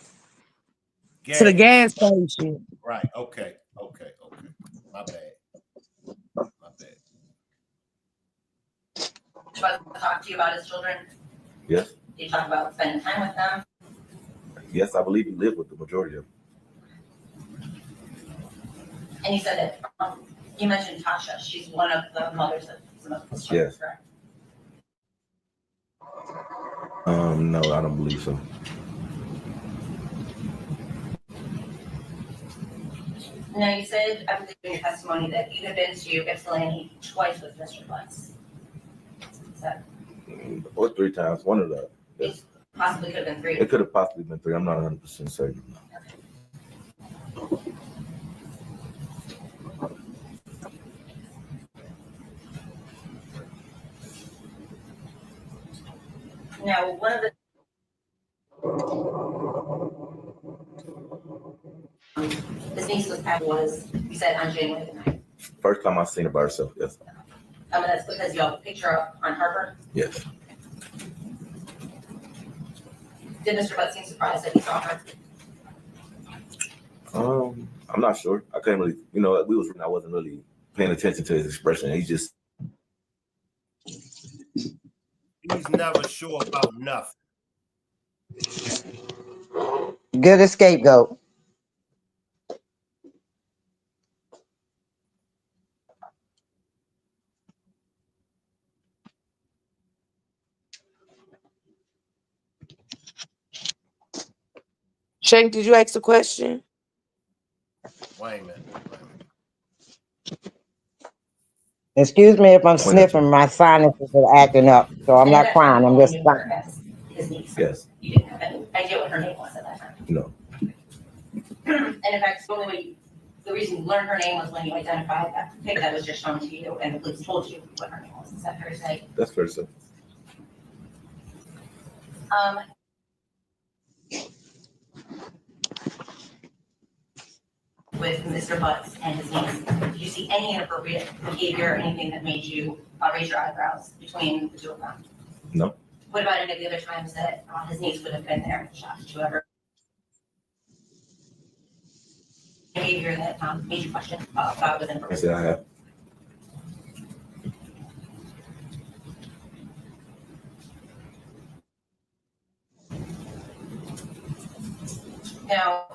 Gas. gas station. Right. Okay. My bad. Talk to you about his children? Yes. Did you talk about spending time with them? Yes, I believe he lived with the majority of them. And you said that you mentioned Tasha. She's one of the mothers of some of his children, Yes. correct? No, I don't believe so. Now, you said, I believe in your testimony, that you had been to Ypsilanti twice with Mr. Butts. Is that? Or 3 times, one of the. It possibly could have been 3. It could have possibly been 3. I'm not 100% certain. Now, one of the his niece was you said on January the 9th. First time I seen her by herself, yes. And that's because you all picked her up on Harper. Yes. Did Mr. Butts seem surprised that he saw her? I'm not sure. I couldn't really, I wasn't really paying attention to his expression. He's never sure about nothing. Good scapegoat. Shane, did you ask a question? Wait a minute. Excuse me if I'm sniffing. My sinuses are acting up, so I'm not crying. I'm just crying. His niece. Yes. You didn't have any idea what her name was at that time. No. And in fact, the reason you learned her name was when you identified that pic that was just shown to you, and the police told you what her name was. Is that fair to say? That's fair to say. With Mr. Butts and his niece, did you see any inappropriate behavior or anything that made you raise your eyebrows between the two of them? No. What about any of the other times that his niece would have been there and shot? Did you ever behavior that made you question about within? I said I have. Now,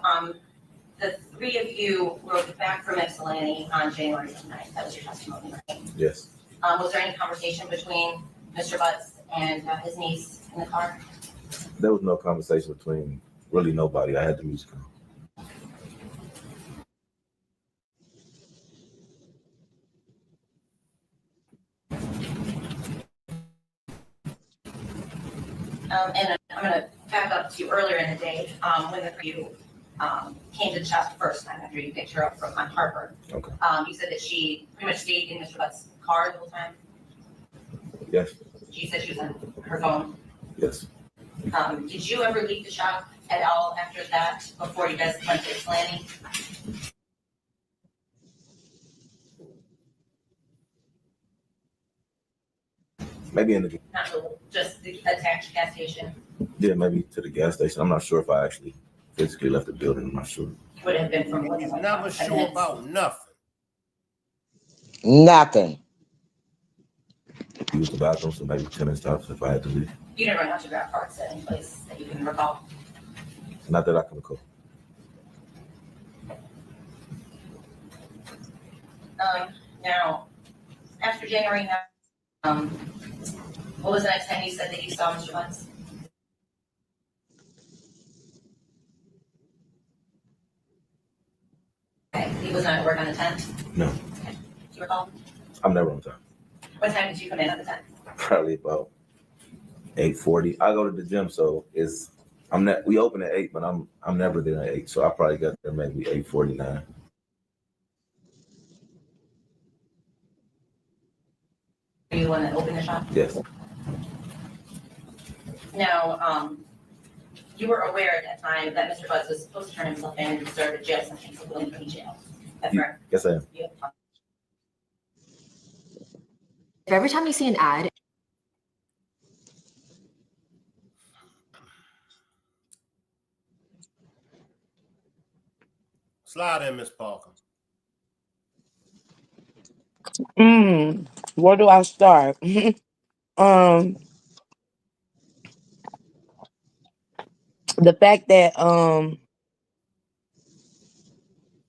the 3 of you rode back from Ypsilanti on January 9th. That was your testimony, right? Yes. Was there any conversation between Mr. Butts and his niece in the car? There was no conversation between really nobody. I had the music on. And I'm going to back up to earlier in the day when the 3 of you came to the shop the first time after you picked her up from on Harper. Okay. You said that she pretty much stayed in Mr. Butts' car the whole time? Yes. She said she was on her phone? Yes. Did you ever leave the shop at all after that before you guys went to Ypsilanti? Maybe in the Not just the attached gas station? yeah, maybe to the gas station. I'm not sure if I actually physically left the building. I'm not sure. Would have been from He's never sure about nothing. Nothing. Use the bathroom, so maybe 10 minutes tops if I had to leave. You never went out to grab parts at any place that you can recall? Not that I can recall. Now, after January 9th, what was the next time you said that you saw Mr. Butts? Okay, he was not at work on the 10th? No. Okay. Do you recall? I'm never on time. What time did you come in at the time? Probably about 8:40. I go to the gym, so we open at 8, but I'm never there at 8, so I probably got there maybe 8:49. Are you the one that opened the shop? Yes. Now, you were aware at that time that Mr. Buzz was supposed to turn himself in and serve a jail sentence of William County Jail. That's correct? Yes, I am. Yeah. If every time you see an ad, Slide in, Miss Parker. Where do I start? The fact that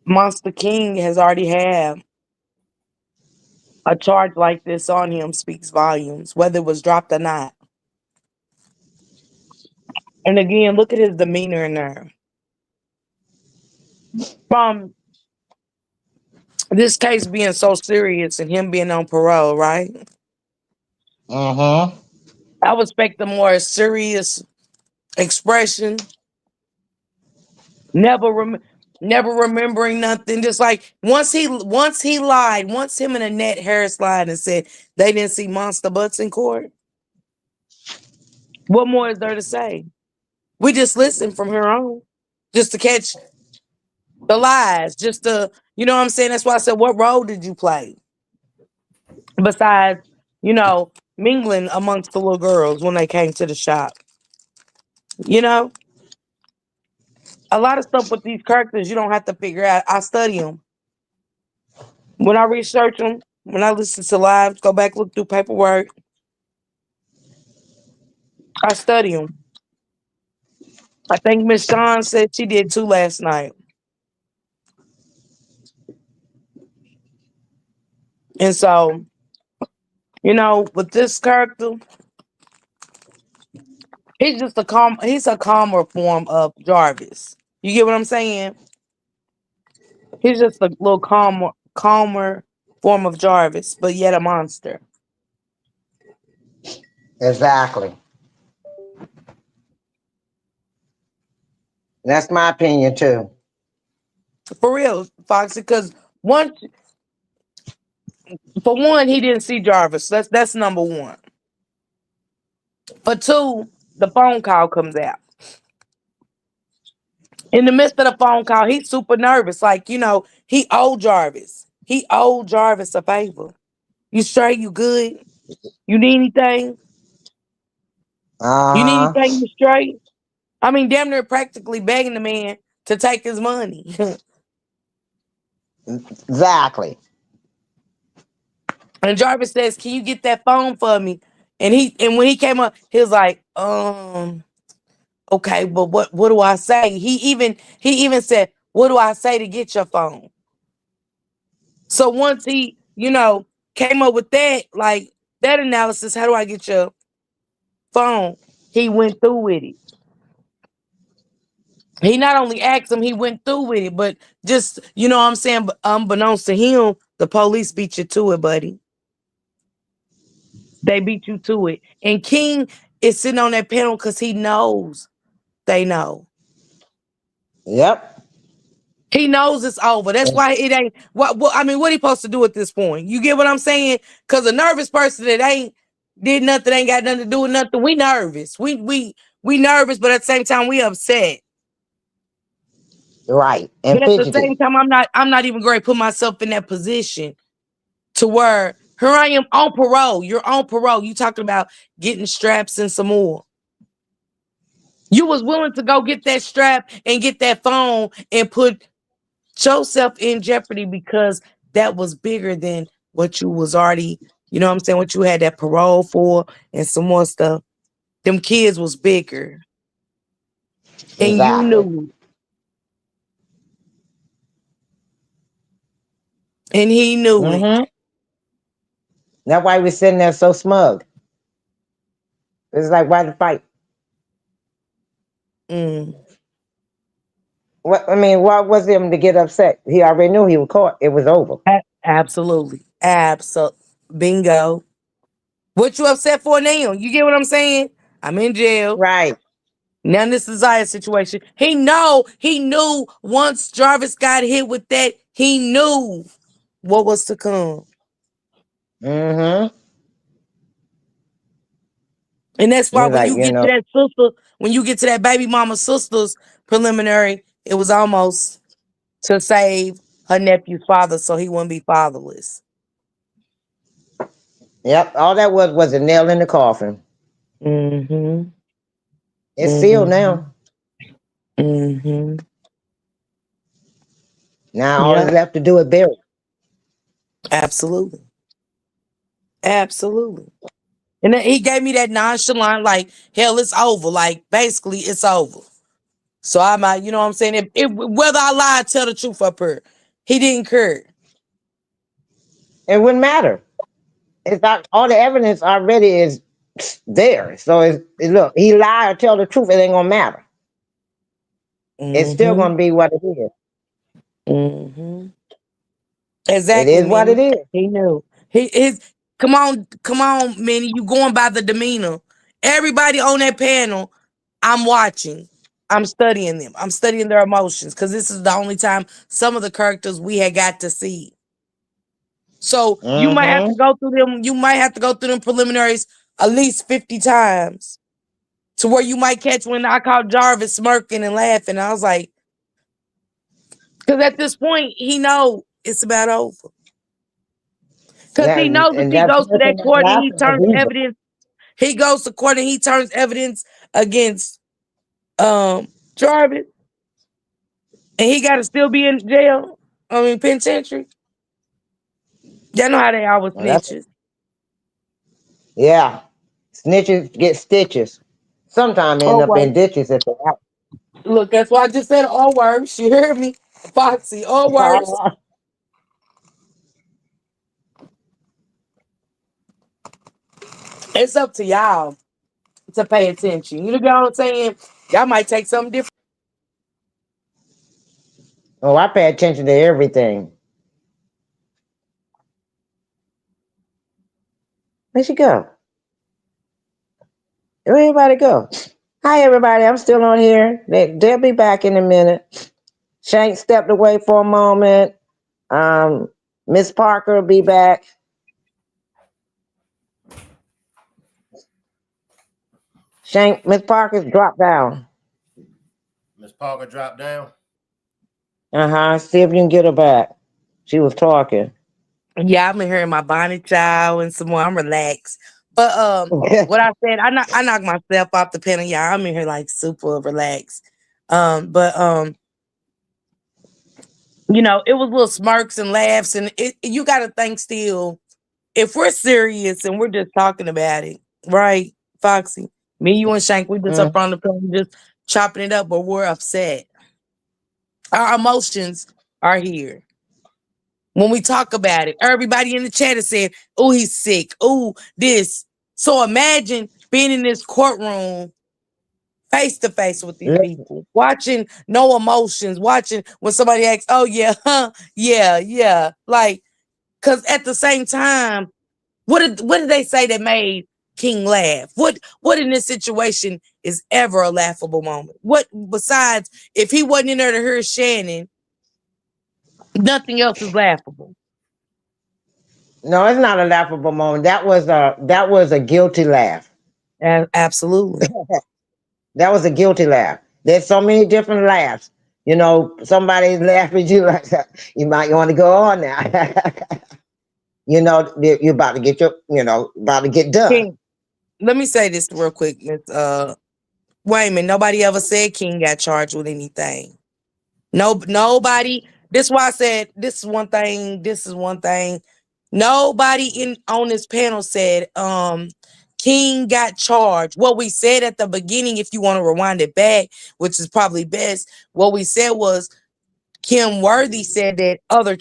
Monster King has already had a charge like this on him speaks volumes, whether it was dropped or not. And again, look at his demeanor in there. From this case being so serious and him being on parole, right? Mm-hmm. I would expect a more serious expression. Never remembering nothing. Just like once he lied, once him and Annette Harris lied and said they didn't see monster butts in court. What more is there to say? We just listen from here on, just to catch the lies, just to, you know what I'm saying? That's why I said, what role did you play? Besides, mingling amongst the little girls when they came to the shop. You know? A lot of stuff with these characters you don't have to figure out. I study them. When I research them, when I listen to lives, go back, look through paperwork, I study them. I think Miss Shawn said she did too last night. And so, with this character, he's a calmer form of Jarvis. You get what I'm saying? He's just a little calmer form of Jarvis, but yet a monster. Exactly. That's my opinion too. For real, Foxy, because one for one, he didn't see Jarvis. That's number one. For two, the phone call comes out. In the midst of the phone call, he's super nervous. Like, he owed Jarvis. He owed Jarvis a favor. You straight? You good? You need anything? You need Uh-huh. anything? You straight? I mean, damn near practically begging the man to take his money. Exactly. And Jarvis says, "Can you get that phone for me?" And when he came up, he was like, okay, but what do I say? He even said, "What do I say to get your phone?" So once he, came up with that, like that analysis, how do I get your phone? He went through with it. He not only asked him, he went through with it, but just, you know what I'm saying, unbeknownst to him, the police beat you to it, buddy. They beat you to it. And King is sitting on that panel because he knows they know. Yep. He knows it's over. That's why it ain't what he supposed to do at this point? You get what I'm saying? Because a nervous person that ain't did nothing, ain't got nothing to do with nothing. We nervous. We nervous, but at the same time, we upset. Right. And But at the fidgety. same time, I'm not even going to put myself in that position to where here I am on parole. You're on parole. You talking about getting straps and some more. You was willing to go get that strap and get that phone and put yourself in jeopardy because that was bigger than what you was already, you know what I'm saying, what you had that parole for and some more stuff. Them kids was bigger. And you Exactly. knew it. And he knew it. Mm-hmm. That's why we're sitting there so smug. It's like, why the fight? Mm. What I mean, why was him to get upset? He already knew he was caught. It was over. Absolutely. Absolutely. Bingo. What you upset for now? You get what I'm saying? I'm in jail. Right. Now this desire situation. He knew once Jarvis got hit with that, he knew what was to come. Mm-hmm. And that's why You're when like, you you get to know, that sister, when you get to that baby mama sister's preliminary, it was almost to save her nephew's father so he wouldn't be fatherless. yep, all that was a nail in the coffin. Mm-hmm. It's sealed Mm-hmm. now. Mm-hmm. Now all Yeah, that's left to do is bury. absolutely. Absolutely. And then he gave me that nonchalant, like, hell, it's over. Like, basically, it's over. So I might, you know what I'm saying? Whether I lie or tell the truth up here, he didn't care. It wouldn't matter. It's not all the evidence already is there. So look, he lied or tell the truth, it ain't gonna matter. It's still Mm-hmm. gonna be what it is. Mm-hmm. It Exactly, is what it Minnie. is. He knew. Come on, Minnie. You going by the demeanor. Everybody on that panel, I'm watching. I'm studying them. I'm studying their emotions because this is the only time some of the characters we had got to see. So you might have to Mm-hmm. go through them. You might have to go through them preliminaries at least 50 times to where you might catch when I caught Jarvis smirking and laughing. I was like, because at this point he know it's about over. Because Yeah, he knows if and he that goes to person that that's court and he laughing is turns evil. evidence, he goes to court and he turns evidence against Jarvis, and he got to still be in jail. I mean penitentiary. Y'all know how they are with Well, that's snitches. yeah. Snitches get stitches. Sometimes they end Oh up in well, ditches if they're look, that's why I just said all words. You heard me, Foxy. All words. out. It's up to y'all to pay attention. You know what I'm saying? Y'all might take something different. Oh, I pay attention to everything. Where'd she go? Where everybody go? Hi, everybody. I'm still on here. They'll be back in a minute. Shank stepped away for a moment. Miss Parker will be back. Shank, Miss Parker's dropped down. Miss Parker dropped down. Uh-huh. See if you can get her back. She was talking. Yeah, I'm in here in my bonnet child and some more. I'm relaxed. But what I said, I knocked myself off the pen. Yeah, I'm in here like super relaxed. But you know, it was little smirks and laughs, and you got to think still. If we're serious and we're just talking about it, right, Foxy? Me, you, and Shank, we just up Mm. on the phone, just chopping it up, but we're upset. Our emotions are here. When we talk about it, everybody in the chat is saying, oh, he's sick. Oh, this. So imagine being in this courtroom face to face with these Listen, people, watching no emotions, watching when somebody asks, oh, yeah, huh, yeah, yeah. Like, because at the same time, what did they say that made King laugh? What in this situation is ever a laughable moment? What besides if he wasn't in there to hear Shannon, nothing else is laughable. no, it's not a laughable moment. That was a guilty laugh. Absolutely. That was a guilty laugh. There's so many different laughs. You know, somebody's laughing at you like that. You might want to go on now. You know, you're about to get about to get done. King, let me say this real quick, Miss Wayman. Nobody ever said King got charged with anything. No, nobody. This is why I said this is one thing. This is one thing. Nobody in on this panel said King got charged. What we said at the beginning, if you want to rewind it back, which is probably best, what we said was Kim Worthy said that other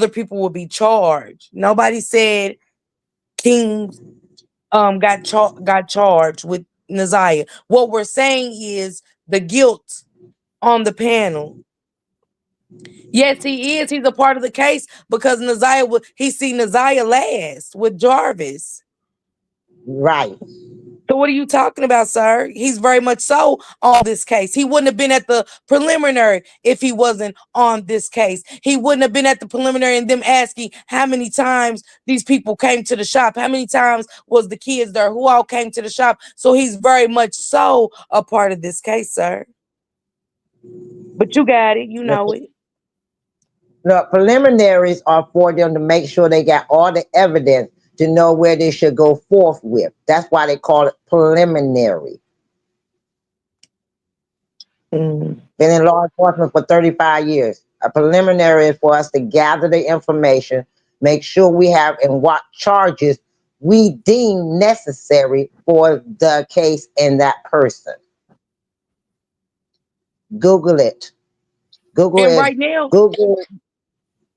people will be charged. Nobody said King got charged with Naziah. What we're saying is the guilt on the panel Yes, he is. He's a part of the case because he seen Naziah last with Jarvis. Right. So what are you talking about, sir? He's very much so on this case. He wouldn't have been at the preliminary if he wasn't on this case. He wouldn't have been at the preliminary and them asking how many times these people came to the shop. How many times was the kids there? Who all came to the shop? So he's very much so a part of this case, sir. But you got it. You know it. The preliminaries are for them to make sure they got all the evidence to know where they should go forth with. That's why they call it preliminary. Mm. Been in law enforcement for 35 years. A preliminary is for us to gather the information, make sure we have and what charges we deem necessary for the case and that person. Google it. Google And is right now, Google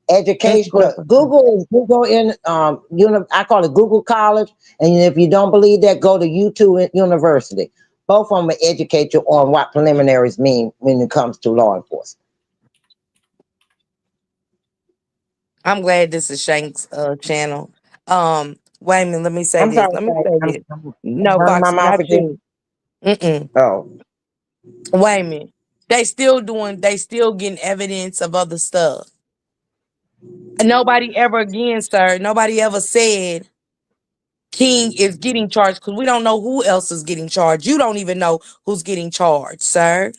education. go ahead. Google is Google in I call it Google College. And if you don't believe that, go to YouTube University. Both of them will educate you on what preliminaries mean when it comes to law enforcement. I'm glad this is Shank's channel. Wait a minute, let me say I'm this. sorry, Let me say this. I'm No, running my Foxy, mouth not again. you. Mm-mm. Oh, Wait a minute. They still getting evidence of other stuff. And nobody ever again, sir, nobody ever said King is getting charged because we don't know who else is getting charged. You don't even know who's getting charged, sir.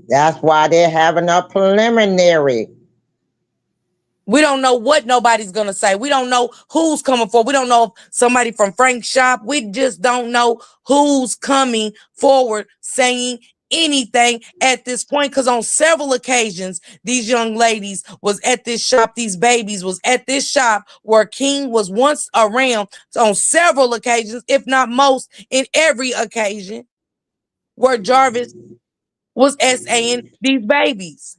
that's why they're having a preliminary. We don't know what nobody's gonna say. We don't know who's coming forward. We don't know if somebody from Frank's shop. We just don't know who's coming forward saying anything at this point. Because on several occasions, these young ladies was at this shop. These babies was at this shop where King was once around. So on several occasions, if not most, in every occasion, where Jarvis was SAing these babies.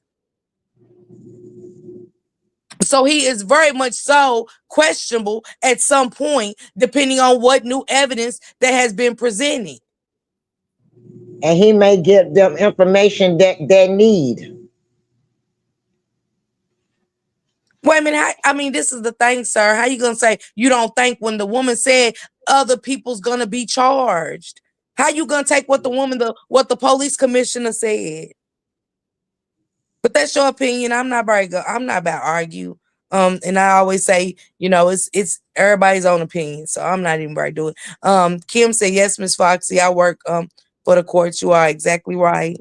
So he is very much so questionable at some point, depending on what new evidence that has been presented. And he may give them information that they need. Wait a minute. I mean, this is the thing, sir. How you gonna say you don't think when the woman said other people's gonna be charged? How you gonna take what what the police commissioner said? But that's your opinion. I'm not very good. I'm not about to argue. And I always say, it's everybody's own opinion. So I'm not even right to do it. Kim said, yes, Miss Foxy, I work for the courts. You are exactly right.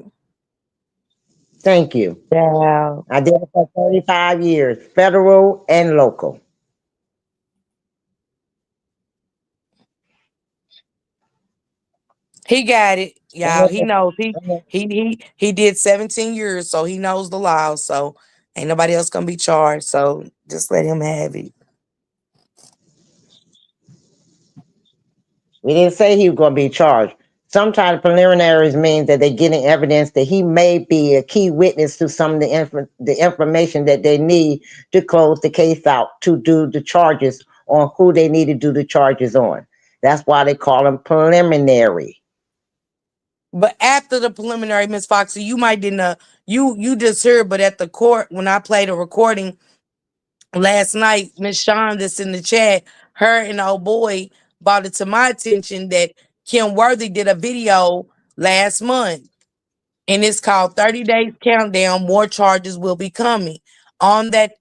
Thank you. Yeah. I did it for 35 years, federal and local. He got it. Y'all. He knows. He did 17 years, so he knows the law. So ain't nobody else gonna be charged. So just let him have it. We didn't say he was going to be charged. Sometimes preliminaries means that they're getting evidence that he may be a key witness to some of the information that they need to close the case out, to do the charges on who they need to do the charges on. That's why they call them preliminary. But after the preliminary, Miss Foxy, you might didn't you just heard, but at the court when I played a recording last night, Miss Sean that's in the chat, her and the old boy brought it to my attention that Kim Worthy did a video last month, and it's called 30 Days Countdown, More Charges Will Be Coming. On that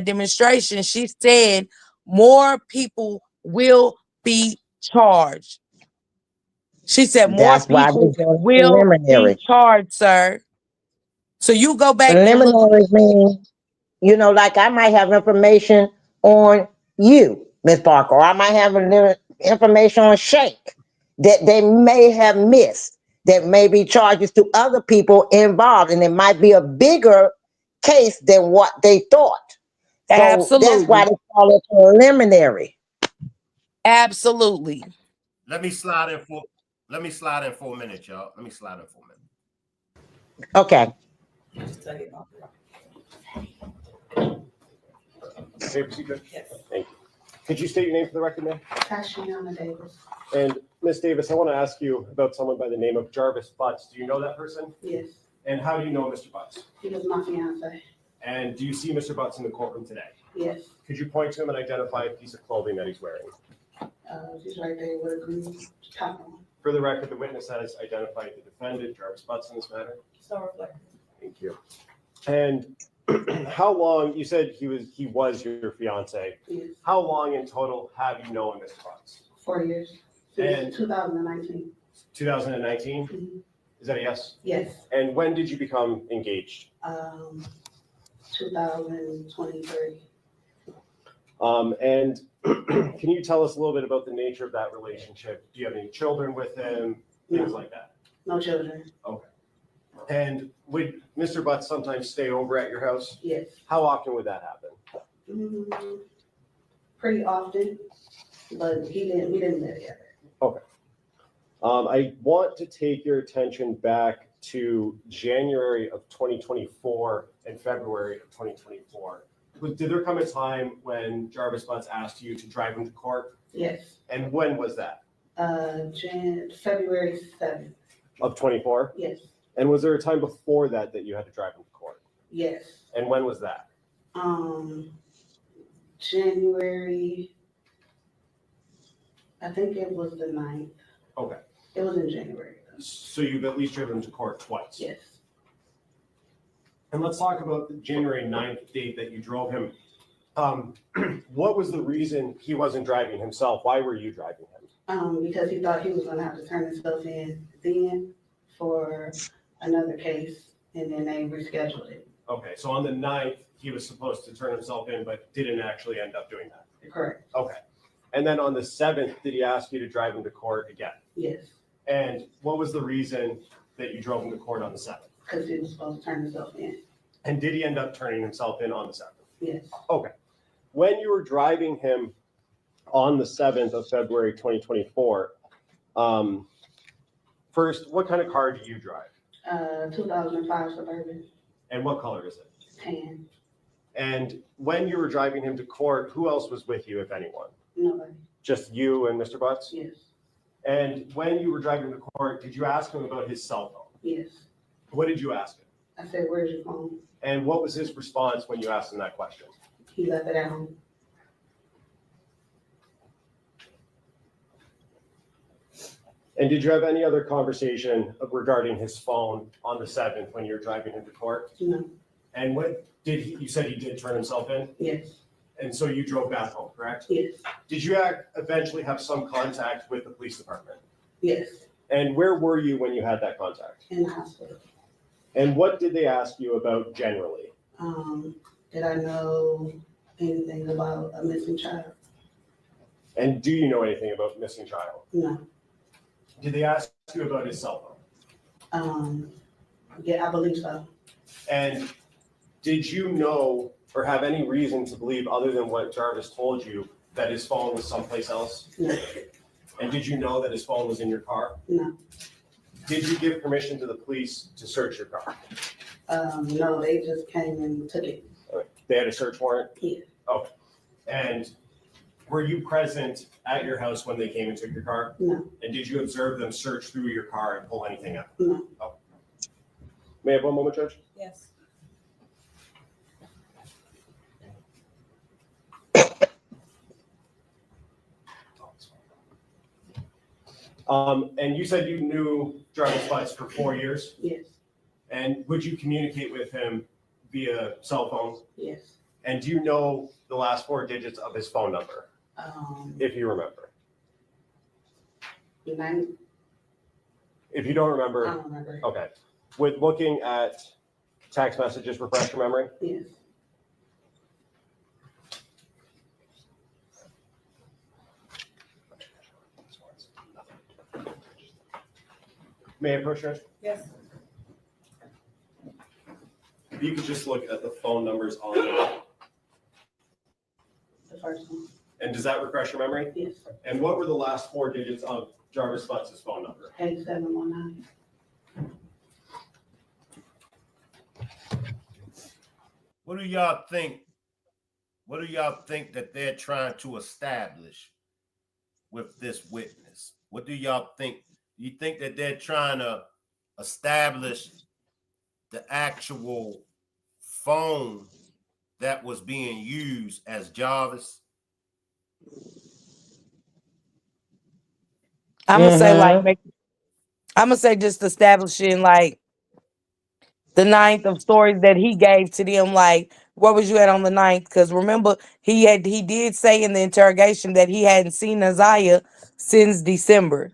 demonstration, she said more people will be charged. She said more That's why people they're doing will be preliminary. charged, sir. So you go back and look. Preliminaries mean, like I might have information on you, Miss Parker, or I might have a little information on Shank that they may have missed, that may be charges to other people involved, and it might be a bigger case than what they thought. So that's why Absolutely. they call it preliminary. Absolutely. Let me slide in for a minute, y'all. Let me slide in for a minute. Okay. Thank you. Could you state your name for the record, ma'am? Shannon Davis. And Miss Davis, I want to ask you about someone by the name of Jarvis Butts. Do you know that person? Yes. And how do you know Mr. Butts? He was my fiance. And do you see Mr. Butts in the courtroom today? Yes. Could you point to him and identify a piece of clothing that he's wearing? She's right there with a green top on. For the record, the witness has identified the defendant, Jarvis Butts, in this matter. So reflective. Thank you. And how long, you said he was your fiance. Yes. How long in total have you known Mr. Butts? 4 years. And- Since 2019. 2019? Mhm. Is that a yes? Yes. And when did you become engaged? 2023. And can you tell us a little bit about the nature of that relationship? Do you have any children with him? Things like that. No children. Okay. And would Mr. Butts sometimes stay over at your house? Yes. How often would that happen? Pretty often, but we didn't live together. Okay. I want to take your attention back to January of 2024 and February of 2024. Did there come a time when Jarvis Butts asked you to drive him to court? Yes. And when was that? February 7th. Of 24? Yes. And was there a time before that that you had to drive him to court? Yes. And when was that? January, I think it was the 9th. Okay. It was in January. So you've at least driven him to court twice? Yes. And let's talk about the January 9th date that you drove him. What was the reason he wasn't driving himself? Why were you driving him? Because he thought he was gonna have to turn himself in then for another case, and then they rescheduled it. Okay, so on the 9th, he was supposed to turn himself in, but didn't actually end up doing that. Correct. Okay. And then on the 7th, did he ask you to drive him to court again? Yes, And what was the reason that you drove him to court on the 7th? because he was supposed to turn himself in. And did he end up turning himself in on the 7th? Yes. Okay. When you were driving him on the 7th of February 2024, first, what kind of car do you drive? 2005 Suburban, And what color is it? tan, And when you were driving him to court, who else was with you, if anyone? nobody. Just you and Mr. Butts? Yes, And when you were driving him to court, did you ask him about his cell phone? yes. What did you ask him? I said, where's your phone? And what was his response when you asked him that question? He left it at home. And did you have any other conversation regarding his phone on the 7th when you were driving him to court? No, And what did you said he did turn himself in? yes, And so you drove back home, correct? yes, Did you eventually have some contact with the police department? yes, And where were you when you had that contact? in the hospital. And what did they ask you about generally? Did I know anything about a missing child? And do you know anything about missing child? No. Did they ask you about his cell phone? Yeah, I believe so. And did you know or have any reason to believe, other than what Jarvis told you, that his phone was someplace else? No, And did you know that his phone was in your car? no, Did you give permission to the police to search your car? no, they just came and took it. They had a search warrant? Yeah. Okay. And were you present at your house when they came and took your car? No, And did you observe them search through your car and pull anything out? no. May I have one moment, Judge? Yes. And you said you knew Jarvis Butts for 4 years, Yes, and would you communicate with him via cell phone? yes. And do you know the last 4 digits of his phone number, if you remember? Nine, If you don't I remember, don't remember. okay. With looking at text messages, refresh your memory? Yes. May I approach, Judge? Yes. If you could just look at the phone numbers on there. The first one. And does that refresh your memory? Yes. And what were the last 4 digits of Jarvis Butts' phone number? 8719. What do y'all think? What do y'all think that they're trying to establish with this witness? What do y'all think? You think that they're trying to establish the actual phone that was being used as Jarvis? I'm gonna say like Mm-hmm. I'm gonna say just establishing like the ninth of stories that he gave to them. Like, where was you at on the ninth? Because remember, he did say in the interrogation that he hadn't seen Isaiah since December.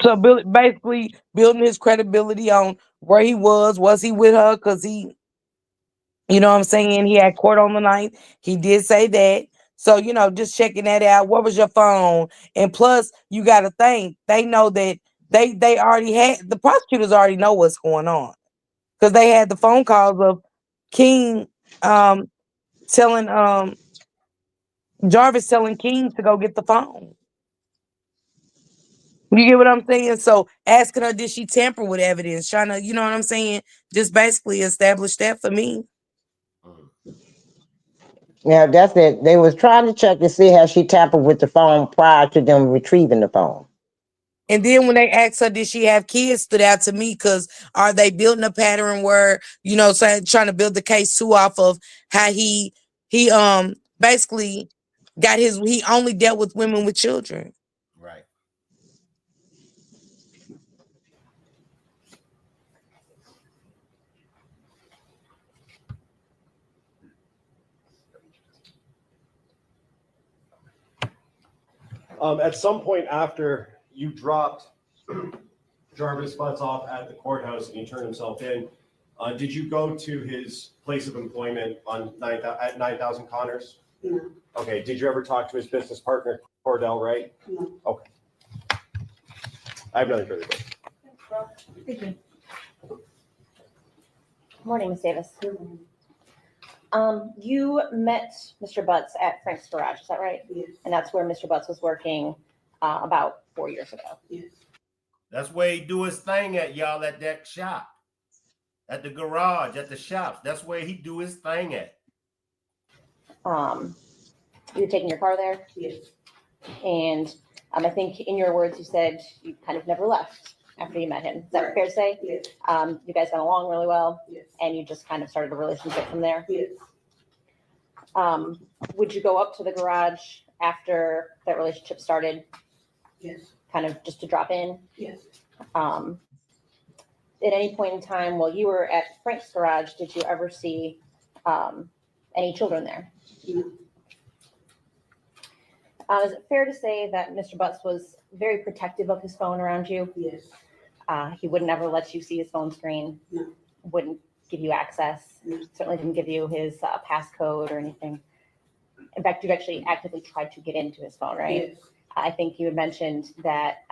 So basically building his credibility on where he was he with her? Because he, you know what I'm saying, he had court on the ninth. He did say that. So, just checking that out. What was your phone? And plus, you got to think, they know that they already had, the prosecutors already know what's going on. Because they had the phone calls of King telling Jarvis telling King to go get the phone. You get what I'm saying? So asking her, did she tamper with evidence? Trying to, you know what I'm saying? Just basically establish that for me. Mm. Yeah, that's it. They was trying to check to see how she tampered with the phone prior to them retrieving the phone. And then when they asked her, did she have kids, stood out to me because are they building a pattern where, trying to build the case too off of how he basically he only dealt with women with children. Right. At some point after you dropped Jarvis Butts off at the courthouse and he turned himself in, did you go to his place of employment at 9,000 Connors? No. Okay. Did you ever talk to his business partner, Cordell Wright? No. Okay. I have nothing further. Thank you. Morning, Ms. Davis. You met Mr. Butts at Frank's Garage, is that right? Yes. And that's where Mr. Butts was working about 4 years ago. Yes. That's where he do his thing at, y'all, at that shop. At the garage, at the shops. That's where he do his thing at. You were taking your car there? Yes. And I think in your words, you said you kind of never left after you met him. Is that fair to say? Yes. You guys got along really well? Yes. And you just kind of started a relationship from there? Yes. Would you go up to the garage after that relationship started, Yes. kind of just to drop in? Yes. At any point in time while you were at Frank's Garage, did you ever see any children there? No. Is it fair to say that Mr. Butts was very protective of his phone around you? Yes. He would never let you see his phone screen? No. Wouldn't give you access? No. Certainly didn't give you his passcode or anything. In fact, you actually actively tried to get into his phone, right? Yes. I think you had mentioned that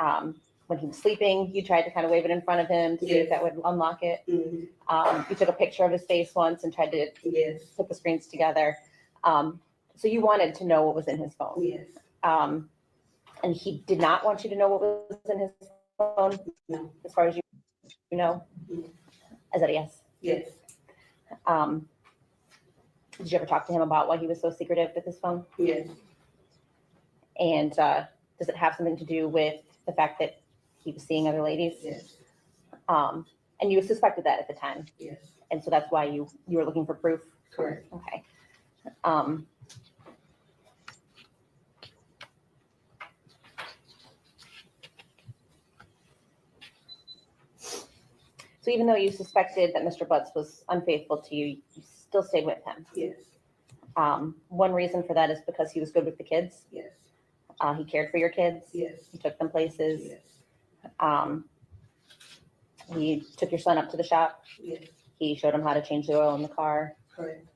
when he was sleeping, you tried to kind of wave it in front of him to see if that would unlock it. Mm-hmm. You took a picture of his face once and tried to Yes. put the screens together. So you wanted to know what was in his phone. Yes. And he did not want you to know what was in his phone, No. as far as you know? Mhm. Is that a yes? Yes. Did you ever talk to him about why he was so secretive with his phone? Yes. And does it have something to do with the fact that he was seeing other ladies? Yes. And you suspected that at the time? Yes. And so that's why you were looking for proof? Correct. Okay. So even though you suspected that Mr. Butts was unfaithful to you, you still stayed with him? Yes. One reason for that is because he was good with the kids? Yes. He cared for your kids? Yes. He took them places? Yes. He took your son up to the shop? Yes. He showed him how to change the oil in the car? Correct.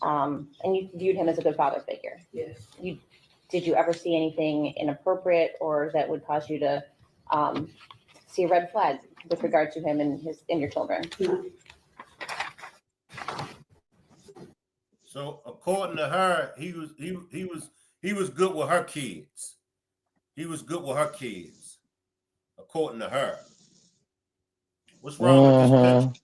And you viewed him as a good father figure? Yes. Did you ever see anything inappropriate or that would cause you to see a red flag with regard to him and your children? No. So according to her, he was good with her kids. He was good with her kids, according to her. What's wrong with this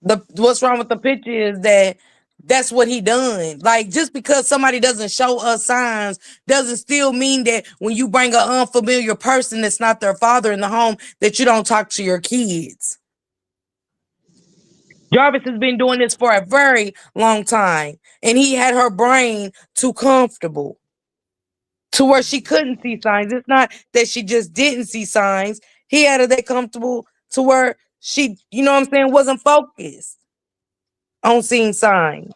picture? What's wrong with the picture is that that's what he done. Like, just because somebody doesn't show us signs doesn't still mean that when you bring an unfamiliar person that's not their father in the home that you don't talk to your kids. Jarvis has been doing this for a very long time, and he had her brain too comfortable to where she couldn't see signs. It's not that she just didn't see signs. He had her that comfortable to where she, you know what I'm saying, wasn't focused on seeing signs.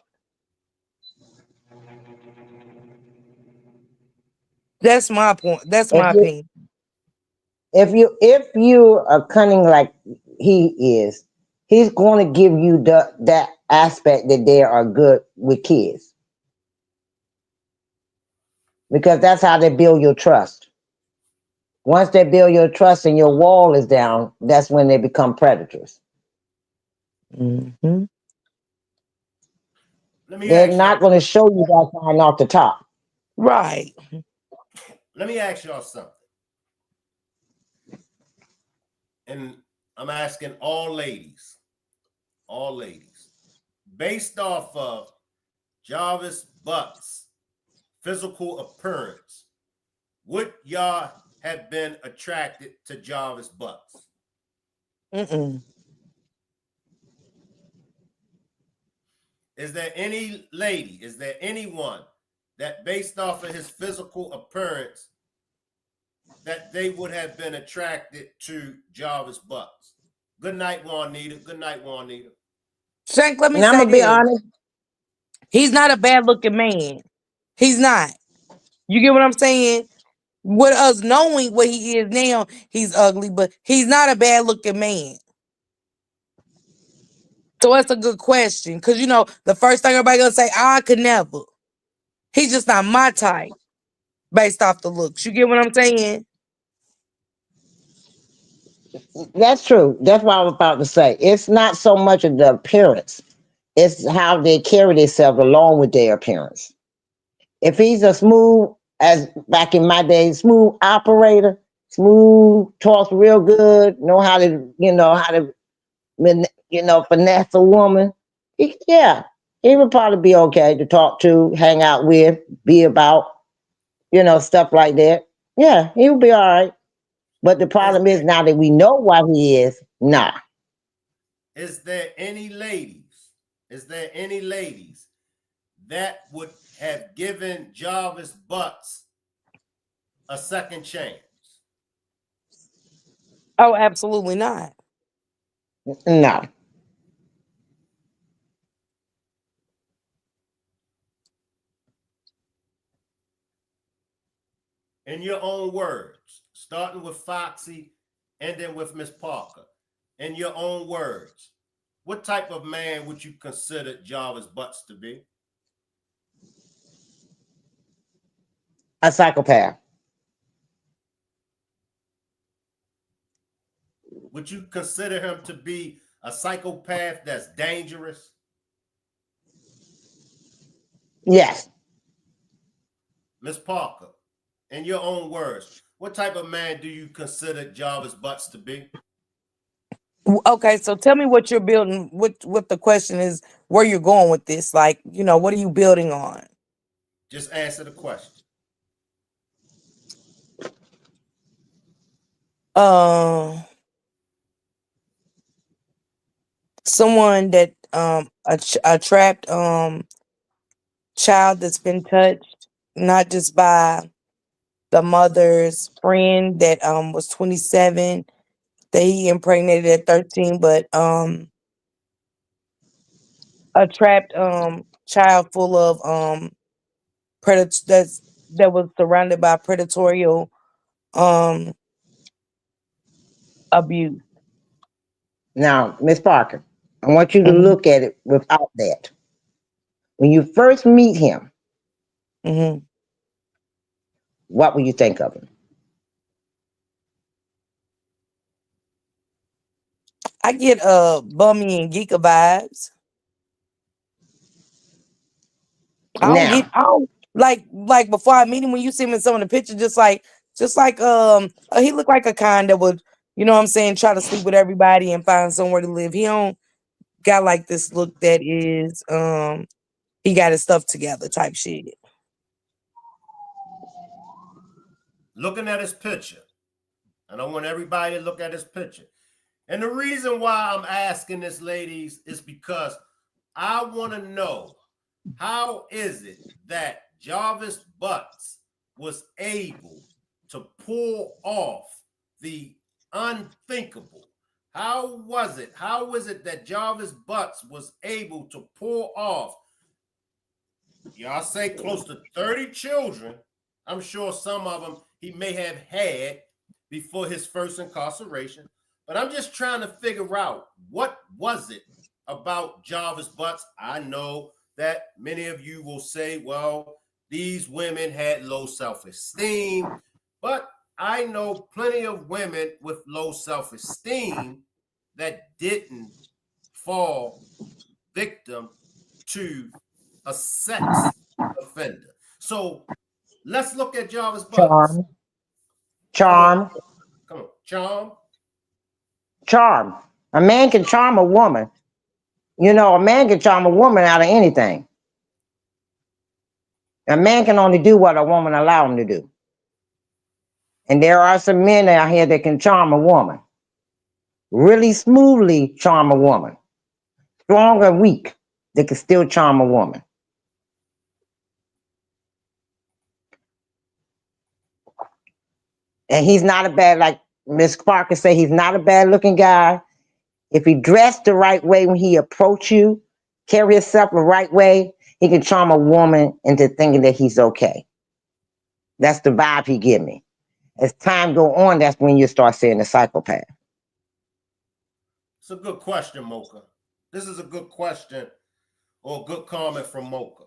That's my point. That's If my you opinion. if you are cunning like he is, he's going to give you that aspect that they are good with kids because that's how they build your trust. Once they build your trust and your wall is down, that's when they become predators. Hmm. Let me They're ask y'all. not going to show you that sign off the top. Right. Let me ask y'all something. And I'm asking all ladies, based off of Jarvis Butt's physical appearance, would y'all have been attracted to Jarvis Butts? Mm-mm. Is there any lady, is there anyone that based off of his physical appearance that they would have been attracted to Jarvis Butts? Good night, Juanita. Good night, Juanita. Shank, let me And I'm say going to be this. honest. He's not a bad looking man. He's not. You get what I'm saying? With us knowing what he is now, he's ugly, but he's not a bad looking man. So that's a good question. Because, you know, the first thing everybody going to say, I could never. He's just not my type based off the looks. You get what I'm saying? That's true. That's what I was about to say. It's not so much of the appearance, it's how they carry themselves along with their appearance. If he's a smooth, as back in my day, smooth operator, smooth, talks real good, know how to, finesse a woman, yeah, he would probably be okay to talk to, hang out with, be about, stuff like that. Yeah, he would be all right. But the Is problem is there, now that we know what he is, nah. is there any ladies? Is there any ladies that would have given Jarvis Butts a second chance? Oh, absolutely not. No. In your own words, starting with Foxy, ending with Miss Parker. In your own words, what type of man would you consider Jarvis Butts to be? A psychopath. Would you consider him to be a psychopath that's dangerous? Yes. Miss Parker, in your own words, what type of man do you consider Jarvis Butts to be? Okay, so tell me what you're building, what the question is, where you're going with this. Like, you know, what are you building on? Just answer the question. Uh, someone that a trapped child that's been touched, not just by the mother's friend that was 27 that he impregnated at 13, but a trapped child full of that was surrounded by predatory um abuse. Now, Miss Parker, I want you to Hmm. look at it without that. When you first meet him, Hmm. what will you think of him? I get bummy and geeka vibes. Now, I don't like before I meet him when you see him in some of the pictures, just like he looked like a kind that would, you know what I'm saying, try to sleep with everybody and find somewhere to live. He don't got like this look that is he got his stuff together type shit. Looking at his picture, and I want everybody to look at his picture. And the reason why I'm asking this, ladies, is because I want to know, how is it that Jarvis Butts was able to pull off the unthinkable? How was it? How is it that Jarvis Butts was able to pull off, y'all say close to 30 children? I'm sure some of them he may have had before his first incarceration. But I'm just trying to figure out, what was it about Jarvis Butts? I know that many of you will say, well, these women had low self-esteem, but I know plenty of women with low self-esteem that didn't fall victim to a sex offender. So let's look at Jarvis Butts. Charm. Come on, charm. Charm. A man can charm a woman. You know, a man can charm a woman out of anything. A man can only do what a woman allow him to do. And there are some men out here that can charm a woman. Really smoothly charm a woman. Strong or weak, they can still charm a woman. And he's not a bad, like Miss Parker said, he's not a bad looking guy. If he dressed the right way when he approach you, carry himself the right way, he can charm a woman into thinking that he's okay. That's the vibe he give me. As time go on, that's when you start seeing the psychopath. It's a good question, Mocha. This is a good question, or a good comment from Mocha.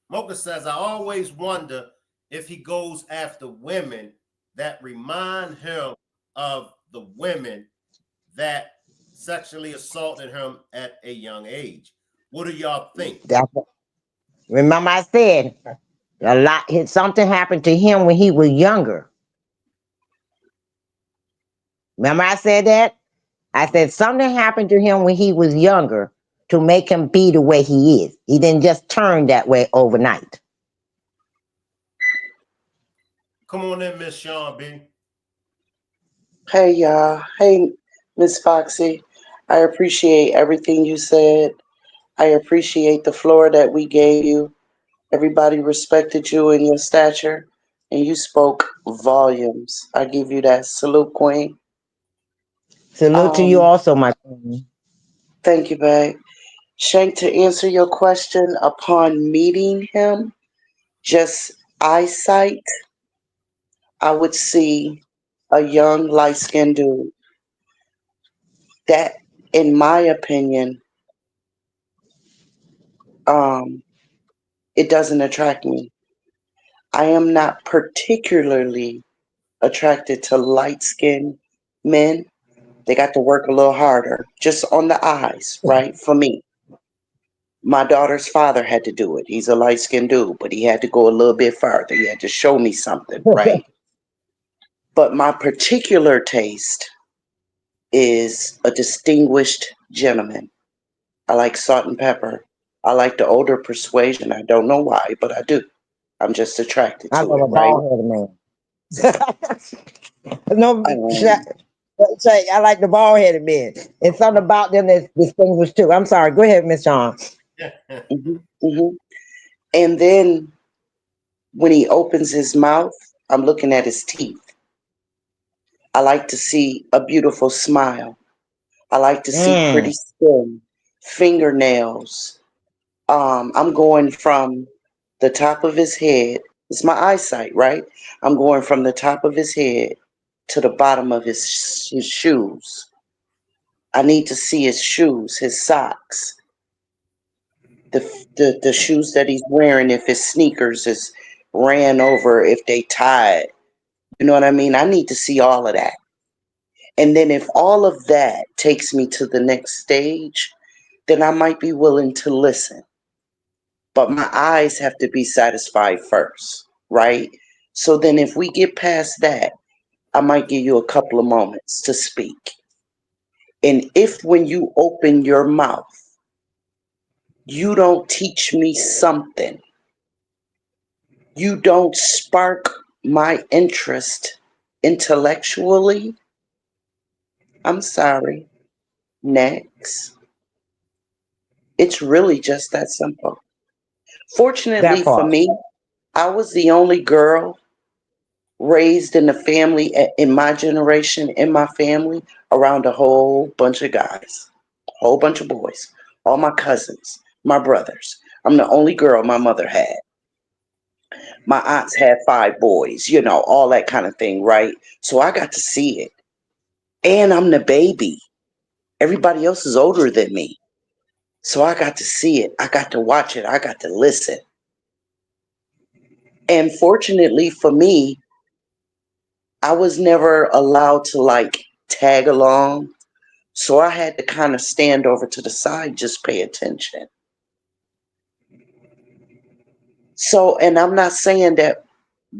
Mocha says, I always wonder if he goes after women that remind him of the women that sexually assaulted him at a young age. What do y'all think? Remember I said, something happened to him when he was younger. Remember I said that? I said something happened to him when he was younger to make him be the way he is. He didn't just turn that way overnight. Come on in, Miss Sean B. Hey, y'all. Hey, Miss Foxy. I appreciate everything you said. I appreciate the floor that we gave you. Everybody respected you and your stature, and you spoke volumes. I give you that. Salute, Queen. Salute to you also, my queen. Thank you, babe. Shank, to answer your question, upon meeting him, just eyesight, I would see a young, light skinned dude. That, in my opinion, it doesn't attract me. I am not particularly attracted to light skinned men. They got to work a little harder, just on the eyes, right? For me. My daughter's father had to do it. He's a light skinned dude, but he had to go a little bit further. He had to show me something, right? But my particular taste is a distinguished gentleman. I like salt and pepper. I like the older persuasion. I don't know why, but I do. I'm just attracted I to love it, a right? bald headed man. No, Um, say I like the bald headed men. It's something about them that's distinguished too. I'm sorry. Go ahead, Miss Sean. mhm, mhm. And then when he opens his mouth, I'm looking at his teeth. I like to see a beautiful smile. I like to see pretty skin, fingernails. I'm going from the top of his head. It's my eyesight, right? I'm going from the top of his head to the bottom of his shoes. I need to see his shoes, his socks, the shoes that he's wearing, if his sneakers is ran over, if they tied. You know what I mean? I need to see all of that. And then if all of that takes me to the next stage, then I might be willing to listen. But my eyes have to be satisfied first, right? So then if we get past that, I might give you a couple of moments to speak. And if when you open your mouth, you don't teach me something, you don't spark my interest intellectually, I'm sorry. Next. It's really just that simple. Fortunately That for part. me, I was the only girl raised in the family in my generation, in my family, around a whole bunch of guys, a whole bunch of boys, all my cousins, my brothers. I'm the only girl my mother had. My aunts had 5 boys, all that kind of thing, right? So I got to see it. And I'm the baby. Everybody else is older than me. So I got to see it. I got to watch it. I got to listen. And fortunately for me, I was never allowed to like tag along. So I had to kind of stand over to the side, just pay attention. So, and I'm not saying that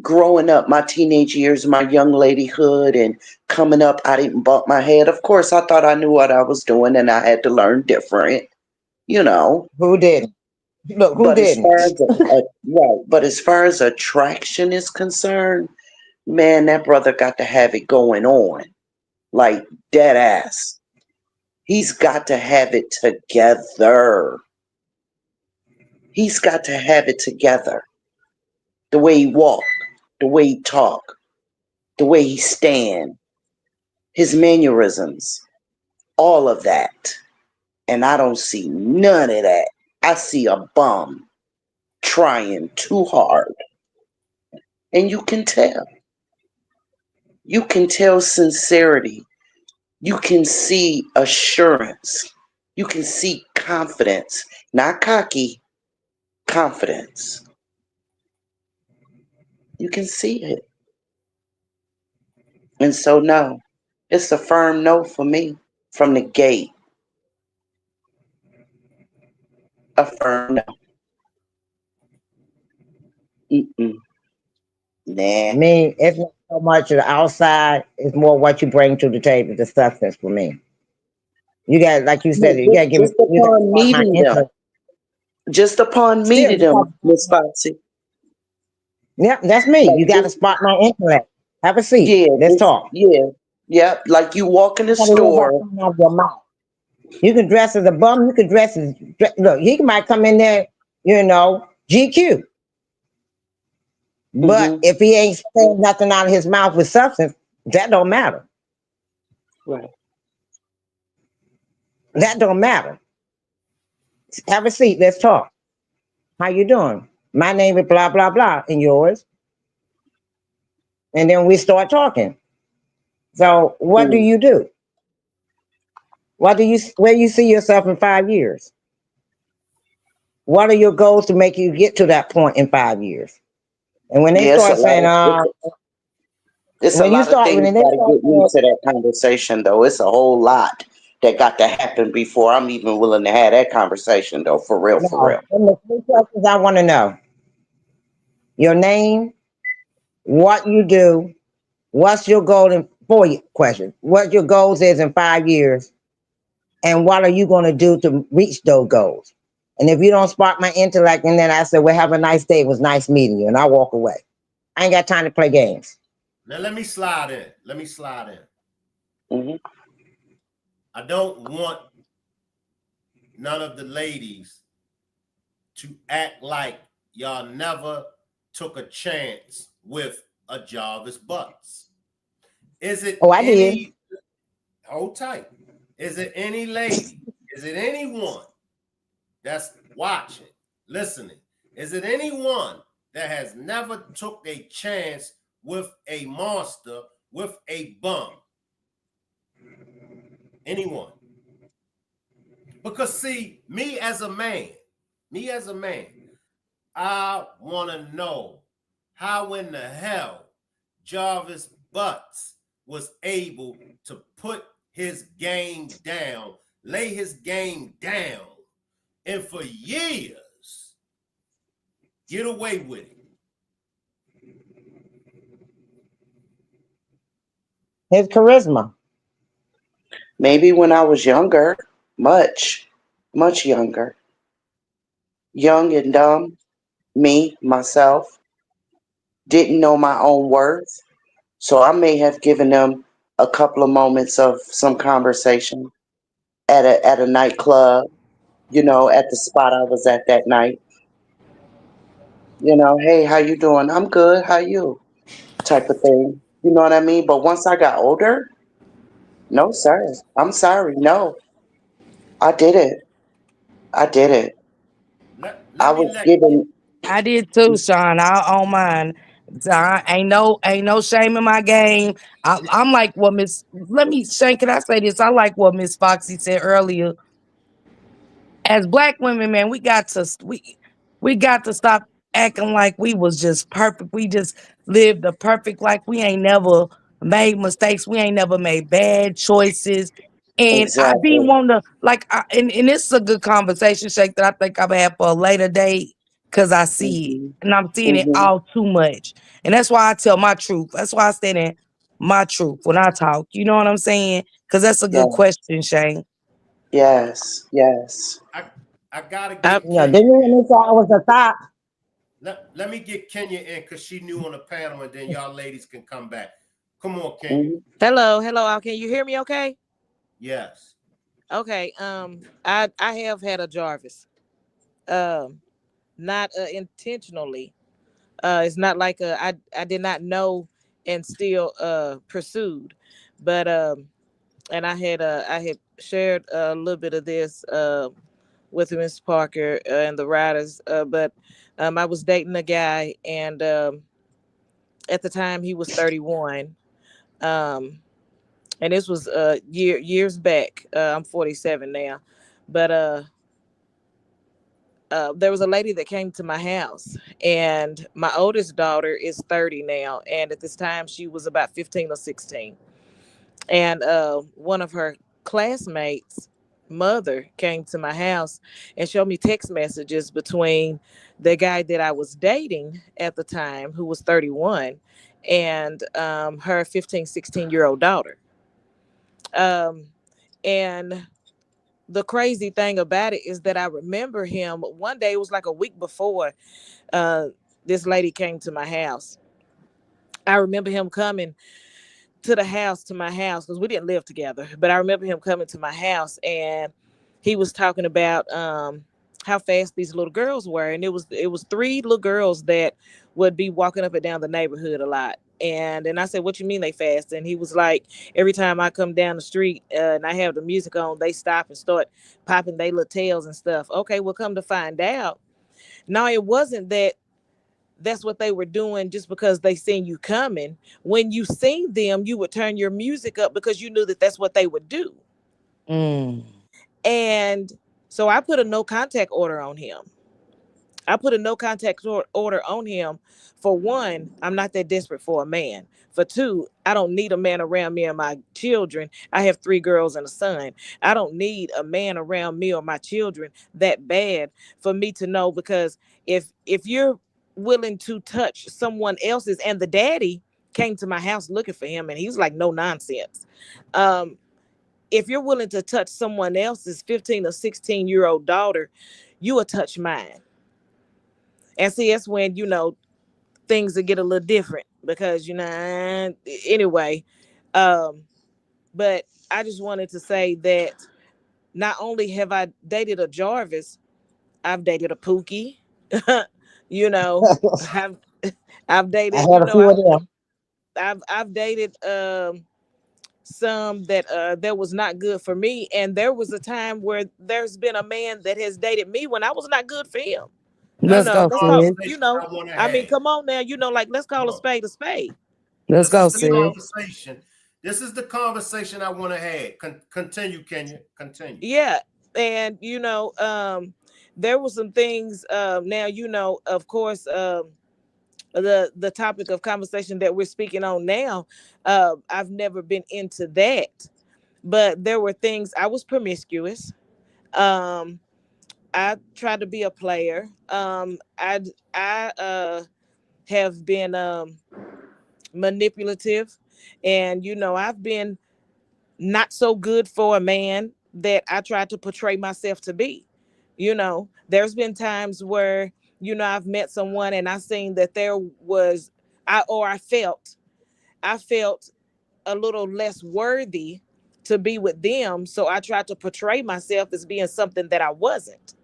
growing up, my teenage years, my young ladyhood, and coming up, I didn't bump my head. Of course, I thought I knew what I was doing and I had to learn different, you know. Who didn't? Look, who But as far didn't? as right, but as far as attraction is concerned, man, that brother got to have it going on, like dead ass. He's got to have it together. He's got to have it together. The way he walk, the way he talk, the way he stand, his mannerisms, all of that. And I don't see none of that. I see a bum trying too hard. And you can tell. You can tell sincerity. You can see assurance. You can see confidence. Not cocky, confidence. You can see it. And so, no, it's a firm no for me from the gate. A firm no. Mm-mm. I Nah. mean, it's not so much of the outside, it's more what you bring to the table, the substance for me. You got, like you No, said, you got to give me, just you got to upon spark my meeting them. interest. Just upon Still, meeting you got them, to, Miss Foxy. yep, that's me. Like You got to just spark my intellect. Have a seat. yeah, Let's just talk. yeah. Yep. Like you walk in You the got to live what store. comes out of your mouth. You can dress as a bum. You can dress as, look, he might come in there, GQ. But Mm-hmm. if he ain't saying nothing out of his mouth with substance, that don't matter. Right. That don't matter. Have a seat. Let's talk. How you doing? My name is blah, blah, blah, and yours. And then we start talking. So what do Mm. you do? Where you see yourself in 5 years? What are your goals to make you get to that point in 5 years? And when they Yeah, start saying, it's a when you lot of start, when things they got to start get saying, into that conversation, though. It's a whole lot that got to happen before I'm even willing to have that conversation, though. For real, for no, real. them the three questions I want to know. Your name, what you do, what's your goal in 4 questions? What your goals is in 5 years, and what are you going to do to reach those goals? And if you don't spark my intellect, and then I say, well, have a nice day. It was nice meeting you. And I walk away. I ain't got time to play games. Now let me slide in. Let me slide in. Mm-hmm. I don't want none of the ladies to act like y'all never took a chance with a Jarvis Butts. Is it Oh, I did. any, hold tight, is it any lady, is it anyone that's watching, listening, is it anyone that has never took a chance with a monster, with a bum? Anyone? Because see, me as a man, I want to know how in the hell Jarvis Butts was able to put his game down, lay his game down, and for years get away with it. His charisma. Maybe when I was younger, much, much younger, young and dumb, me, myself, didn't know my own worth. So I may have given them a couple of moments of some conversation at a nightclub, at the spot I was at that night. Hey, how you doing? I'm good. How you? Type of thing. You know what I mean? But once I got older, no, sir. I'm sorry. No, I did it. I did it. I Let me was let given. I did too, Sean. I don't mind. Ain't no shame in my game. I'm like what Miss. Let me, Shane. Can I say this? I like what Miss Foxy said earlier. As black women, man, we got to stop acting like we was just perfect. We just lived a perfect life. We ain't never made mistakes. We ain't never made bad choices. And I be Exactly. wanting to and this is a good conversation, Shake, that I think I'm gonna have for a later date because I see it Hmm. and I'm seeing it Hmm. all too much. And that's why I tell my truth. That's why I stand in my truth when I talk. You know what I'm saying? Because that's a Yeah. good question, Shane. Yes. Yes. I I gotta I, get you know, Kenya didn't in. you say I was the top? Let me get Kenya in because she new on the panel, and then y'all ladies can come back. Come on, Kenya. Hmm. Hello, hello. Can you hear me? Okay. Yes. Okay. I have had a Jarvis. Um, not intentionally. It's not like I did not know and still pursued, but and I had shared a little bit of this with Miss Parker and the riders, but I was dating a guy, and at the time he was 31. Um, and this was years back. I'm 47 now, but there was a lady that came to my house, and my oldest daughter is 30 now, and at this time she was about 15 or 16, and one of her classmates mother came to my house and showed me text messages between the guy that I was dating at the time, who was 31, and her 15, 16-year-old daughter. um, and the crazy thing about it is that I remember him one day. It was like a week before uh, this lady came to my house. I remember him coming to the house, to my house, because we didn't live together. But I remember him coming to my house, and he was talking about how fast these little girls were, and it was three little girls that would be walking up and down the neighborhood a lot. And I said, "What you mean they fast?" And he was like, "Every time I come down the street and I have the music on, they stop and start popping their little tails and stuff." Okay, well, come to find out, no, it wasn't that that's what they were doing just because they seen you coming. When you seen them, you would turn your music up because you knew that that's what they would do. Mm. And so I put a no contact order on him. I put a no contact order on him. For one, I'm not that desperate for a man. For two, I don't need a man around me and my children. I have three girls and a son. I don't need a man around me or my children that bad for me to know, because if you're willing to touch someone else's, and the daddy came to my house looking for him, and he was like, no nonsense. Um, if you're willing to touch someone else's 15 or 16-year-old daughter, you will touch mine. And see, that's when, things will get a little different, because, anyway. Um, but I just wanted to say that not only have I dated a Jarvis, I've dated a Pookie. you know, I've I've I dated, had a few of them. I've dated some that was not good for me. And there was a time where there's been a man that has dated me when I was not good for him. That's the Let's go, sis. conversation I want to I mean, have. come on now, like, let's call a Look, spade a spade. Let's this is go, the sis. conversation. This is the conversation I want to have. Continue, Kenya. Continue. Yeah. And there was some things, now, of course, the topic of conversation that we're speaking on now, I've never been into that. But there were things. I was promiscuous. um I tried to be a player. I have been manipulative, and I've been not so good for a man that I tried to portray myself to be. There's been times where I've met someone and I seen that there was I or I felt a little less worthy to be with them. So I tried to portray myself as being something that I wasn't.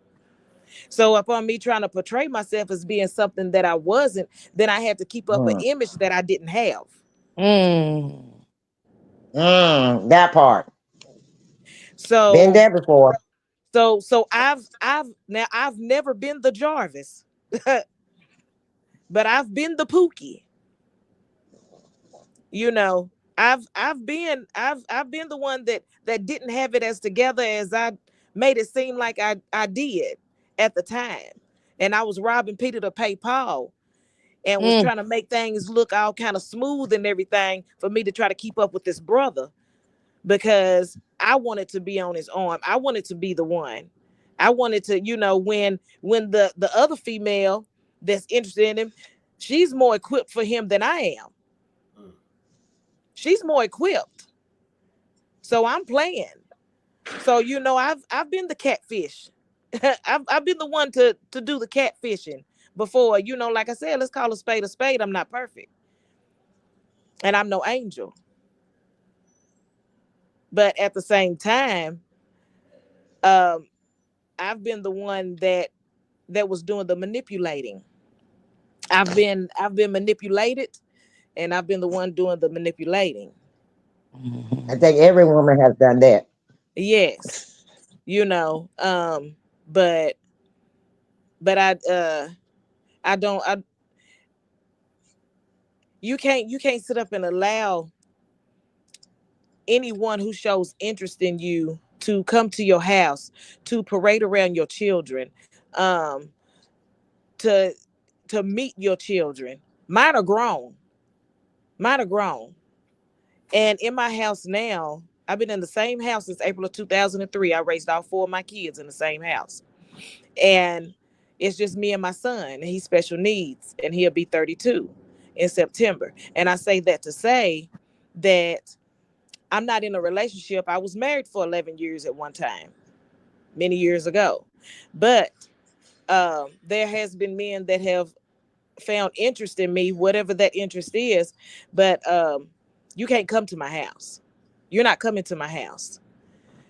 So upon me trying to portray myself as being something that I wasn't, then I had to keep up an image that I didn't have. Mm. That part. Been So there before. I've never been the Jarvis, but I've been the Pookie. You know, I've been the one that didn't have it as together as I made it seem like I did at the time. And I was robbing Peter to pay Paul and was Mm. trying to make things look all kind of smooth and everything for me to try to keep up with this brother because I wanted to be on his arm. I wanted to be the one. I wanted to, when the other female that's interested in him, she's more equipped for him than I am. She's more equipped. So I'm playing. So I've been the catfish. I've been the one to do the catfishing before. Like I said, let's call a spade a spade. I'm not perfect. And I'm no angel. But at the same time, um, I've been the one that was doing the manipulating. I've been manipulated, and I've been the one doing the manipulating. I think every woman has done that. Yes, you know. But I don't. You can't sit up and allow anyone who shows interest in you to come to your house, to parade around your children, um, to meet your children. Mine are grown. Mine are grown. And in my house now, I've been in the same house since April of 2003. I raised all four of my kids in the same house. And it's just me and my son, and he's special needs, and he'll be 32 in September. And I say that to say that I'm not in a relationship. I was married for 11 years at one time, many years ago. But there has been men that have found interest in me, whatever that interest is. But you can't come to my house. You're not coming to my house.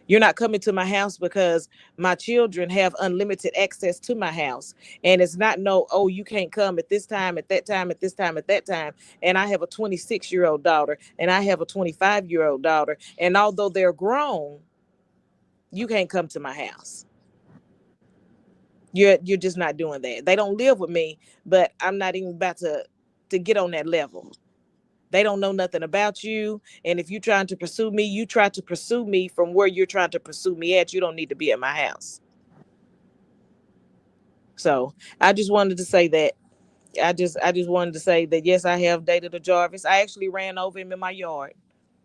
You're not coming to my house because my children have unlimited access to my house. And it's not no, oh, you can't come at this time, at that time, at this time, at that time. And I have a 26-year-old daughter and I have a 25-year-old daughter. And although they're grown, you can't come to my house. You're just not doing that. They don't live with me, but I'm not even about to get on that level. They don't know nothing about you. And if you're trying to pursue me, you try to pursue me from where you're trying to pursue me at. You don't need to be at my house. So I just wanted to say that. I just wanted to say that yes, I have dated a Jarvis. I actually ran over him in my yard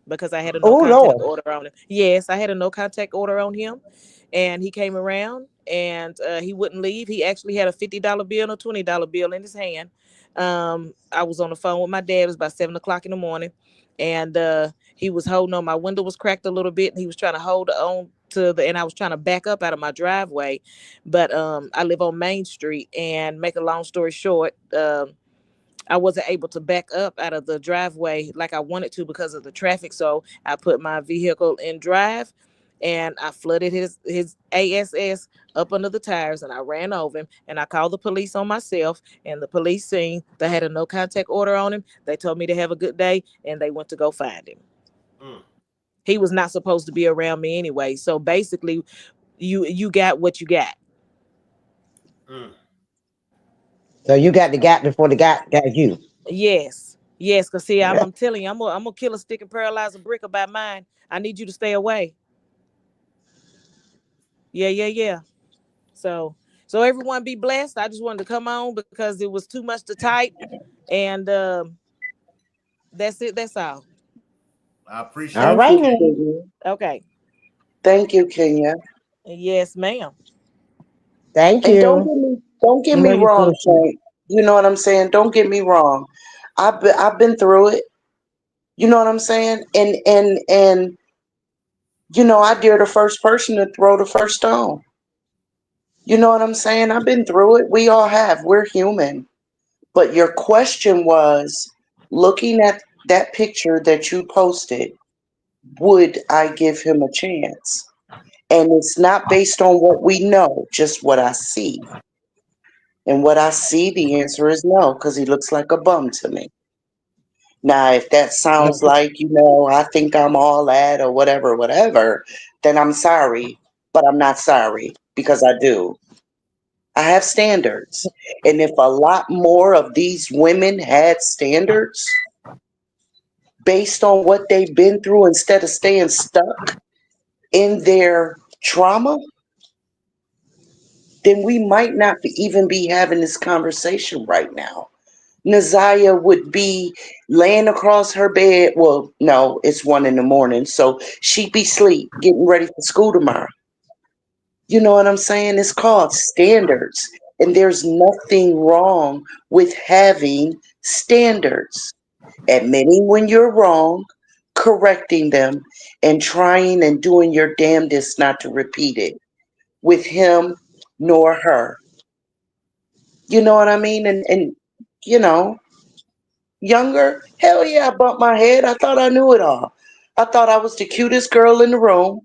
because I had a no Oh contact Lord. order on him. Yes, I had a no contact order on him, and he came around and he wouldn't leave. He actually had a $50 bill and a $20 bill in his hand. I was on the phone with my dad. It was about 7 o'clock in the morning, and he was holding on. My window was cracked a little bit, and he was trying to hold on to the. And I was trying to back up out of my driveway, but I live on Main Street. And make a long story short, I wasn't able to back up out of the driveway like I wanted to because of the traffic. So I put my vehicle in drive and I flooded his ASS up under the tires and I ran over him and I called the police on myself and the police seen they had a no contact order on him. They told me to have a good day and they went to go find him. He was not supposed to be around me anyway. So basically you got what you got. So you got the gap before the gap got you. Yes. Yes, because see, I'm telling you, I'm gonna kill a stick and paralyze a brick about mine. I need you to stay away. Yeah, yeah, yeah. So everyone be blessed. I just wanted to come on because it was too much to type. And that's it. That's all. I All appreciate Thank it. right you, now. Kenya. Okay. Thank you, Kenya. Yes, ma'am. Thank And you. don't get me Love you wrong, too, sis. Shank. You know what I'm saying? Don't get me wrong. I've been through it. You know what I'm saying? And I dare the first person to throw the first stone. You know what I'm saying? I've been through it. We all have. We're human. But your question was looking at that picture that you posted, would I give him a chance? And it's not based on what we know, just what I see. And what I see, the answer is no, because he looks like a bum to me. Now, if that sounds like, I think I'm all that or whatever, whatever, then I'm sorry, but I'm not sorry because I do. I have standards. And if a lot more of these women had standards based on what they've been through instead of staying stuck in their trauma, then we might not even be having this conversation right now. Naziah would be laying across her bed. Well, no, it's 1 a.m, so she'd be asleep, getting ready for school tomorrow. You know what I'm saying? It's called standards. And there's nothing wrong with having standards. Admitting when you're wrong, correcting them, and trying and doing your damnedest not to repeat it with him nor her. You know what I mean? And you know, younger, hell yeah, I bumped my head. I thought I knew it all. I thought I was the cutest girl in the room.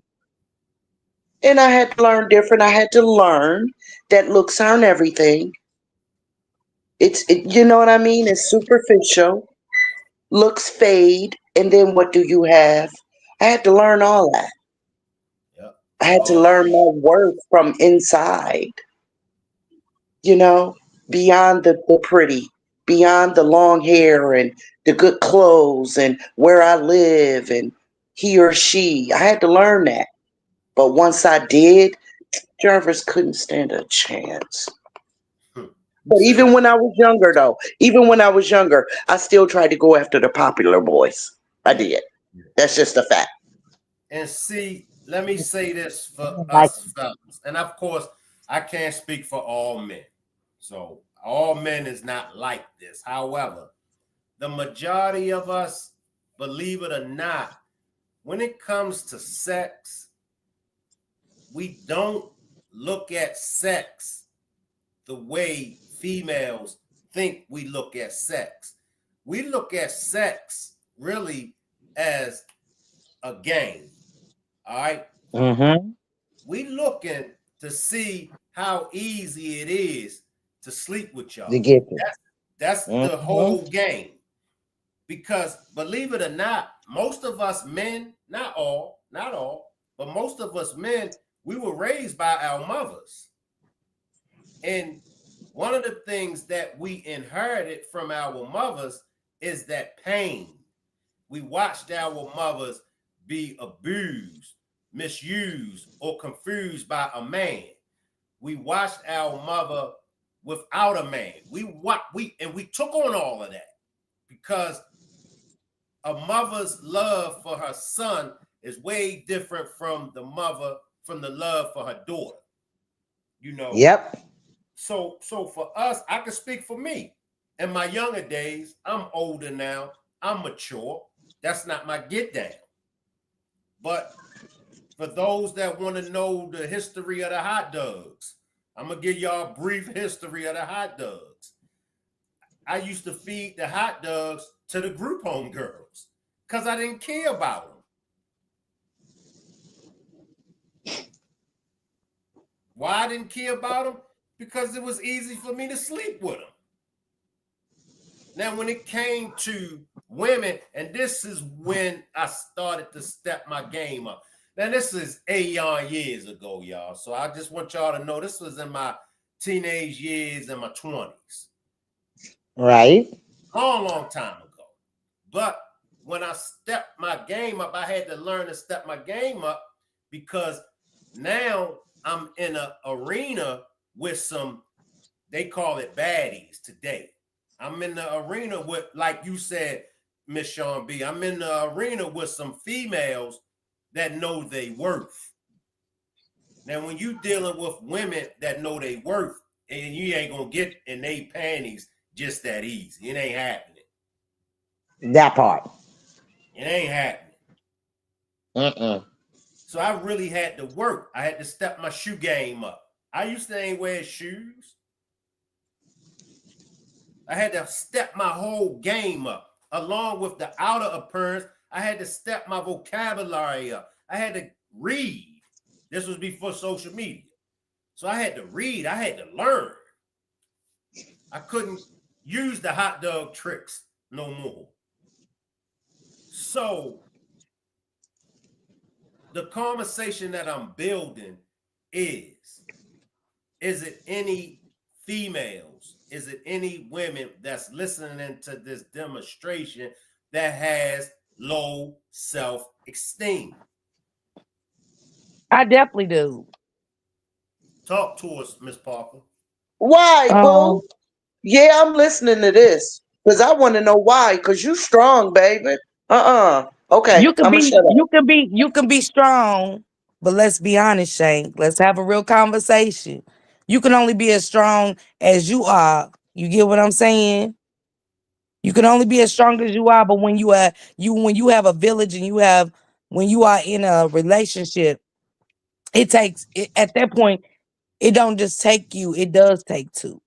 And I had to learn different. I had to learn that looks aren't everything. You know what I mean? It's superficial. Looks fade. And then what do you have? I had to learn all that. Yep. I had to learn my worth from inside, you know, beyond the pretty, beyond the long hair and the good clothes and where I live and he or she. I had to learn that. But once I did, Jarvis couldn't stand a chance. But even when I was younger, though, I still tried to go after the popular boys. I did. That's just a fact. And see, let me say this for Like, us fellas. And of course, I can't speak for all men. So all men is not like this. However, the majority of us, believe it or not, when it comes to sex, we don't look at sex the way females think we look at sex. We look at sex really as a game. All right. mm-hmm. We looking to see how easy it is to sleep with To y'all. get it. That's the Mm-hmm. whole game. Because believe it or not, most of us men, not all, but most of us men, we were raised by our mothers. And one of the things that we inherited from our mothers is that pain. We watched our mothers be abused, misused, or confused by a man. We watched our mother without a man. We took on all of that because a mother's love for her son is way different from the love for her daughter. You know. Yep. So for us, I can speak for me. In my younger days, I'm older now. I'm mature. That's not my get down. But for those that want to know the history of the hot dogs, I'm gonna give y'all a brief history of the hot dogs. I used to feed the hot dogs to the group home girls because I didn't care about them. Why I didn't care about them? Because it was easy for me to sleep with them. Now, when it came to women, and this is when I started to step my game up. Now, this is 8 years ago, y'all. So I just want y'all to know this was in my teenage years and my 20s. Right. Long time ago. But when I stepped my game up, I had to learn to step my game up because now I'm in an arena with some, they call it baddies today. I'm in the arena with, like you said, Miss Sean B. I'm in the arena with some females that know they worth. Now, when you dealing with women that know they worth, and you ain't gonna get in they panties just that easy. It ain't happening. That part. It ain't happening. Mm-mm. So I really had to work. I had to step my shoe game up. I used to ain't wear shoes. I had to step my whole game up. along with the outer appearance, I had to step my vocabulary up. I had to read. This was before social media. So I had to read. I had to learn. I couldn't use the hot dog tricks no more. So the conversation that I'm building is it any females? Is it any women that's listening to this demonstration that has low self-esteem? I definitely do. Talk to us, Miss Parker. Why, boo? Um, Yeah, I'm listening to this because I want to know why. Because you strong, baby. Okay, you can I'm gonna be, shut up. you can be strong, but let's be honest, Shank. Let's have a real conversation. You can only be as strong as you are. You get what I'm saying? You can only be as strong as you are, but when you have a village and when you are in a relationship, at that point, it don't just take you, it does take two.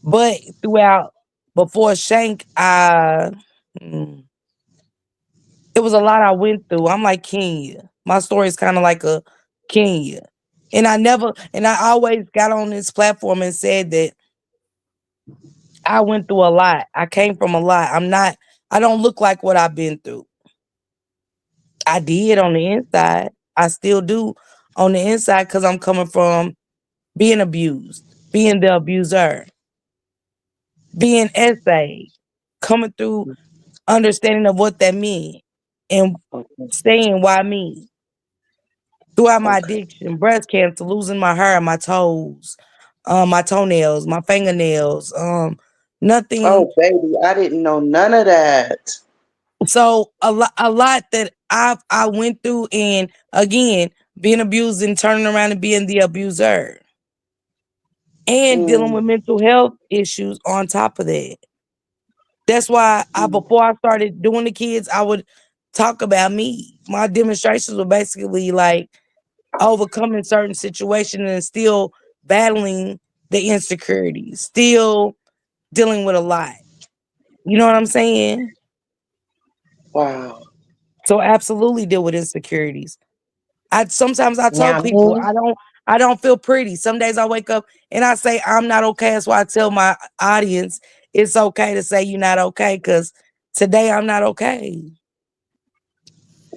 But throughout before Shank, mm, it was a lot I went through. I'm like Kenya. My story is kind of like a Kenya. And I always got on this platform and said that I went through a lot. I came from a lot. I don't look like what I've been through. I did on the inside. I still do on the inside because I'm coming from being abused, being the abuser, being essayed, coming through understanding of what that meant and Okay, saying why me. Throughout my okay. addiction, breast cancer, losing my hair, my toes, my toenails, my fingernails, nothing. Oh, baby, I didn't know none of that. So a lot that I went through, and again, being abused and turning around and being the abuser, and dealing Mm, with mental health issues on top of that. That's why mm. before I started doing the kids, I would talk about me. My demonstrations were basically like overcoming certain situations and still battling the insecurities, still dealing with a lot. You know what I'm saying? Wow. So absolutely deal with insecurities. I tell Now people me, I don't feel pretty. Some days I wake up and I say I'm not okay. That's why I tell my audience it's okay to say you're not okay because today I'm not okay.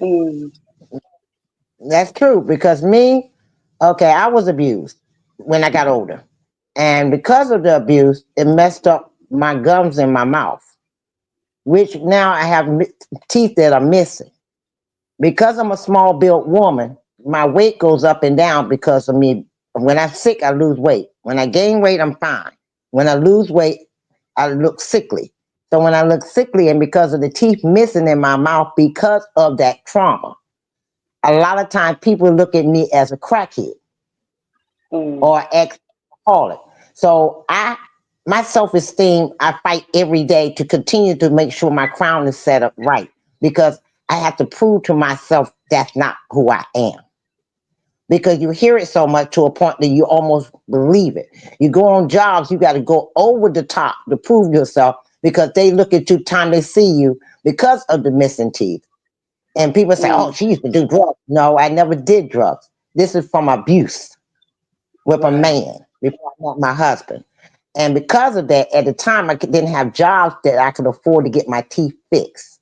Mm, that's true because me, okay, I was abused when I got older. And because of the abuse, it messed up my gums in my mouth, which now I have teeth that are missing. Because I'm a small built woman, my weight goes up and down because of me. When I'm sick, I lose weight. When I gain weight, I'm fine. When I lose weight, I look sickly. So when I look sickly and because of the teeth missing in my mouth because of that trauma, a lot of times people look at me as a crackhead mm. or ex-alcoholic. So my self-esteem, I fight every day to continue to make sure my crown is set up right because I have to prove to myself that's not who I am. Because you hear it so much to a point that you almost believe it. You go on jobs, you got to go over the top to prove yourself because they look at you time they see you because of the missing teeth. And people say, oh, Mm, she used to do drugs. No, I never did drugs. This is from abuse with a right. man before I met my husband. And because of that, at the time, didn't have jobs that I could afford to get my teeth fixed.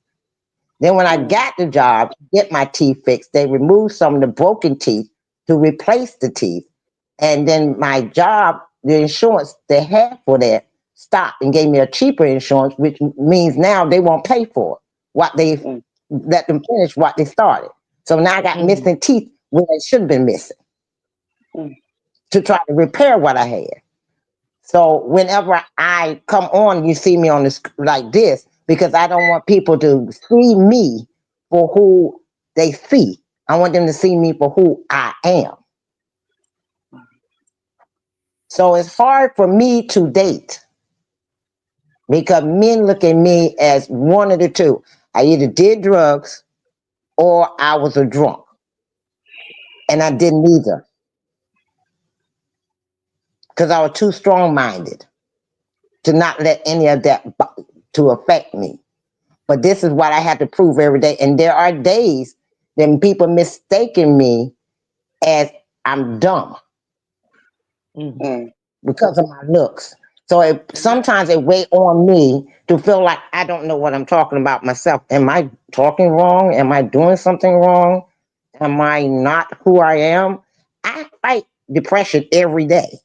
Then when I Mm, got the job to get my teeth fixed, they removed some of the broken teeth to replace the teeth. And then my job, the insurance they had for that stopped and gave me a cheaper insurance, which means now they won't pay for it. What they mm, let them finish what they started. So now I got mm, missing teeth when they should have been missing mm. to try to repair what I had. So whenever I come on, you see me on this like this because I don't want people to see me for who they see. I want them to see me for who I am. So it's hard for me to date because men look at me as one of the two. I either did drugs or I was a drunk, and I did neither because I was too strong minded to not let any of that to affect me. But this is what I have to prove every day. And there are days when people mistaken me as I'm dumb Mm. because of my looks. So And that, sometimes it weigh on me to feel like I don't know what I'm talking about myself. Am I talking wrong? Am I doing something wrong? Am I not who I am? I fight depression every day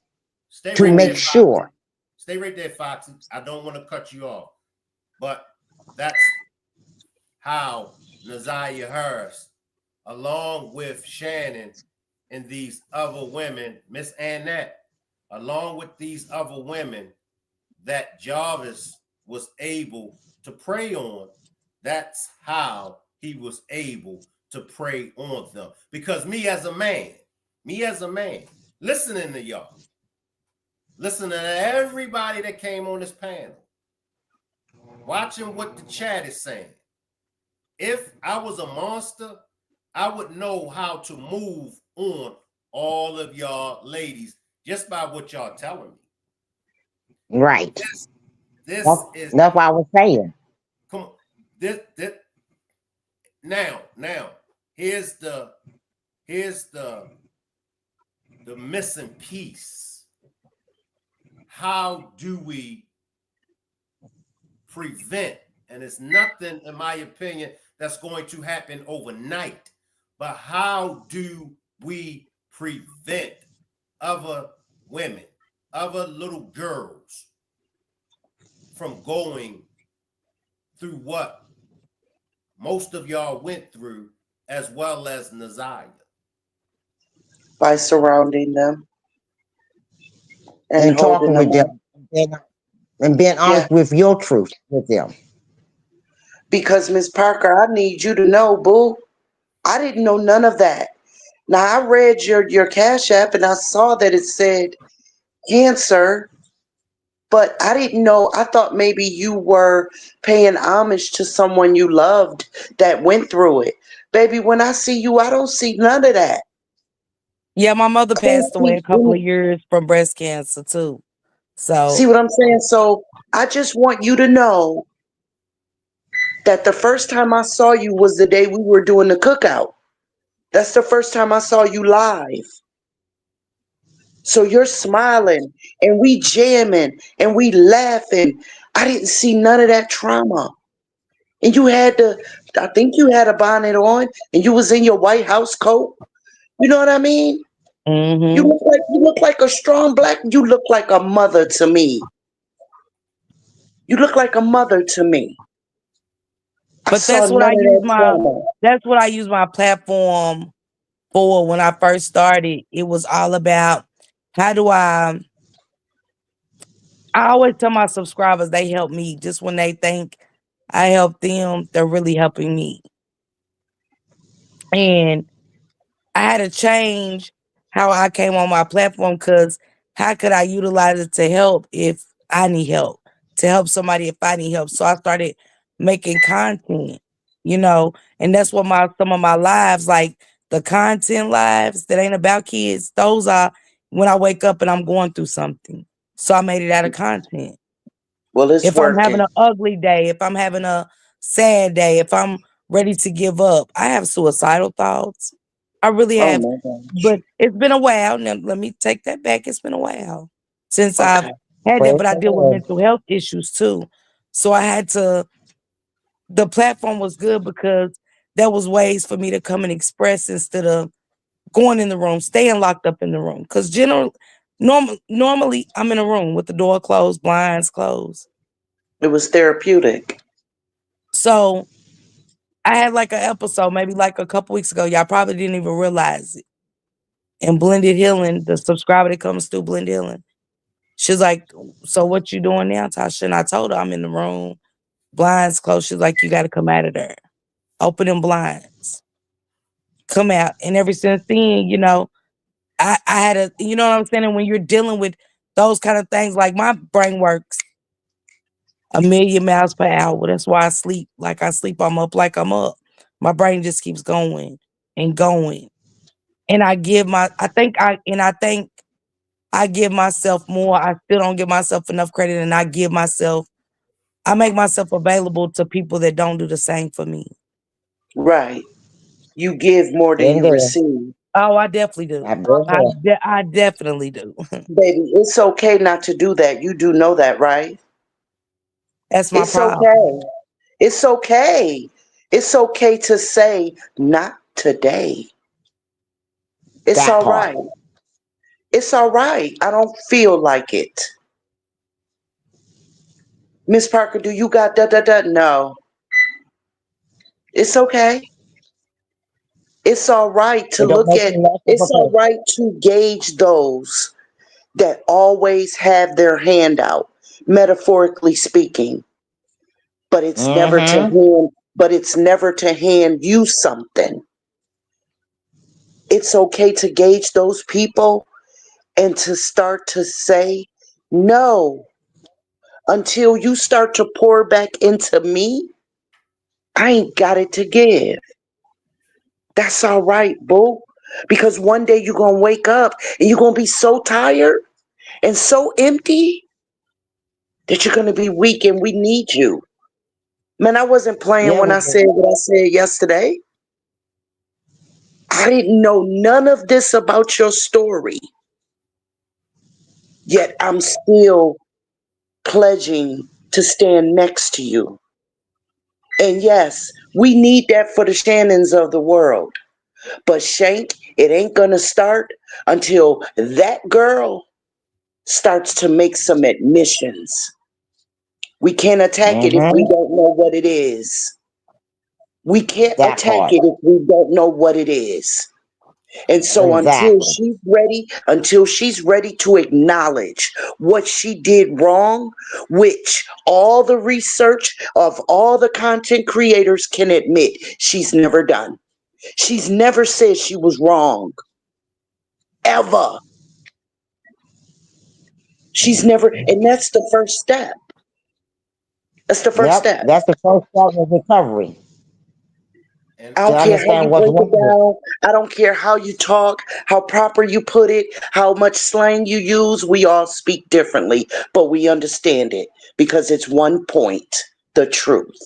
stay to right there, make Foxy. sure. Stay right there, Foxy. I don't want to cut you off, but that's how Nazaria Harris, along with Shannon and these other women, Miss Annette, along with these other women that Jarvis was able to prey on, that's how he was able to prey on them. Because me as a man, listening to y'all, listening to everybody that came on this panel, watching what the chat is saying. If I was a monster, I would know how to move on all of y'all ladies just by what y'all telling me. Right. This is That's what I was saying. come on. This now here's the missing piece. How do we prevent? And it's nothing, in my opinion, that's going to happen overnight. But how do we prevent other women, other little girls from going through what most of y'all went through, as well as Nazaria? By surrounding them and And holding talking them with up. them and being Yeah. honest with your truth with them. Because Miss Parker, I need you to know, boo, I didn't know none of that. Now I read your Cash App and I saw that it said cancer, but I didn't know. I thought maybe you were paying homage to someone you loved that went through it. Baby, when I see you, I don't see none of that. Yeah, my mother I don't passed away see a couple of years from breast cancer too. see So what I'm saying? So I just want you to know that the first time I saw you was the day we were doing the cookout. That's the first time I saw you live. So you're smiling and we jamming and we laughing. I didn't see none of that trauma. And you had I think you had a bonnet on and you was in your White House coat. You know what I mean? hmm You look like a strong black, you look like a mother to me. You look like a mother to me. I but saw that's none what of that trauma. I use my platform for when I first started. It was all about how do I always tell my subscribers they help me just when they think I help them, they're really helping me. And I had to change how I came on my platform because how could I utilize it to help if I need help, to help somebody if I need help? So I started making content, you know, and that's what some of my lives, like the content lives that ain't about kids, those are when I wake up and I'm going through something. So I made it out of content. Well, it's If I'm having working. an ugly day, if I'm having a sad day, if I'm ready to give up, I have suicidal thoughts. I really Oh have. my gosh. But it's been a while. Now, let me take that back. It's been a while since I've Okay. had that, Praise but I the deal with Lord. mental health issues too. So I had to, the platform was good because there was ways for me to come and express instead of going in the room, staying locked up in the room. Because normally I'm in a room with the door closed, blinds closed. It was therapeutic. So I had like an episode, maybe like a couple weeks ago. Y'all probably didn't even realize it. And Blended Healing, the subscriber that comes through Blended Healing, she's like, "So what you doing now, Tasha?" And I told her I'm in the room, blinds closed. She's like, "You got to come out of there. Open them blinds, come out." And ever since then, I had a, you know what I'm saying. And when you're dealing with those kind of things, like my brain works a million miles per hour. That's why I sleep like I sleep. I'm up like I'm up. My brain just keeps going and going. And I think I give myself more. I still don't give myself enough credit, and I give myself I make myself available to people that don't do the same for me. Right. You give more than Been you there. receive. Oh, I definitely do. I've been there. I definitely do. Baby, it's okay not to do that. You do know that, right? That's my It's problem. okay. It's okay. It's okay to say, not today. It's That all part. right. It's all right. I don't feel like it. Miss Parker, do you got da da da? No. It's okay. It's all right to It don't look make at, me less of a it's all person. right to gauge those that always have their hand out, metaphorically speaking. But it's never to Mm-hmm. hand, but it's never to hand you something. It's okay to gauge those people and to start to say no until you start to pour back into me. I ain't got it to give. That's all right, boo. Because one day you're going to wake up and you're going to be so tired and so empty that you're going to be weak and we need you. Man, I wasn't playing Yeah, when we I do. said what I said yesterday. I didn't know none of this about your story, yet I'm still pledging to stand next to you. And yes, we need that for the Shannons of the world. But Shank, it ain't gonna start until that girl starts to make some admissions. We can't attack it if we Mm-hmm. don't know what it is. We can't That attack part. it if we don't know what it is. And so Exactly. until she's ready to acknowledge what she did wrong, which all the research of all the content creators can admit she's never done. She's never said she was wrong. Ever. She's never, and that's the first step. That's the first Yep. step. That's the first step of recovery. And I To don't care how you understand what's break it wrong. down. I don't care how you talk, how proper you put it, how much slang you use. We all speak differently, but we understand it because it's one point, the truth.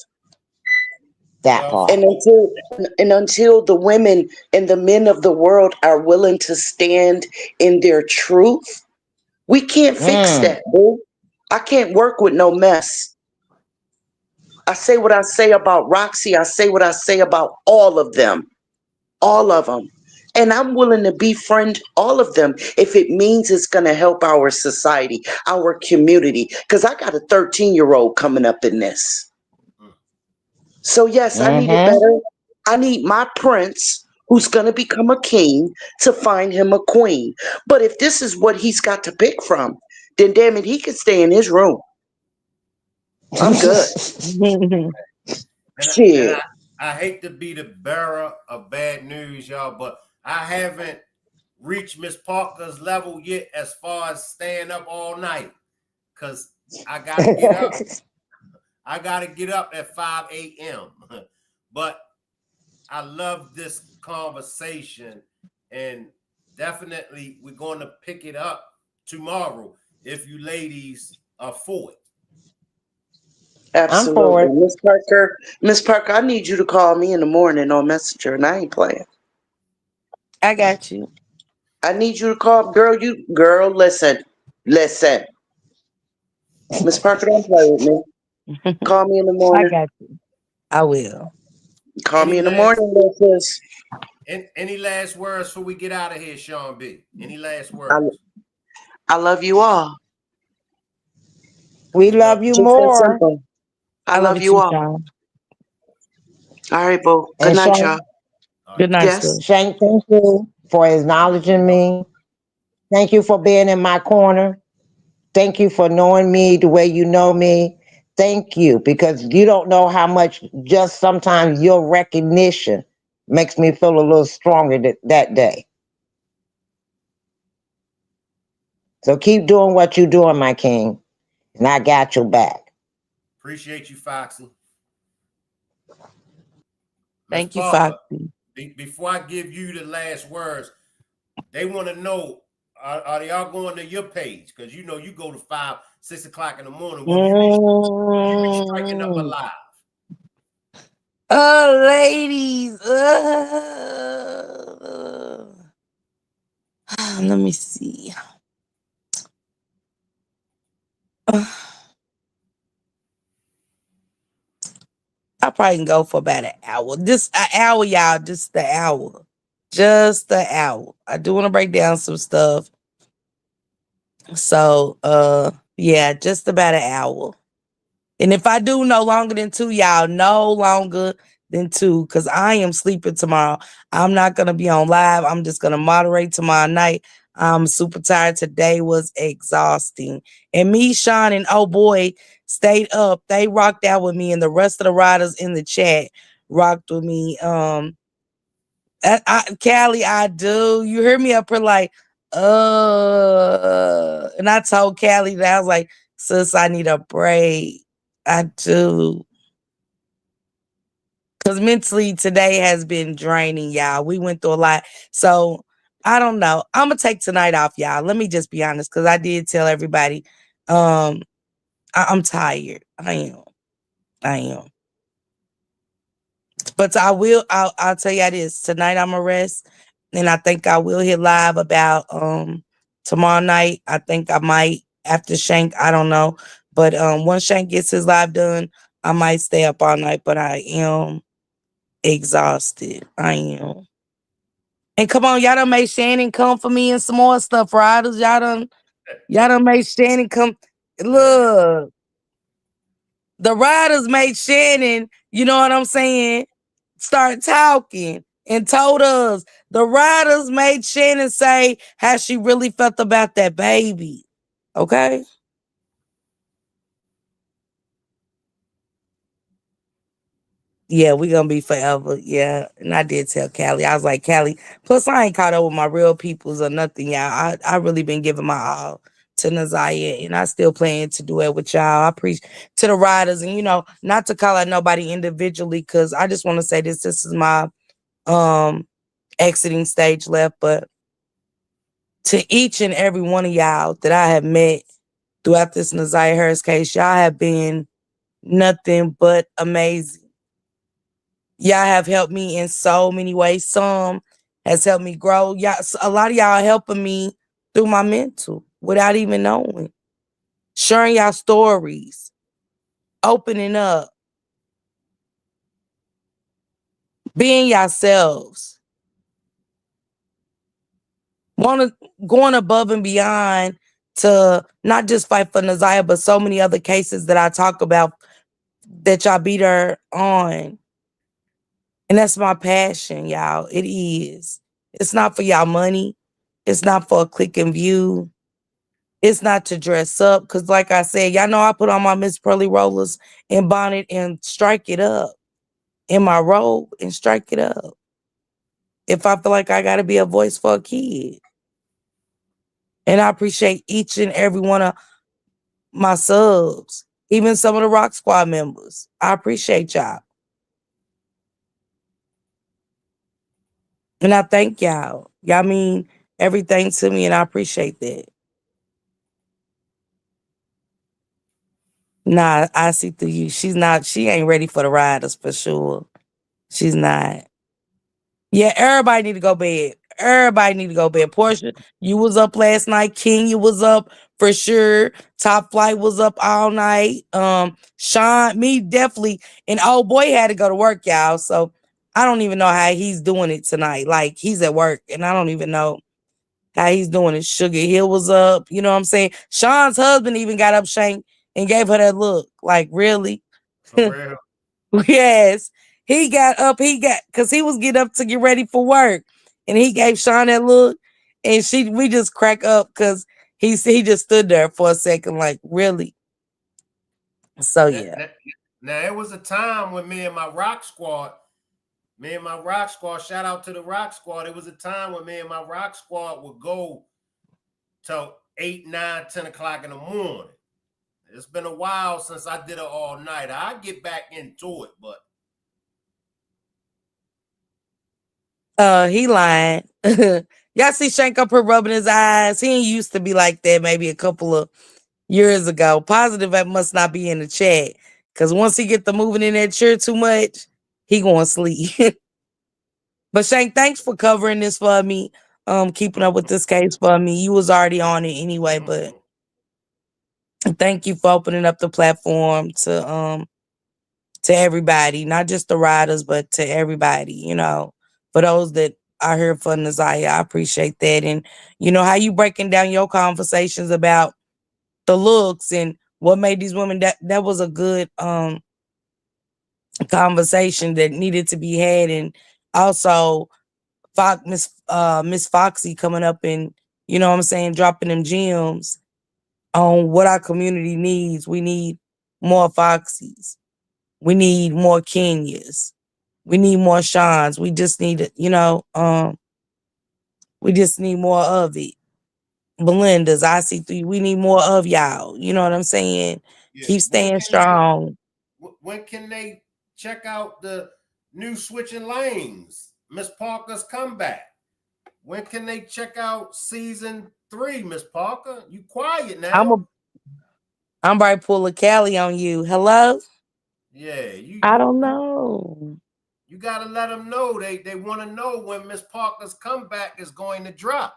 That well, part. And until the women and the men of the world are willing to stand in their truth, we can't fix Mm. that, boo. I can't work with no mess. I say what I say about Roxy. I say what I say about all of them. All of them. And I'm willing to befriend all of them if it means it's going to help our society, our community. Because I got a 13-year-old coming up in this. mm, So, yes, I need it Mm-hmm. better. I need my prince, who's going to become a king, to find him a queen. But if this is what he's got to pick from, then damn it, he can stay in his room. I'm good. and Shit. I hate to be the bearer of bad news, y'all, but I haven't reached Miss Parker's level yet as far as staying up all night. Cause I gotta get up. I gotta get up at 5 a.m. But I love this conversation, and definitely we're going to pick it up tomorrow if you ladies are for it. I'm for Absolutely. it. Miss Parker, I need you to call me in the morning on Messenger, and I ain't playing. I got you. I need you to call, girl, listen. Miss Parker, don't play with me. Call me in the I morning. got you. I will. Call Any me in the last morning, little sis. any last words before we get out of here, Sean B? Any last I, words? I love you all. We We love love you Just that more. simple. I I love love you you too, all. Sean. All right, boo. Good And night, Shank, y'all. all right. Good night, Yes. sis. Shank, thank you for acknowledging me. Thank you for being in my corner. Thank you for knowing me the way you know me. Thank you, because you don't know how much just sometimes your recognition makes me feel a little stronger that day. So keep doing what you're doing, my king, and I got your back. Appreciate you, Foxy. Miss Thank you, Parker, Foxy. before I give you the last words, they want to know, are they all going to your page? Because you know you go to 5, 6 o'clock in the morning. Will you be waking up alive. Ladies. Let me see. I probably can go for about an hour. Just an hour, y'all. Just the hour. Just the hour. I do want to break down some stuff. So, yeah, just about an hour. And if I do no longer than 2, y'all, no longer than 2, because I am sleeping tomorrow. I'm not going to be on live. I'm just going to moderate tomorrow night. I'm super tired. Today was exhausting. And me, Sean, and oh boy, stayed up. They rocked out with me, and the rest of the riders in the chat rocked with me. Callie, I do. You hear me up here like, and I told Callie that I was like, sis, I need a break. I do. Because mentally today has been draining, y'all. We went through a lot. So I don't know. I'm going to take tonight off, y'all. Let me just be honest, because I did tell everybody I'm tired. I am. But I'll tell you this. Tonight I'm a rest. And I think I will hit live about tomorrow night. I think I might after Shank. I don't know. But once Shank gets his live done, I might stay up all night. But I am exhausted. I am. And come on, y'all done made Shannon come for me and some more stuff, riders. Y'all done made Shannon come. Look, the riders made Shannon, you know what I'm saying, start talking and told us. The riders made Shannon say how she really felt about that baby. Okay? Yeah, we gonna be forever. Yeah. And I did tell Callie. I was like, Callie, plus I ain't caught up with my real peoples or nothing, y'all. I really been giving my all to Naziah, and I still plan to do it with y'all. I preach to the riders, and not to call out nobody individually, because I just want to say this is my exiting stage left, but to each and every one of y'all that I have met throughout this Naziah Harris case, y'all have been nothing but amazing. Y'all have helped me in so many ways. Some has helped me grow. Y'all, a lot of y'all helping me through my mental without even knowing. Sharing y'all stories, opening up, being yourselves, going above and beyond to not just fight for Naziah, but so many other cases that I talk about that y'all beat her on. And that's my passion, y'all. It is. It's not for y'all money. It's not for a click and view. It's not to dress up. Because like I said, y'all know I put on my Miss Pearly Rollers and bonnet and strike it up in my robe and strike it up. If I feel like I got to be a voice for a kid. And I appreciate each and every one of my subs, even some of the Rock Squad members. I appreciate y'all. And I thank y'all. Y'all mean everything to me, and I appreciate that. Nah, I see through you. She ain't ready for the riders for sure. She's not. Yeah, everybody need to go bed. Everybody need to go bed. Portia, you was up last night. King, you was up for sure. Top Flight was up all night. Sean, me definitely. And old boy had to go to work, y'all. So I don't even know how he's doing it tonight. Like he's at work, and I don't even know how he's doing it. Sugar Hill was up. You know what I'm saying? Sean's husband even got up, Shank, and gave her that look. Like, really? For real. Yes. He got up, because he was getting up to get ready for work. And he gave Sean that look. And we just crack up because he just stood there for a second, like, really? So, yeah. Now, it was a time when me and my Rock Squad, shout out to the Rock Squad. It was a time when me and my Rock Squad would go till 8, 9, 10 o'clock in the morning. It's been a while since I did it all night. I get back into it, but He lying. Y'all see Shank up here rubbing his eyes. He ain't used to be like that maybe a couple of years ago. Positive that must not be in the chat. Cause once he get the moving in that chair too much, he gonna sleep. But Shank, thanks for covering this for me. Keeping up with this case for me. You was already on it anyway, but thank you for opening up the platform to everybody, not just the riders, but to everybody, you know, for those that are here for Nazaya. I appreciate that. And you know how you breaking down your conversations about the looks and what made these women, that was a good conversation that needed to be had. And also Miss Foxy coming up and, you know what I'm saying, dropping them gems on what our community needs. We need more Foxies. We need more Kenyas. We need more Shans. We just need, you know, we just need more of it. Belinda's, IC3, we need more of y'all. You know what I'm saying? Yeah. Keep staying strong. When can they check out the new Switching Lanes, Miss Parker's comeback? When can they check out season 3, Miss Parker? You quiet now. I'm about to pull a Cali on you. Hello? Yeah, I don't know. You gotta let them know. They want to know when Miss Parker's comeback is going to drop.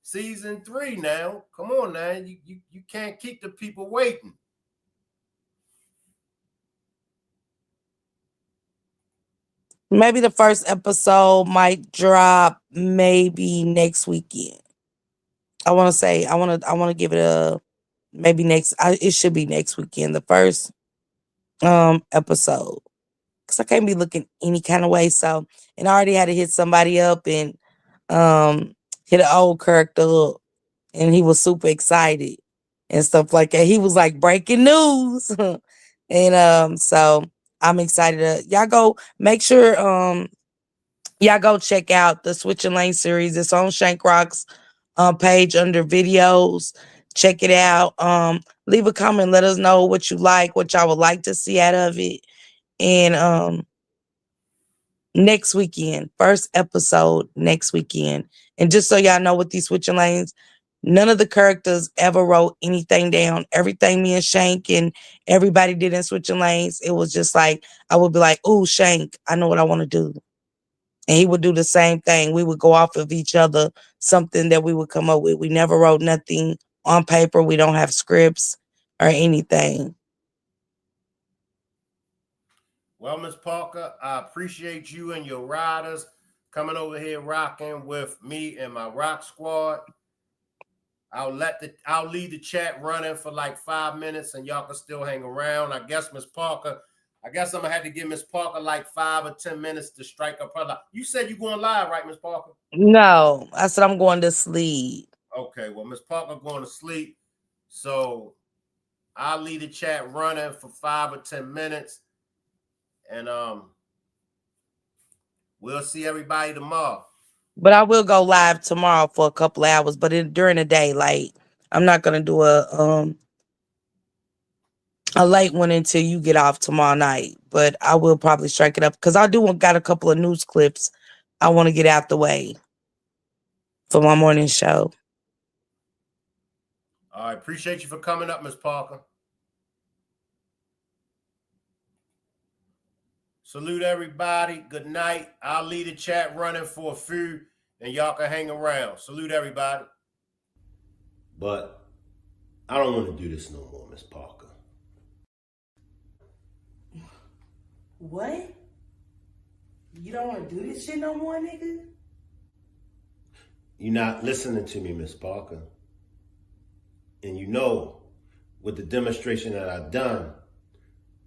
Season 3 now. Come on now. You can't keep the people waiting. Maybe the first episode might drop maybe next weekend. I want to give it a maybe it should be next weekend, the first episode. Cause I can't be looking any kind of way. So, and I already had to hit somebody up and hit an old character up, and he was super excited and stuff like that. He was like, breaking news. And so I'm excited. Y'all go make sure y'all go check out the Switching Lane series. It's on Shank Rock's page under videos. Check it out. Leave a comment, let us know what you like, what y'all would like to see out of it. And next weekend, first episode next weekend. And just so y'all know, with these Switching Lanes, none of the characters ever wrote anything down. Everything me and Shank and everybody did in Switching Lanes, it was just like, I would be like, "Ooh, Shank, I know what I want to do." And he would do the same thing. We would go off of each other, something that we would come up with. We never wrote nothing on paper. We don't have scripts or anything. Well, Miss Parker, I appreciate you and your riders coming over here rocking with me and my rock squad. I'll leave the chat running for like 5 minutes and y'all can still hang around. I guess Miss Parker, I'm gonna have to give Miss Parker like 5 or 10 minutes to strike up her. You said you're going live, right, Miss Parker? No, I said I'm going to sleep. Okay, well, Miss Parker going to sleep. So I'll leave the chat running for 5 or 10 minutes. And we'll see everybody tomorrow. But I will go live tomorrow for a couple of hours, but during the day, like I'm not gonna do a late one until you get off tomorrow night. But I will probably strike it up because I got a couple of news clips I want to get out the way for my morning show. All right, appreciate you for coming up, Miss Parker. Salute everybody. Good night. I'll leave the chat running for a few, and y'all can hang around. Salute everybody. But I don't want to do this no more, Miss Parker. What? You don't want to do this shit no more, nigga? You're not listening to me, Miss Parker. And you know, with the demonstration that I've done,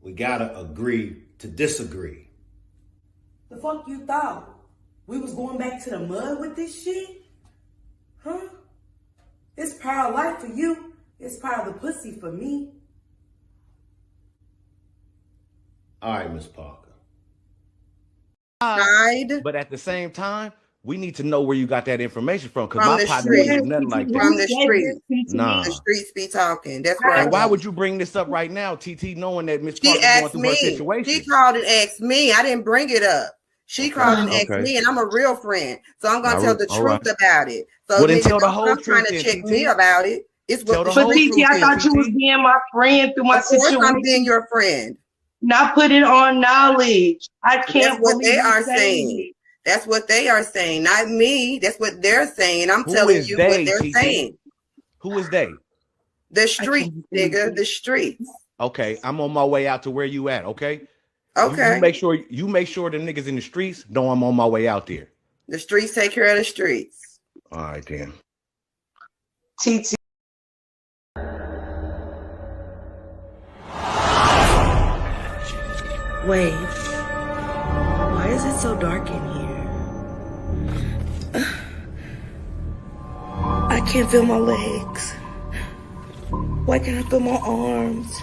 we gotta agree to disagree. The fuck you thought? We was going back to the mud with this shit? Huh? It's part of life for you. It's part of the pussy for me. All right, Miss Parker. But at the same time, we need to know where you got that information from, because From my the partner wouldn't street. do nothing like From that. the street. Nah. The streets be talking. That's where And why would you bring this up right now, TT, knowing that Miss She Parker's going asked through her me. situation? She called and asked me. I didn't bring it up. She called and asked me, and I'm a real friend, so I'm gonna tell the truth about it. So well, then niggas tell the don't whole come trying truth, to check then, me TT. about it. It's what Tell the the whole truth truth, is. then, TT. being my friend through my Of course, situation. I'm being your friend. Not put it on knowledge. I can't That's what believe they are saying saying. it. That's what they are saying, not me. That's what they're saying. I'm Who telling is you they, what they're TT? saying. Who is they? The streets, nigga. The streets. Okay, I'm on my way out to where you at. Okay. Okay. You make sure the niggas in the streets know I'm on my way out there. The streets take care of the streets. All right, then. TT. Wait, why is it so dark in here? I can't feel my legs. Why can't I feel my arms?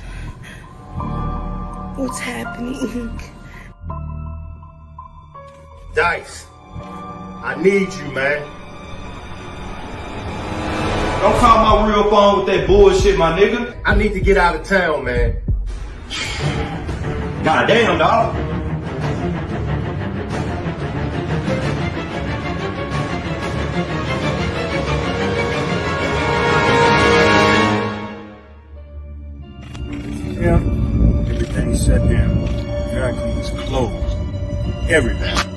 What's happening? Dice, I need you, man. Don't call my real phone with that bullshit, my nigga. I need to get out of town, man. God damn, dog. Yeah, everything's shut down. Dry clean's closed. Everything.